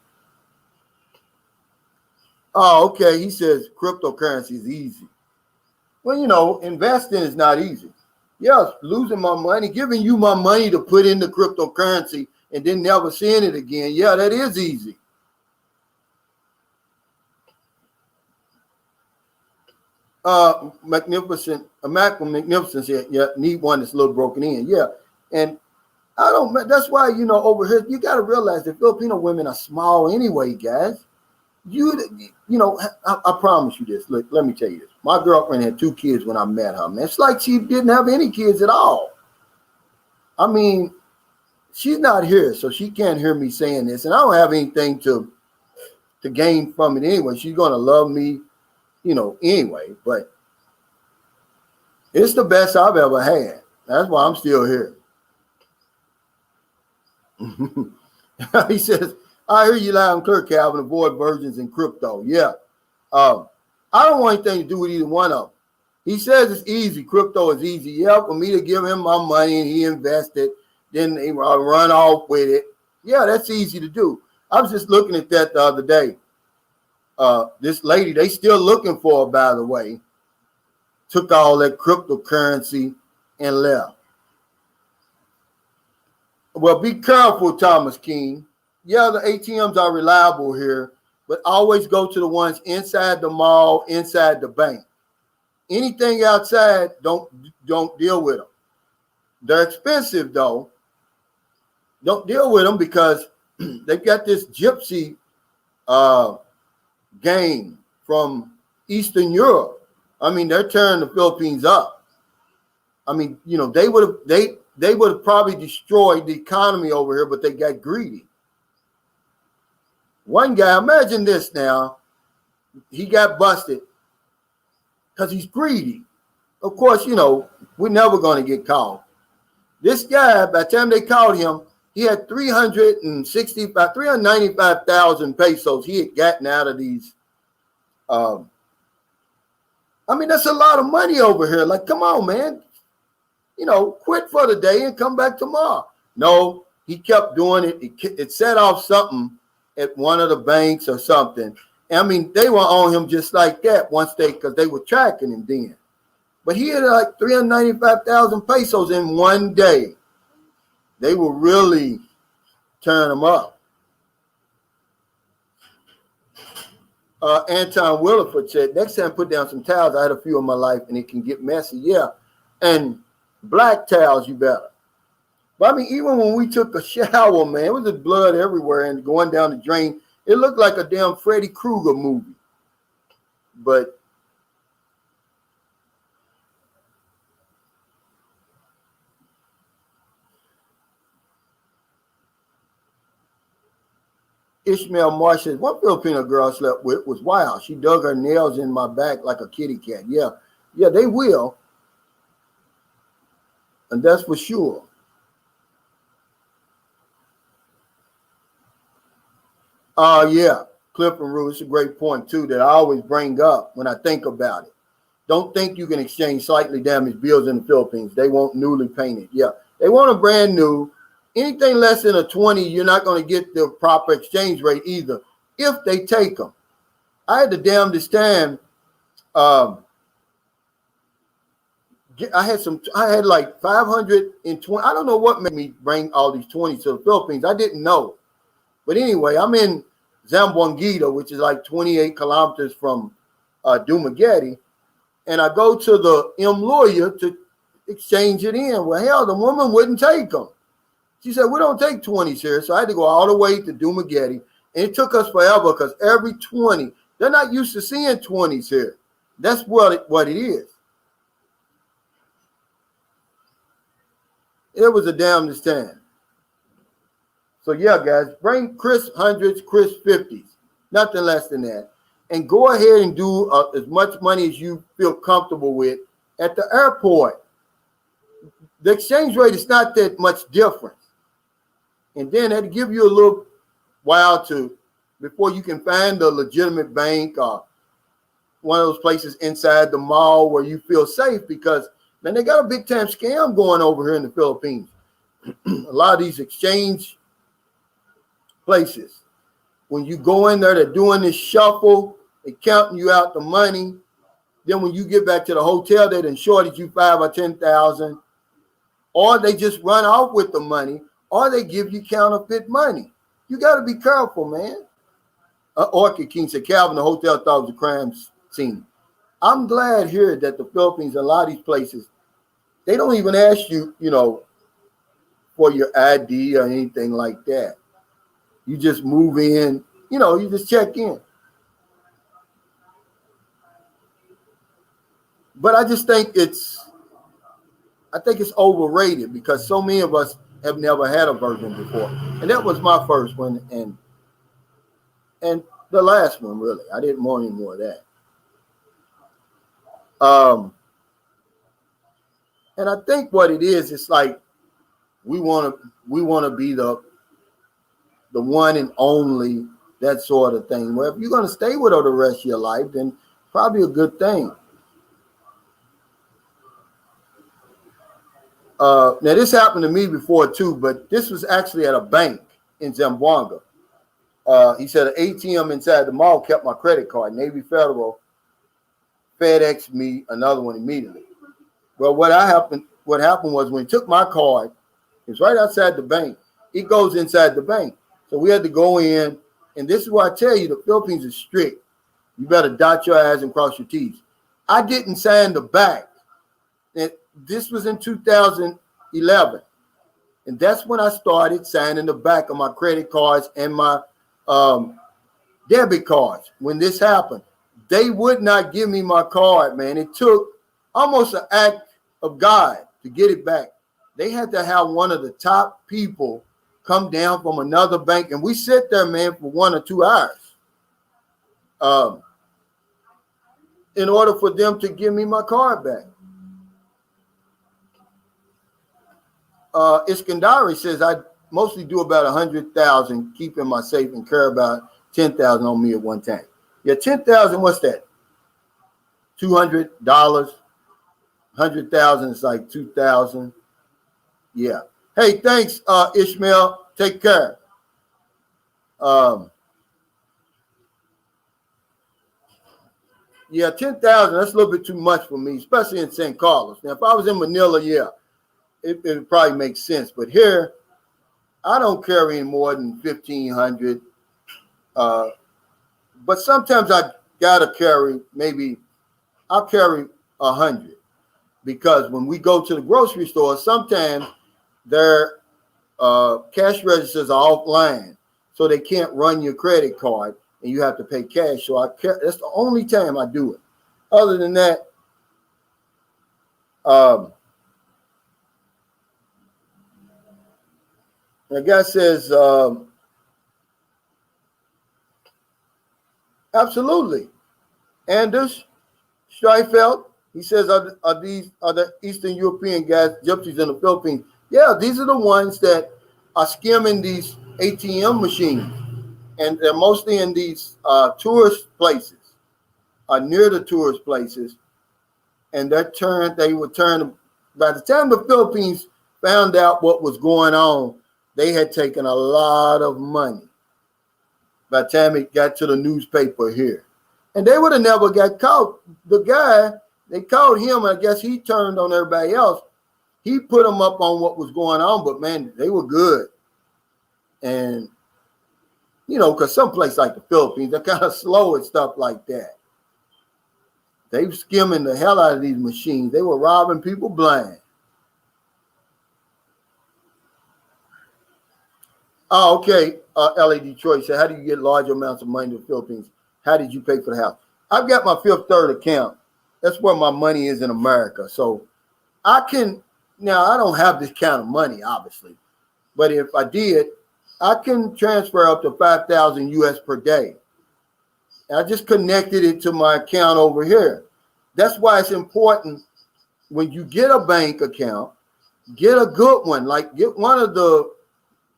Speaker 1: Oh, okay. He says cryptocurrency is easy. Well, investing is not easy. Yes, losing my money, giving you my money to put into cryptocurrency and then never seeing it again. Yeah, that is easy. Magnificent said, yeah, need one that's a little broken in. Yeah. And that's why, over here, you got to realize that Filipino women are small anyway, guys. I promise you this. Look, let me tell you this. My girlfriend had 2 kids when I met her, man. It's like she didn't have any kids at all. I mean, she's not here, so she can't hear me saying this. And I don't have anything to gain from it anyway. She's going to love me, anyway. But it's the best I've ever had. That's why I'm still here. He says, I hear you loud and clear, Calvin. Avoid virgins and crypto. Yeah. I don't want anything to do with either one of them. He says it's easy. Crypto is easy. Yeah, for me to give him my money and he invested, then he run off with it. Yeah, that's easy to do. I was just looking at that the other day. This lady, they still looking for her, by the way, took all that cryptocurrency and left. Well, be careful, Thomas King. Yeah, the ATMs are reliable here, but always go to the ones inside the mall, inside the bank. Anything outside, don't deal with them. They're expensive though. Don't deal with them because they've got this gypsy gang from Eastern Europe. I mean, they're tearing the Philippines up. I mean, you know, they would have probably destroyed the economy over here, but they got greedy. One guy, imagine this now, he got busted because he's greedy. Of course, you know, we're never going to get caught. This guy, by the time they caught him, he had 395,000 pesos he had gotten out of these. I mean, that's a lot of money over here. Like, come on, man. You know, quit for the day and come back tomorrow. No, he kept doing it. It set off something at one of the banks or something. I mean, they were on him just like that because they were tracking him then. But he had like 395,000 pesos in one day. They were really tearing him up. Anton Williford said, next time put down some towels. I had a few in my life and it can get messy. Yeah. And black towels, you better. But I mean, even when we took a shower, man, it was just blood everywhere and going down the drain. It looked like a damn Freddy Krueger movie. But Ishmael Marsh says, one Filipino girl I slept with was wild. She dug her nails in my back like a kitty cat. Yeah, they will. And that's for sure. Yeah, Cliff and Rue, it's a great point too that I always bring up when I think about it. Don't think you can exchange slightly damaged bills in the Philippines. They want newly painted. Yeah, they want a brand new. Anything less than a 20, you're not going to get the proper exchange rate either if they take them. I had the damnedest time. I had like 520. I don't know what made me bring all these 20s to the Philippines. I didn't know. But anyway, I'm in Zamboanguita, which is like 28 kilometers from Dumaguete. And I go to the lawyer to exchange it in. Well, hell, the woman wouldn't take them. She said, we don't take 20s here. So I had to go all the way to Dumaguete. And it took us forever because every 20, they're not used to seeing 20s here. That's what it is. It was a damnedest time. So yeah, guys, bring Chris 100s, Chris 50s, nothing less than that. And go ahead and do as much money as you feel comfortable with at the airport. The exchange rate is not that much different. And then that'll give you a little while before you can find a legitimate bank or one of those places inside the mall where you feel safe because, man, they got a big time scam going over here in the Philippines. A lot of these exchange places, when you go in there, they're doing this shuffle, they're counting you out the money. Then when you get back to the hotel, they done shorted you 5,000 or 10,000, or they just run off with the money, or they give you counterfeit money. You got to be careful, man. Orchid King said, Calvin, the hotel thought it was a crime scene. I'm glad here that the Philippines, a lot of these places, they don't even ask you, for your ID or anything like that. You just move in, you just check in. But I just think it's overrated because so many of us have never had a version before. And that was my first one and the last one, really. I didn't want any more of that. And I think what it is, it's like we want to be the one and only, that sort of thing. Well, if you're going to stay with her the rest of your life, then probably a good thing. Now, this happened to me before, too, but this was actually at a bank in Zamboanga. He said an ATM inside the mall kept my credit card. Navy Federal FedEx me another one immediately. Well, what happened was when he took my card, it's right outside the bank. It goes inside the bank. So we had to go in And this is why I tell you the Philippines is strict. You better dot your I's and cross your T's. I didn't sign the back. And this was in 2011. And that's when I started signing the back of my credit cards and my debit cards. When this happened, they would not give me my card, man. It took almost an act of God to get it back. They had to have one of the top people come down from another bank, and we sit there, man, for 1 or 2 hours in order for them to give me my card back. Iskandari says I mostly do about 100,000, keep in my safe, and carry about 10,000 on me at one time. Yeah, 10,000. What's that? $200. 100,000 is like 2,000. Yeah. Hey, thanks, Ishmael. Take care. Yeah, 10,000. That's a little bit too much for me, especially in San Carlos. Now, if I was in Manila, yeah, it would probably make sense. But here, I don't carry any more than 1,500. But sometimes I gotta carry I'll carry 100, because when we go to the grocery store, sometimes their cash registers are offline, so they can't run your credit card, and you have to pay cash. So that's the only time I do it. Other than that, the guy says, absolutely. Anders Streifeld, he says, are the Eastern European guys gypsies in the Philippines? Yeah, these are the ones that are skimming these ATM machines, and they're mostly in these tourist places, near the tourist places, and they would turn. By the time the Philippines found out what was going on, they had taken a lot of money. By the time it got to the newspaper here, and they would have never got caught. The guy, they caught him. I guess he turned on everybody else. He put them up on what was going on, but man, they were good. And because some place like the Philippines, they're kind of slow at stuff like that. They were skimming the hell out of these machines. They were robbing people blind. Oh, okay. LA Detroit said, how do you get large amounts of money to the Philippines? How did you pay for the house? I've got my Fifth Third account. That's where my money is in America. So I don't have this kind of money, obviously. But if I did, I can transfer up to 5,000 US per day. And I just connected it to my account over here. That's why it's important when you get a bank account, get a good one. Like get one of the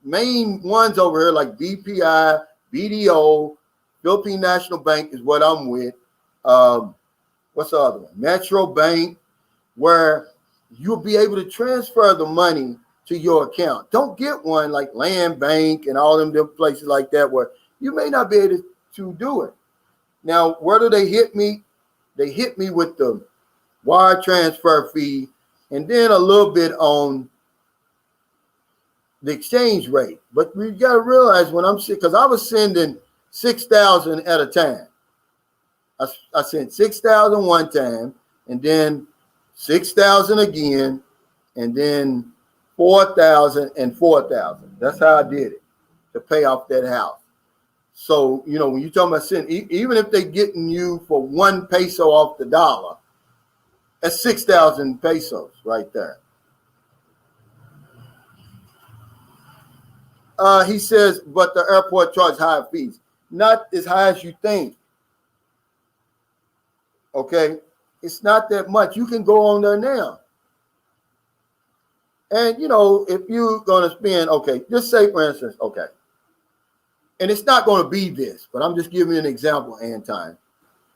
Speaker 1: main ones over here, like BPI, BDO, Philippine National Bank is what I'm with. What's the other one? Metro Bank, where you'll be able to transfer the money to your account. Don't get one like Land Bank and all them different places like that where you may not be able to do it. Now, where do they hit me? They hit me with the wire transfer fee and then a little bit on the exchange rate. But we got to realize when because I was sending 6,000 at a time. I sent 6,000 one time, and then 6,000 again, and then 4,000 and 4,000. That's how I did it to pay off that house. So, when you're talking about sending, even if they're getting you for 1 peso off the dollar, that's 6,000 pesos right there. He says, but the airport charges higher fees. Not as high as you think. Okay? It's not that much. You can go on there now. And, if you're going to spend, okay, just say, for instance, okay, and it's not going to be this, but I'm just giving you an example, Anton,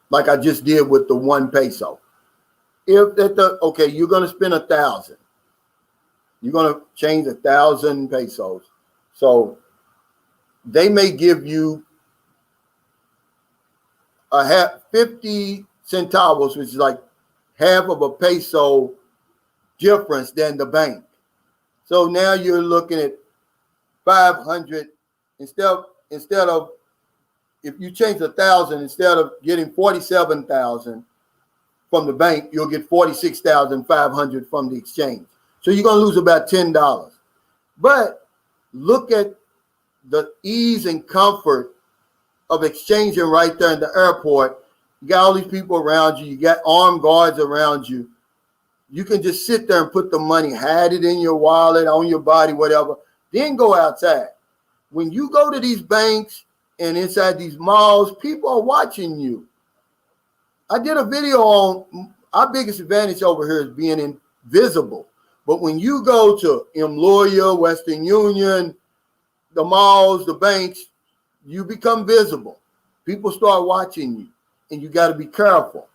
Speaker 1: like I just did with the 1 peso. You're going to spend 1,000. You're going to change 1,000 pesos. So they may give you 50 centavos, which is like half of a peso difference than the bank. So now you're looking at 500 instead of if you change 1,000, instead of getting 47,000 from the bank, you'll get 46,500 from the exchange. So you're going to lose about $10. But look at the ease and comfort of exchanging right there in the airport. You got all these people around you. You got armed guards around you. You can just sit there and put the money, hide it in your wallet, on your body, whatever, then go outside. When you go to these banks and inside these malls, people are watching you. I did a video on our biggest advantage over here is being invisible. But when you go to Lawyer, Western Union, the malls, the banks, you become visible. People start watching you, and you got to be careful.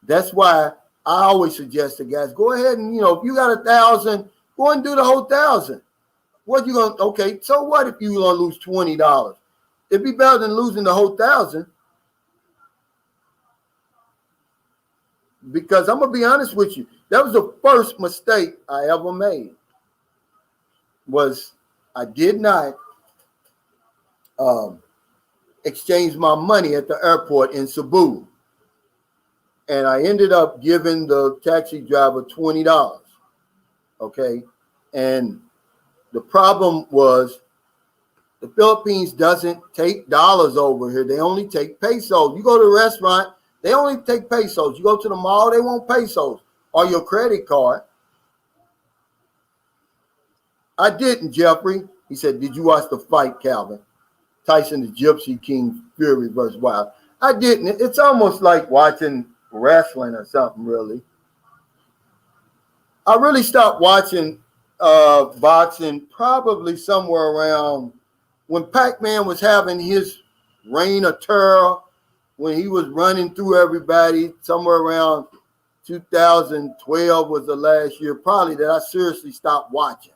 Speaker 1: That's why I always suggest to guys, go ahead and, if you got 1,000, go and do the whole 1,000. What you going to, okay, so what if you going to lose $20? It'd be better than losing the whole 1,000. Because I'm going to be honest with you, that was the first mistake I ever made. Was I did not exchange my money at the airport in Cebu. And I ended up giving the taxi driver $20. Okay. And the problem was the Philippines doesn't take dollars over here. They only take pesos. You go to a restaurant, they only take pesos. You go to the mall, they want pesos or your credit card. I didn't, Jeffrey. He said, did you watch the fight, Calvin? Tyson the Gypsy King Fury versus Wild. I didn't. It's almost like watching wrestling or something, really. I really stopped watching boxing probably somewhere around when Pac-Man was having his reign of terror, when he was running through everybody, somewhere around 2012 was the last year, probably, that I seriously stopped watching.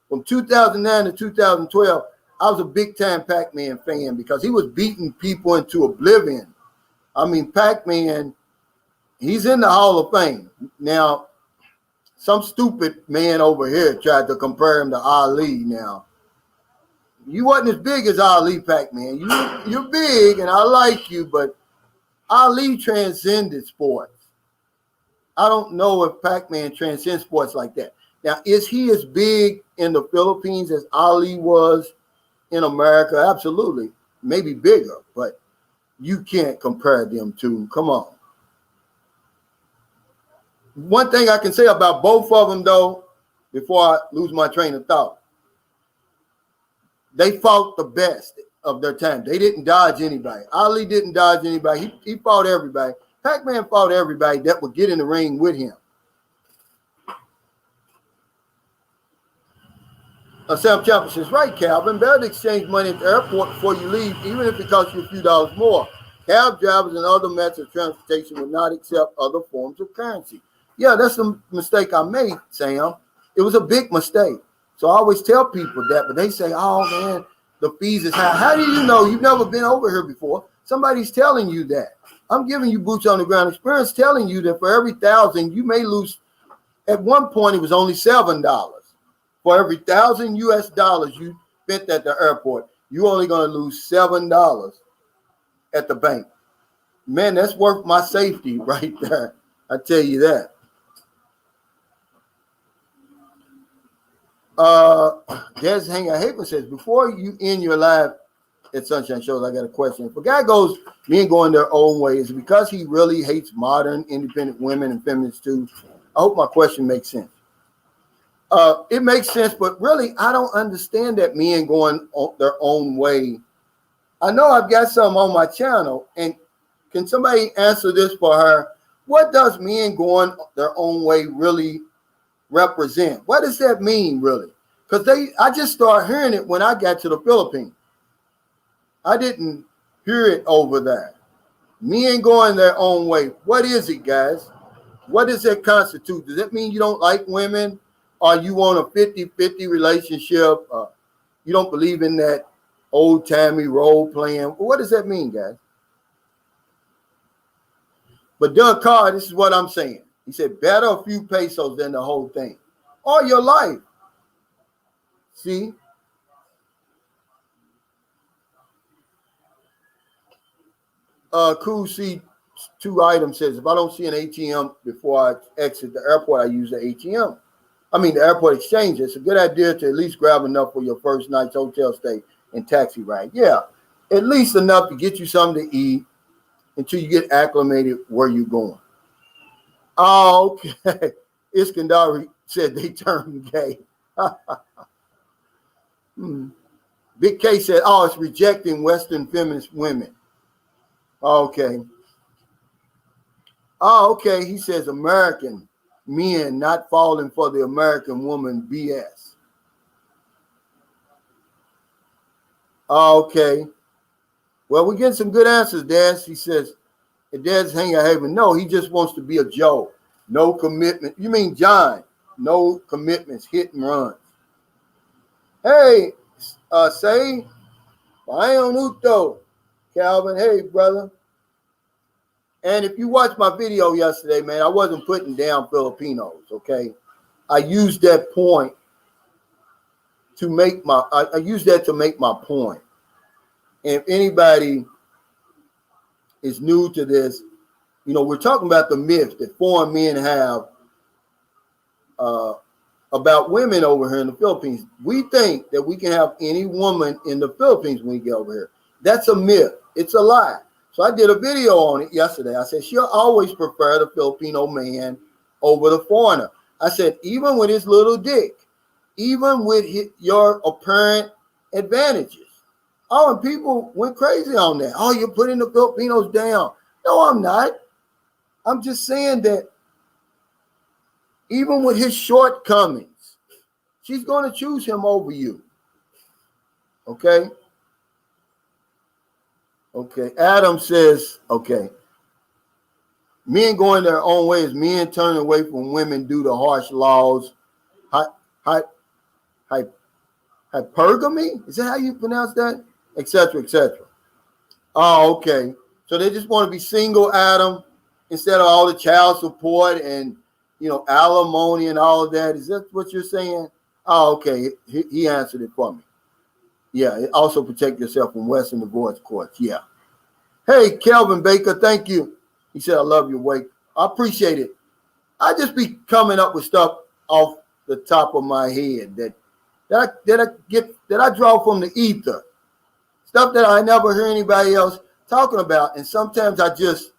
Speaker 1: From 2009 to 2012, I was a big-time Pac-Man fan because he was beating people into oblivion. I mean, Pac-Man, he's in the Hall of Fame. Now, some stupid man over here tried to compare him to Ali now. You wasn't as big as Ali, Pac-Man. You're big, and I like you, but Ali transcended sports. I don't know if Pac-Man transcends sports like that. Now, is he as big in the Philippines as Ali was in America? Absolutely. Maybe bigger, but you can't compare them two. Come on. One thing I can say about both of them, though, before I lose my train of thought, they fought the best of their time. They didn't dodge anybody. Ali didn't dodge anybody. He fought everybody. Pac-Man fought everybody that would get in the ring with him. Sam Champion says, right, Calvin, better to exchange money at the airport before you leave, even if it costs you a few dollars more. Cab drivers and other methods of transportation would not accept other forms of currency. Yeah, that's the mistake I made, Sam. It was a big mistake. So I always tell people that, but they say, oh, man, the fees is high. How do you know? You've never been over here before. Somebody's telling you that. I'm giving you boots on the ground experience telling you that for every 1,000, you may lose. At one point, it was only $7. For every 1,000 US dollars you spent at the airport, you're only going to lose $7 at the bank. Man, that's worth my safety right there. I tell you that. Des Hanger Haven says, before you end your live at Sunshine Shows, I got a question. If a guy goes, men going their own way, is it because he really hates modern, independent women and feminists too? I hope my question makes sense. It makes sense, but really, I don't understand that men going their own way. I know I've got some on my channel, and can somebody answer this for her? What does men going their own way really represent? What does that mean, really? Because I just started hearing it when I got to the Philippines. I didn't hear it over there. Men going their own way. What is it, guys? What does that constitute? Does that mean you don't like women? Or you want a 50-50 relationship? You don't believe in that old-timey role playing? What does that mean, guys? But Doug Carr, this is what I'm saying. He said, better a few pesos than the whole thing. Or your life. See? Cool C2 item says, if I don't see an ATM before I exit the airport, I use the ATM. I mean, the airport exchange. It's a good idea to at least grab enough for your first night's hotel stay and taxi ride. Yeah, at least enough to get you something to eat until you get acclimated where you're going. Oh, okay. Iskandari said they turned gay. Big K said, oh, it's rejecting Western feminist women. Okay. Oh, okay. He says American men not falling for the American woman BS. Oh, okay. Well, we're getting some good answers, Daz. He says, Dad's hanging out haven. No, he just wants to be a Joe. No commitment. You mean John? No commitments, hit and runs. Hey, say, Bayon Uto, Calvin. Hey, brother. And if you watched my video yesterday, man, I wasn't putting down Filipinos, okay? I used that point to make my, I used that to make my point. And if anybody is new to this, you know, we're talking about the myth that foreign men have about women over here in the Philippines. We think that we can have any woman in the Philippines when we get over here. That's a myth. It's a lie. So I did a video on it yesterday. I said, she'll always prefer the Filipino man over the foreigner. I said, even with his little dick, even with your apparent advantages. Oh, and people went crazy on that. Oh, you're putting the Filipinos down. No, I'm not. I'm just saying that even with his shortcomings, she's going to choose him over you. Okay? Okay. Adam says, okay, men going their own ways, men turning away from women due to harsh laws. Hypergamy? Is that how you pronounce that? Etc., etc. Oh, okay. So they just want to be single, Adam, instead of all the child support and, you know, alimony and all of that. Is that what you're saying? Oh, okay. He answered it for me. Yeah. Also protect yourself from Western divorce courts. Yeah. Hey, Kelvin Baker, thank you. He said, I love your weight. I appreciate it. I just be coming up with stuff off the top of my head that I draw from the ether. Stuff that I never hear anybody else talking about. And sometimes I just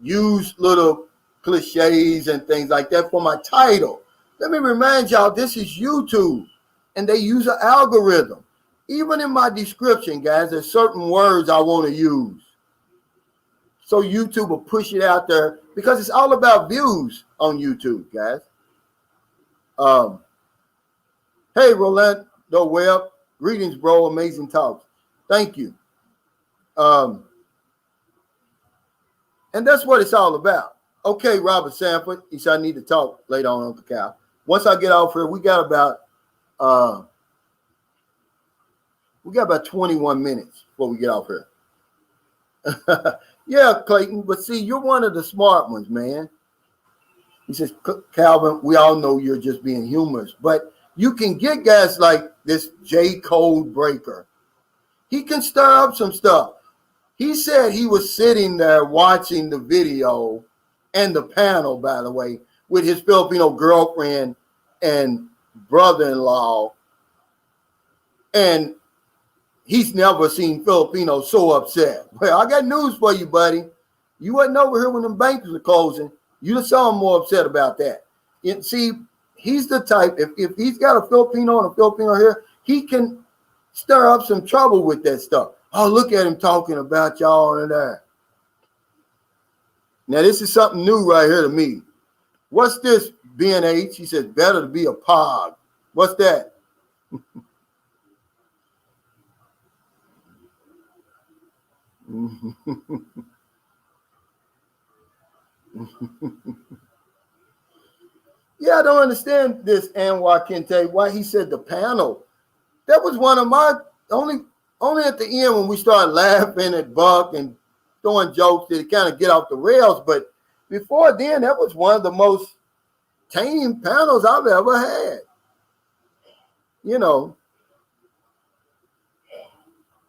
Speaker 1: use little cliches and things like that for my title. Let me remind y'all, this is YouTube, and they use an algorithm. Even in my description, guys, there's certain words I want to use. So YouTube will push it out there because it's all about views on YouTube, guys. Hey, Rolando Webb. Greetings, bro. Amazing talks. Thank you. And that's what it's all about. Okay, Robert Sanford. He said I need to talk later on, Uncle Cal. Once I get off here, we got about 21 minutes before we get off here. Yeah, Clayton, but see, you're one of the smart ones, man. He says, Calvin, we all know you're just being humorous, but you can get guys like this J. Code Breaker. He can stir up some stuff. He said he was sitting there watching the video and the panel, by the way, with his Filipino girlfriend and brother-in-law, and he's never seen Filipinos so upset. Well, I got news for you, buddy. You wasn't over here when them banks were closing. You just saw him more upset about that. And see, he's the type, if he's got a Filipino and a Filipino here, he can stir up some trouble with that stuff. Oh, look at him talking about y'all and that. Now, this is something new right here to me. What's this, B&H? He says, better to be a pog. What's that? Yeah, I don't understand this, Anwar Kente, why he said the panel. That was one of my only at the end when we started laughing at Buck and throwing jokes did it kind of get off the rails. But before then, that was one of the most tame panels I've ever had. You know.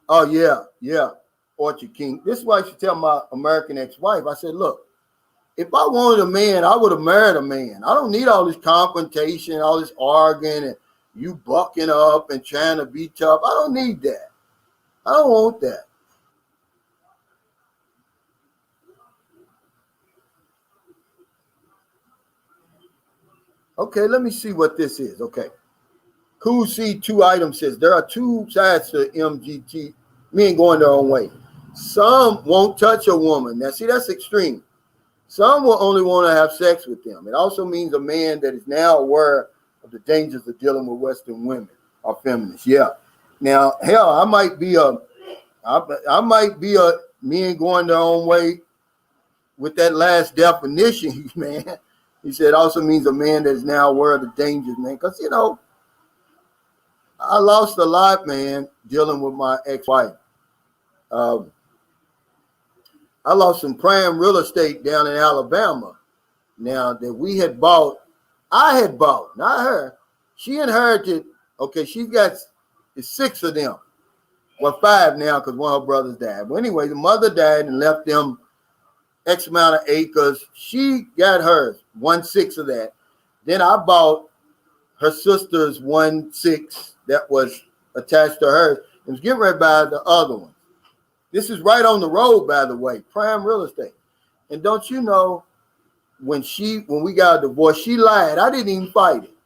Speaker 1: Oh, yeah. Orchard King. This is what I should tell my American ex-wife. I said, look, if I wanted a man, I would have married a man. I don't need all this confrontation, all this arguing, and you bucking up and trying to be tough. I don't need that. I don't want that. Okay, let me see what this is. Okay. Cool C 2 items says there are two sides to MGT, men going their own way. Some won't touch a woman. Now, see, that's extreme. Some will only want to have sex with them. It also means a man that is now aware of the dangers of dealing with Western women or feminists. Yeah. Now, hell, I might be a men going their own way with that last definition, man. He said it also means a man that is now aware of the dangers, man. Because, you know, I lost a lot, man, dealing with my ex-wife. I lost some prime real estate down in Alabama. Now that we had bought, I had bought, not her. She inherited, okay, she's got 6 of them. Well, 5 now because one of her brothers died. But anyway, the mother died and left them X amount of acres. She got hers, 1/6 of that. Then I bought her sister's 1/6 that was attached to hers. It was getting ready to buy the other one. This is right on the road, by the way, prime real estate. And don't you know, when we got a divorce, she lied. I didn't even fight it.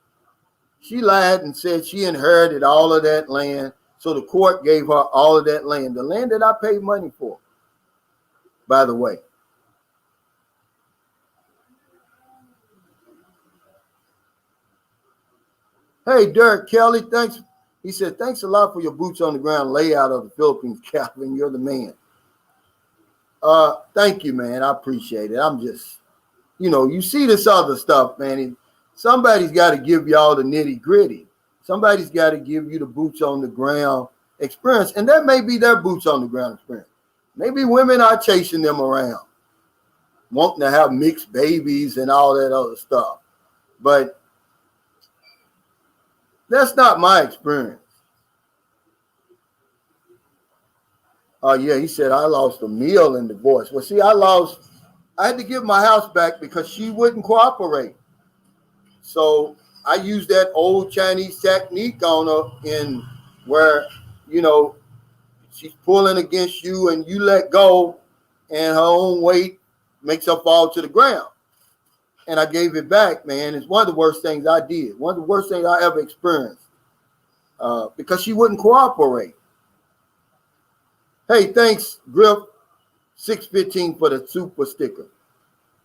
Speaker 1: She lied and said she inherited all of that land. So the court gave her all of that land, the land that I paid money for, by the way. Hey, Derek Kelly, thanks. He said, thanks a lot for your boots on the ground layout of the Philippines, Calvin. You're the man. Thank you, man. I appreciate it. I'm just, you know, you see this other stuff, man. Somebody's got to give y'all the nitty gritty. Somebody's got to give you the boots on the ground experience. And that may be their boots on the ground experience. Maybe women are chasing them around, wanting to have mixed babies and all that other stuff. But that's not my experience. Oh, yeah, he said, I lost a meal in divorce. Well, see, I had to give my house back because she wouldn't cooperate. So I used that old Chinese technique on her in where, you know, she's pulling against you and you let go and her own weight makes her fall to the ground. And I gave it back, man. It's one of the worst things I did. One of the worst things I ever experienced because she wouldn't cooperate. Hey, thanks, Griff 615 for the super sticker.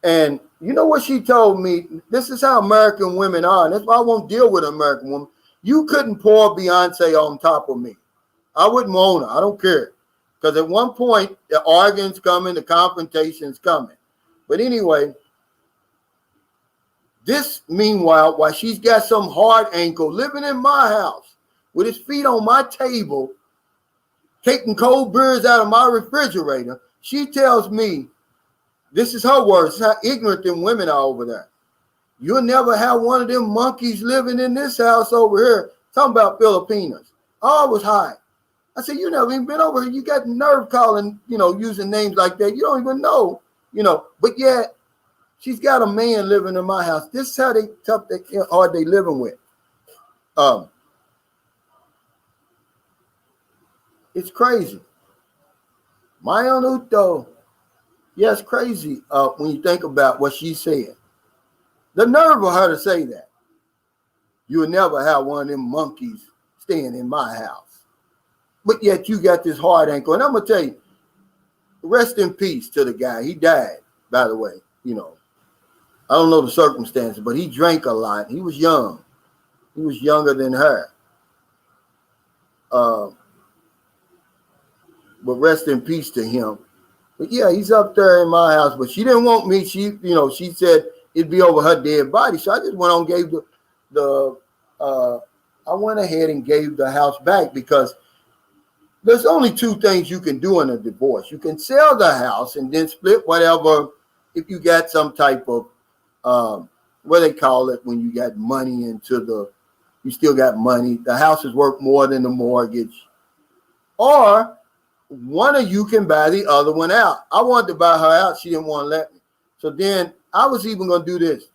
Speaker 1: And you know what she told me? This is how American women are. And that's why I won't deal with an American woman. You couldn't pour Beyonce on top of me. I wouldn't want her. I don't care. Because at one point, the arguing's coming, the confrontation's coming. But anyway, this, meanwhile, while she's got some hard ankle living in my house with his feet on my table, taking cold beers out of my refrigerator, she tells me, this is her words, how ignorant them women are over there. You'll never have one of them monkeys living in this house over here. Talking about Filipinas. Oh, I was high. I said, you never even been over here. You got nerve calling, you know, using names like that. You don't even know, you know. But yet, she's got a man living in my house. This is how hard they living with. It's crazy. Mayan Uto. Yeah, it's crazy when you think about what she said. The nerve of her to say that. You will never have one of them monkeys staying in my house. But yet you got this hard ankle. And I'm going to tell you, rest in peace to the guy. He died, by the way. You know, I don't know the circumstances, but he drank a lot. He was young. He was younger than her. But rest in peace to him. But yeah, he's up there in my house. But she didn't want me. She said it'd be over her dead body. So I just went on and gave I went ahead and gave the house back because there's only 2 things you can do in a divorce. You can sell the house and then split whatever if you got some type of what they call it when you got money you still got money. The house is worth more than the mortgage. Or one of you can buy the other one out. I wanted to buy her out. She didn't want to let me. So then I was even going to do this.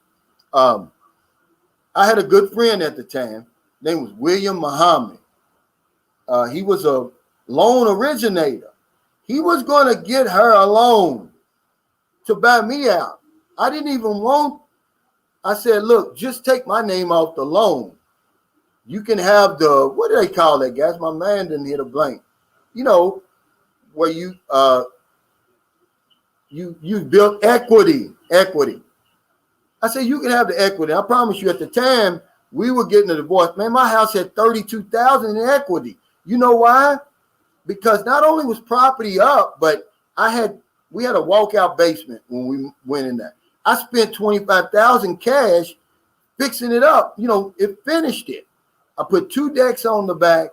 Speaker 1: I had a good friend at the time. His name was William Muhammad. He was a loan originator. He was going to get her a loan to buy me out. I didn't even want. I said, look, just take my name off the loan. You can have the, what do they call that, guys? My man didn't hit a blank. You know, where you built equity. I said, you can have the equity. I promise you, at the time we were getting a divorce, man, my house had $32,000 in equity. You know why? Because not only was property up, but we had a walkout basement when we went in there. I spent $25,000 cash fixing it up. You know, it finished it. I put 2 decks on the back.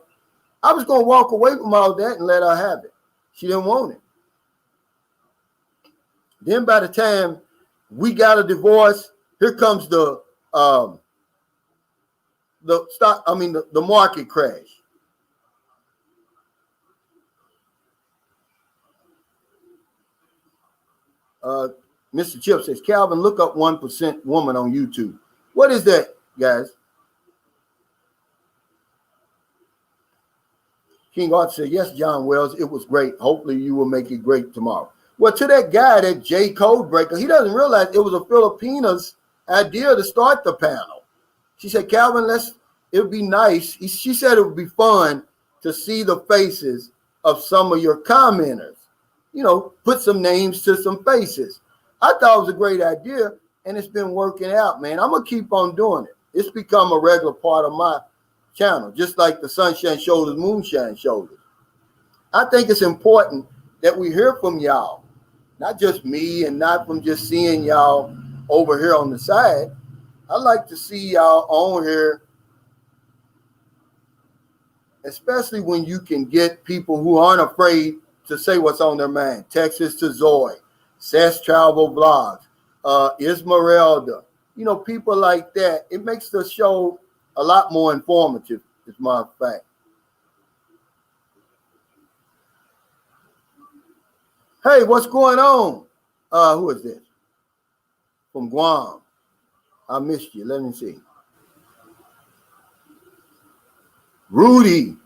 Speaker 1: I was going to walk away from all that and let her have it. She didn't want it. Then by the time we got a divorce, here comes the market crash. Mr. Chip says, Calvin, look up 1% woman on YouTube. What is that, guys? King Arthur said, yes, John Wells, it was great. Hopefully you will make it great tomorrow. Well, to that guy, that J Code Breaker, he doesn't realize it was a Filipinas idea to start the panel. She said, Calvin, it would be nice. She said it would be fun to see the faces of some of your commenters. You know, put some names to some faces. I thought it was a great idea, and it's been working out, man. I'm going to keep on doing it. It's become a regular part of my channel, just like the Sunshine Shoulders, Moonshine Shoulders. I think it's important that we hear from y'all, not just me and not from just seeing y'all over here on the side. I like to see y'all on here, especially when you can get people who aren't afraid to say what's on their mind. Texas to Zoe, Sass Travel Vlogs, Esmeralda, you know, people like that. It makes the show a lot more informative, as a matter of fact. Hey, what's going on? Who is this? From Guam. I missed you. Let me see. Rudy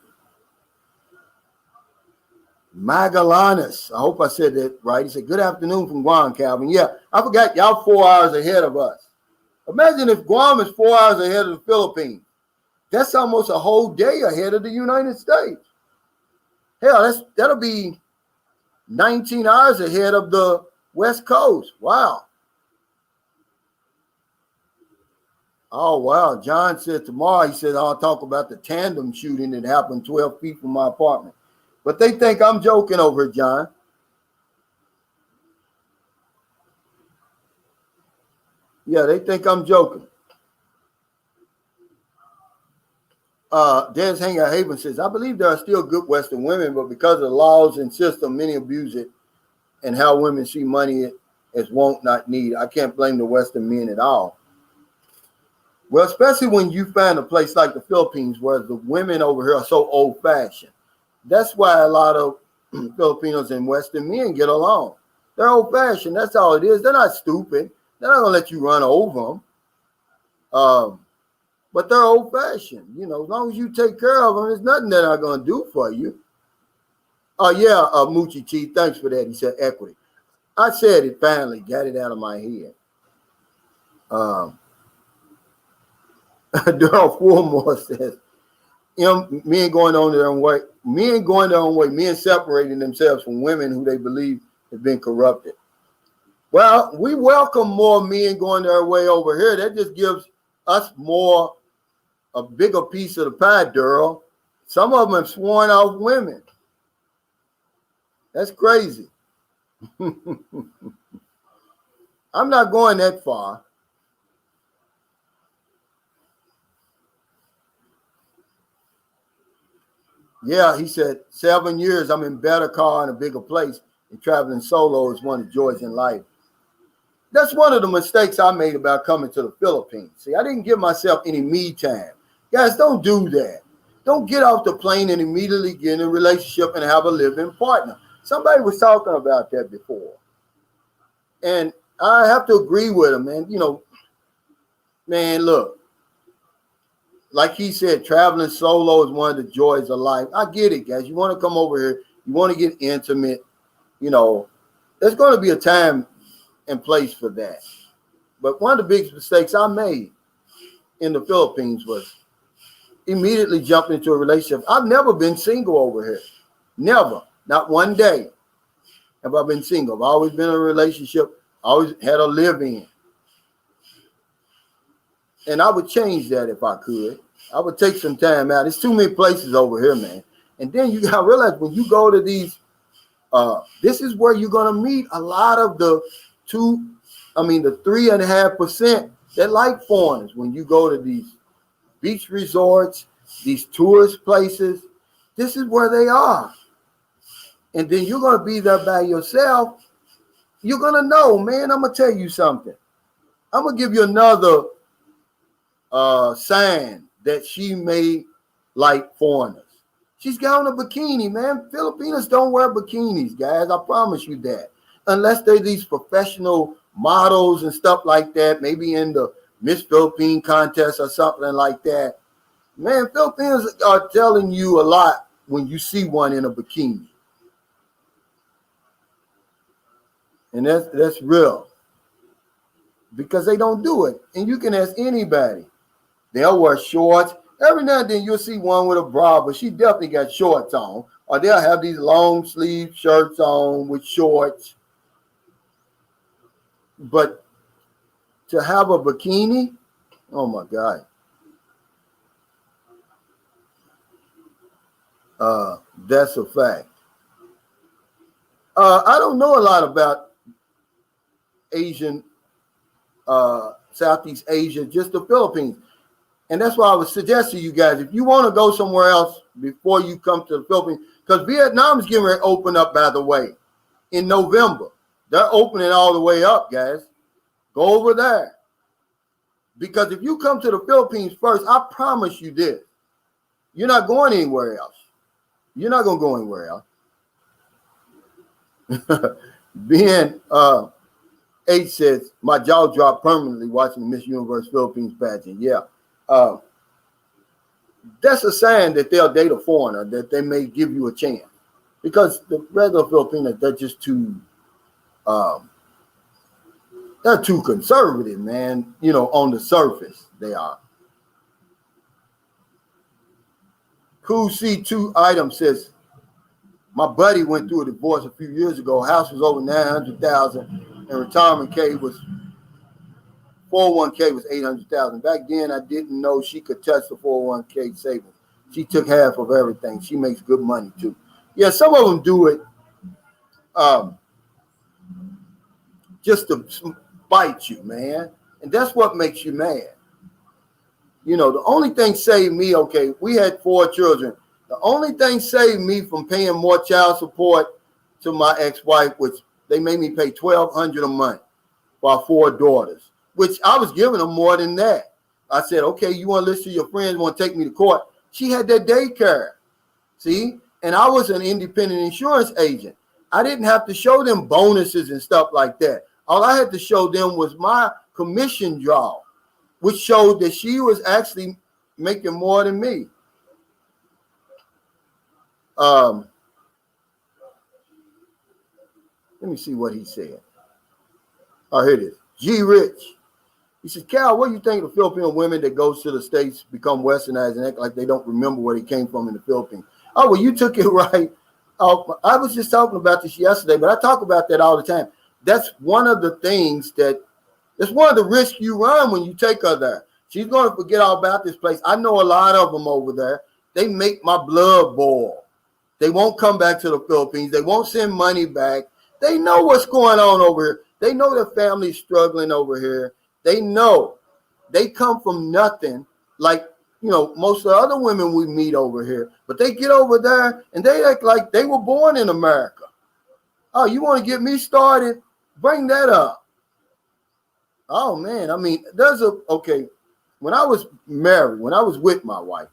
Speaker 1: Magallanes. I hope I said that right. He said, good afternoon from Guam, Calvin. Yeah, I forgot y'all 4 hours ahead of us. Imagine if Guam is 4 hours ahead of the Philippines. That's almost a whole day ahead of the United States. Hell, that'll be 19 hours ahead of the West Coast. Wow. Oh, wow. John said tomorrow, he said, I'll talk about the tandem shooting that happened 12 feet from my apartment. But they think I'm joking over it, John. Yeah, they think I'm joking. Des Hanger Haven says, I believe there are still good Western women, but because of the laws and system, many abuse it and how women see money as want, not need. I can't blame the Western men at all. Well, especially when you find a place like the Philippines where the women over here are so old-fashioned. That's why a lot of Filipinos and Western men get along. They're old-fashioned. That's all it is. They're not stupid. They're not going to let you run over them. But they're old-fashioned. You know, as long as you take care of them, there's nothing they're not going to do for you. Oh, yeah, Moochie T, thanks for that. He said equity. I said it finally. Got it out of my head. Daryl Fulmore says, men going on their own way, men separating themselves from women who they believe have been corrupted. Well, we welcome more men going their way over here. That just gives us a bigger piece of the pie, Daryl. Some of them have sworn off women. That's crazy. I'm not going that far. Yeah, he said, 7 years, I'm in better car in a bigger place, and traveling solo is one of the joys in life. That's one of the mistakes I made about coming to the Philippines. See, I didn't give myself any me time. Guys, don't do that. Don't get off the plane and immediately get in a relationship and have a living partner. Somebody was talking about that before. And I have to agree with him, man. You know, man, look, like he said, traveling solo is one of the joys of life. I get it, guys. You want to come over here. You want to get intimate. You know, there's going to be a time and place for that. But one of the biggest mistakes I made in the Philippines was immediately jumping into a relationship. I've never been single over here. Never. Not one day have I been single. I've always been in a relationship. I always had a live-in. And I would change that if I could. I would take some time out. There's too many places over here, man. And then you got to realize when you go to these, this is where you're going to meet a lot of the 3.5% that like foreigners. When you go to these beach resorts, these tourist places, this is where they are. And then you're going to be there by yourself. You're going to know, man, I'm going to tell you something. I'm going to give you another sign that she may like foreigners. She's got on a bikini, man. Filipinos don't wear bikinis, guys. I promise you that. Unless they're these professional models and stuff like that, maybe in the Miss Philippine contest or something like that. Man, Filipinos are telling you a lot when you see one in a bikini. And that's real. Because they don't do it. And you can ask anybody. They'll wear shorts. Every now and then you'll see one with a bra, but she definitely got shorts on. Or they'll have these long sleeve shirts on with shorts. But to have a bikini, oh my God. That's a fact. I don't know a lot about Asian, Southeast Asia, just the Philippines. And that's why I would suggest to you guys, if you want to go somewhere else before you come to the Philippines, because Vietnam is getting ready to open up, by the way, in November. They're opening all the way up, guys. Go over there. Because if you come to the Philippines first, I promise you this. You're not going anywhere else. You're not going to go anywhere else. Being H says, my jaw dropped permanently watching the Miss Universe Philippines pageant. Yeah. That's a sign that they'll date a foreigner, that they may give you a chance. Because the regular Filipinos, they're just too they're too conservative, man. You know, on the surface, they are. Cool C2 item says, my buddy went through a divorce a few years ago. House was over $900,000 and retirement K was 401k was $800,000. Back then, I didn't know she could touch the 401k savings. She took half of everything. She makes good money too. Yeah, some of them do it just to spite you, man. And that's what makes you mad. You know, the only thing saved me, okay, we had 4 children. The only thing saved me from paying more child support to my ex-wife, which they made me pay $1,200 a month for our 4 daughters, which I was giving them more than that. I said, okay, you want to listen to your friends, want to take me to court? She had that daycare, see? And I was an independent insurance agent. I didn't have to show them bonuses and stuff like that. All I had to show them was my commission draw, which showed that she was actually making more than me. Let me see what he said. Oh, here it is. G. Rich. He says, Cal, what do you think of the Filipino women that goes to the States, become westernized, and act like they don't remember where they came from in the Philippines? Oh, well, you took it right. I was just talking about this yesterday, but I talk about that all the time. That's one of the things that's one of the risks you run when you take her there. She's going to forget all about this place. I know a lot of them over there. They make my blood boil. They won't come back to the Philippines. They won't send money back. They know what's going on over here. They know their family's struggling over here. They know. They come from nothing like, you know, most of the other women we meet over here. But they get over there and they act like they were born in America. Oh, you want to get me started? Bring that up. Oh, man. I mean, okay, when I was married, when I was with my wife,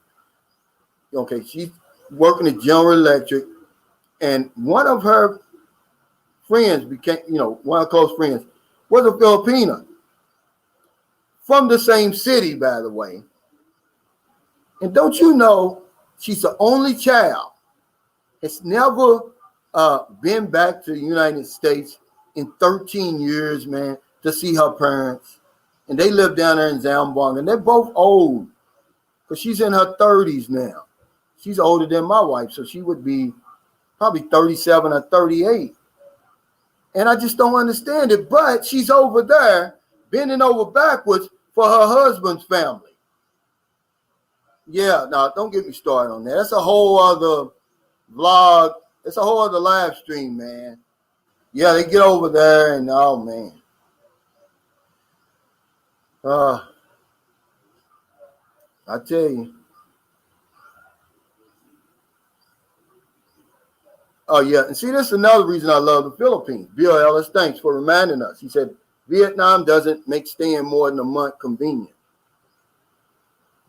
Speaker 1: Okay, she's working at General Electric, and one of her friends became, one of her close friends was a Filipina from the same city, by the way. And don't you know, she's the only child that's never been back to the United States in 13 years, man, to see her parents. And they live down there in Zamboanga, and they're both old because she's in her 30s now. She's older than my wife, so she would be probably 37 or 38. And I just don't understand it. But she's over there bending over backwards for her husband's family. Yeah, no, don't get me started on that. That's a whole other vlog. It's a whole other live stream, man. Yeah, they get over there and oh man. I tell you. Oh yeah, and see, this is another reason I love the Philippines. Bill Ellis, thanks for reminding us. He said Vietnam doesn't make staying more than a month convenient.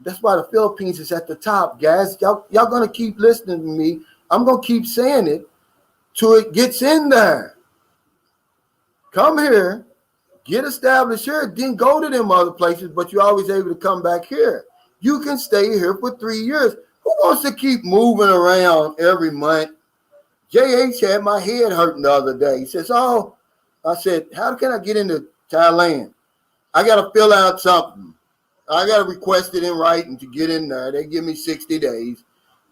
Speaker 1: That's why the Philippines is at the top, guys. Y'all gonna keep listening to me. I'm gonna keep saying it till it gets in there. Come here, get established here, then go to them other places, but you're always able to come back here. You can stay here for 3 years. Who wants to keep moving around every month? JH had my head hurting the other day. He says, oh, I said, how can I get into Thailand? I got to fill out something. I got to request it in writing to get in there. They give me 60 days.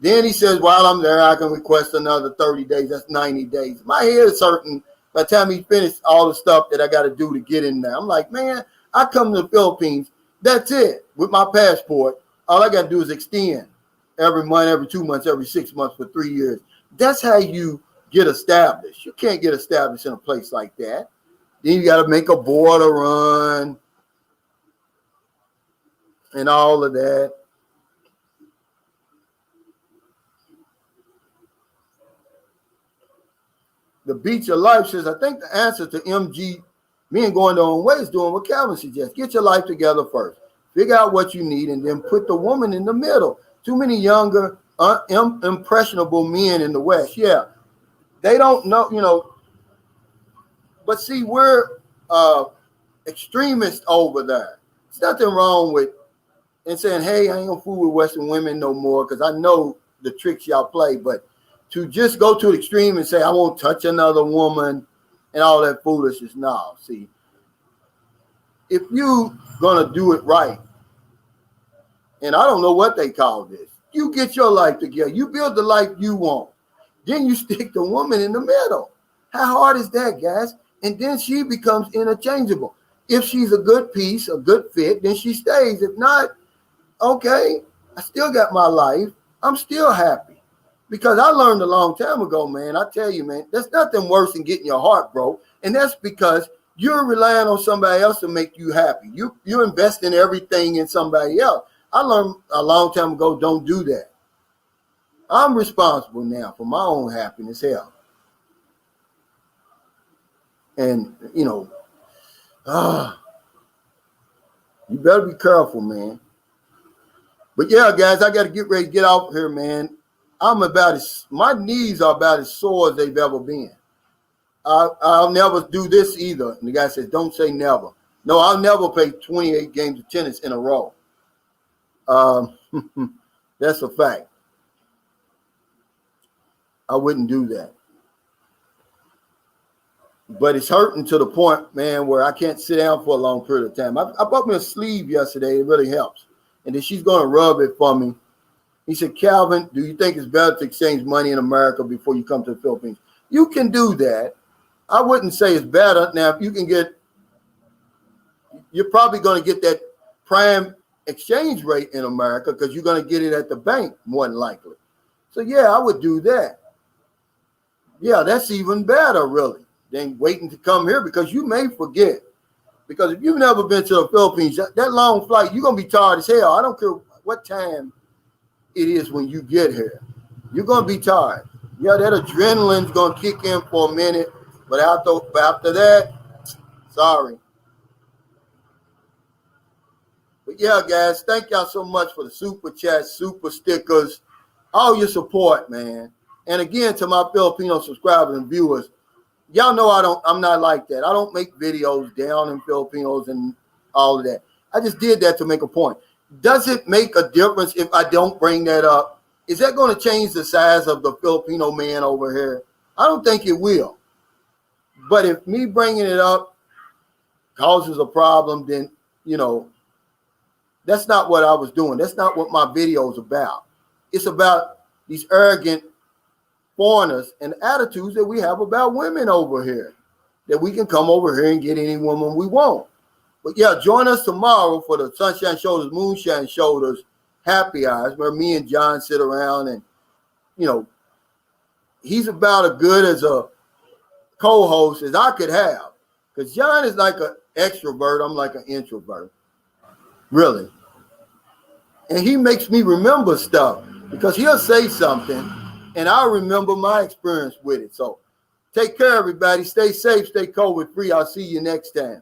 Speaker 1: Then he says, while I'm there, I can request another 30 days. That's 90 days. My head is hurting by the time he finished all the stuff that I got to do to get in there. I'm like, man, I come to the Philippines. That's it. With my passport, all I got to do is extend every month, every 2 months, every 6 months for 3 years. That's how you get established. You can't get established in a place like that. Then you got to make a border run and all of that. The Beach of Life says, I think the answer to MG, me and going their own way, is doing what Calvin suggests. Get your life together first. Figure out what you need and then put the woman in the middle. Too many younger, impressionable men in the West. Yeah, they don't know, but see, we're extremists over there. There's nothing wrong with and saying, hey, I ain't gonna fool with Western women no more because I know the tricks y'all play, but to just go to the extreme and say, I won't touch another woman and all that foolishness, no. See, if you gonna do it right, and I don't know what they call this, you get your life together, you build the life you want, then you stick the woman in the middle. How hard is that, guys? And then she becomes interchangeable. If she's a good piece, a good fit, then she stays. If not, okay, I still got my life. I'm still happy. Because I learned a long time ago, man, I tell you, man, there's nothing worse than getting your heart broke. And that's because you're relying on somebody else to make you happy. You're investing everything in somebody else. I learned a long time ago, don't do that. I'm responsible now for my own happiness, hell. And, you better be careful, man. But yeah, guys, I got to get ready to get out here, man. My knees are about as sore as they've ever been. I'll never do this either. And the guy says, don't say never. No, I'll never play 28 games of tennis in a row. That's a fact. I wouldn't do that. But it's hurting to the point, man, where I can't sit down for a long period of time. I bought me a sleeve yesterday. It really helps. And then she's going to rub it for me. He said, Calvin, do you think it's better to exchange money in America before you come to the Philippines? You can do that. I wouldn't say it's better. Now, if you can you're probably going to get that prime exchange rate in America because you're going to get it at the bank more than likely. So, yeah, I would do that. Yeah, that's even better, really, than waiting to come here because you may forget. Because if you've never been to the Philippines, that long flight, you're going to be tired as hell. I don't care what time it is when you get here. You're going to be tired. Yeah, that adrenaline's going to kick in for a minute, but after that, sorry. But yeah, guys, thank y'all so much for the super chats, super stickers. all your support, man. And again, to my Filipino subscribers and viewers, y'all know I'm not like that. I don't make videos down in Filipinos and all of that. I just did that to make a point. Does it make a difference if I don't bring that up? Is that going to change the size of the Filipino man over here? I don't think it will. But if me bringing it up causes a problem, then, that's not what I was doing. That's not what my video is about. It's about these arrogant foreigners and attitudes that we have about women over here, that we can come over here and get any woman we want. But yeah, join us tomorrow for the Sunshine Shoulders, Moonshine Shoulders Happy Hours, where me and John sit around and, he's about as good as a co-host as I could have. Because John is like an extrovert. I'm like an introvert. Really. And he makes me remember stuff because he'll say something and I'll remember my experience with it. So take care, everybody. Stay safe. Stay COVID free. I'll see you next time.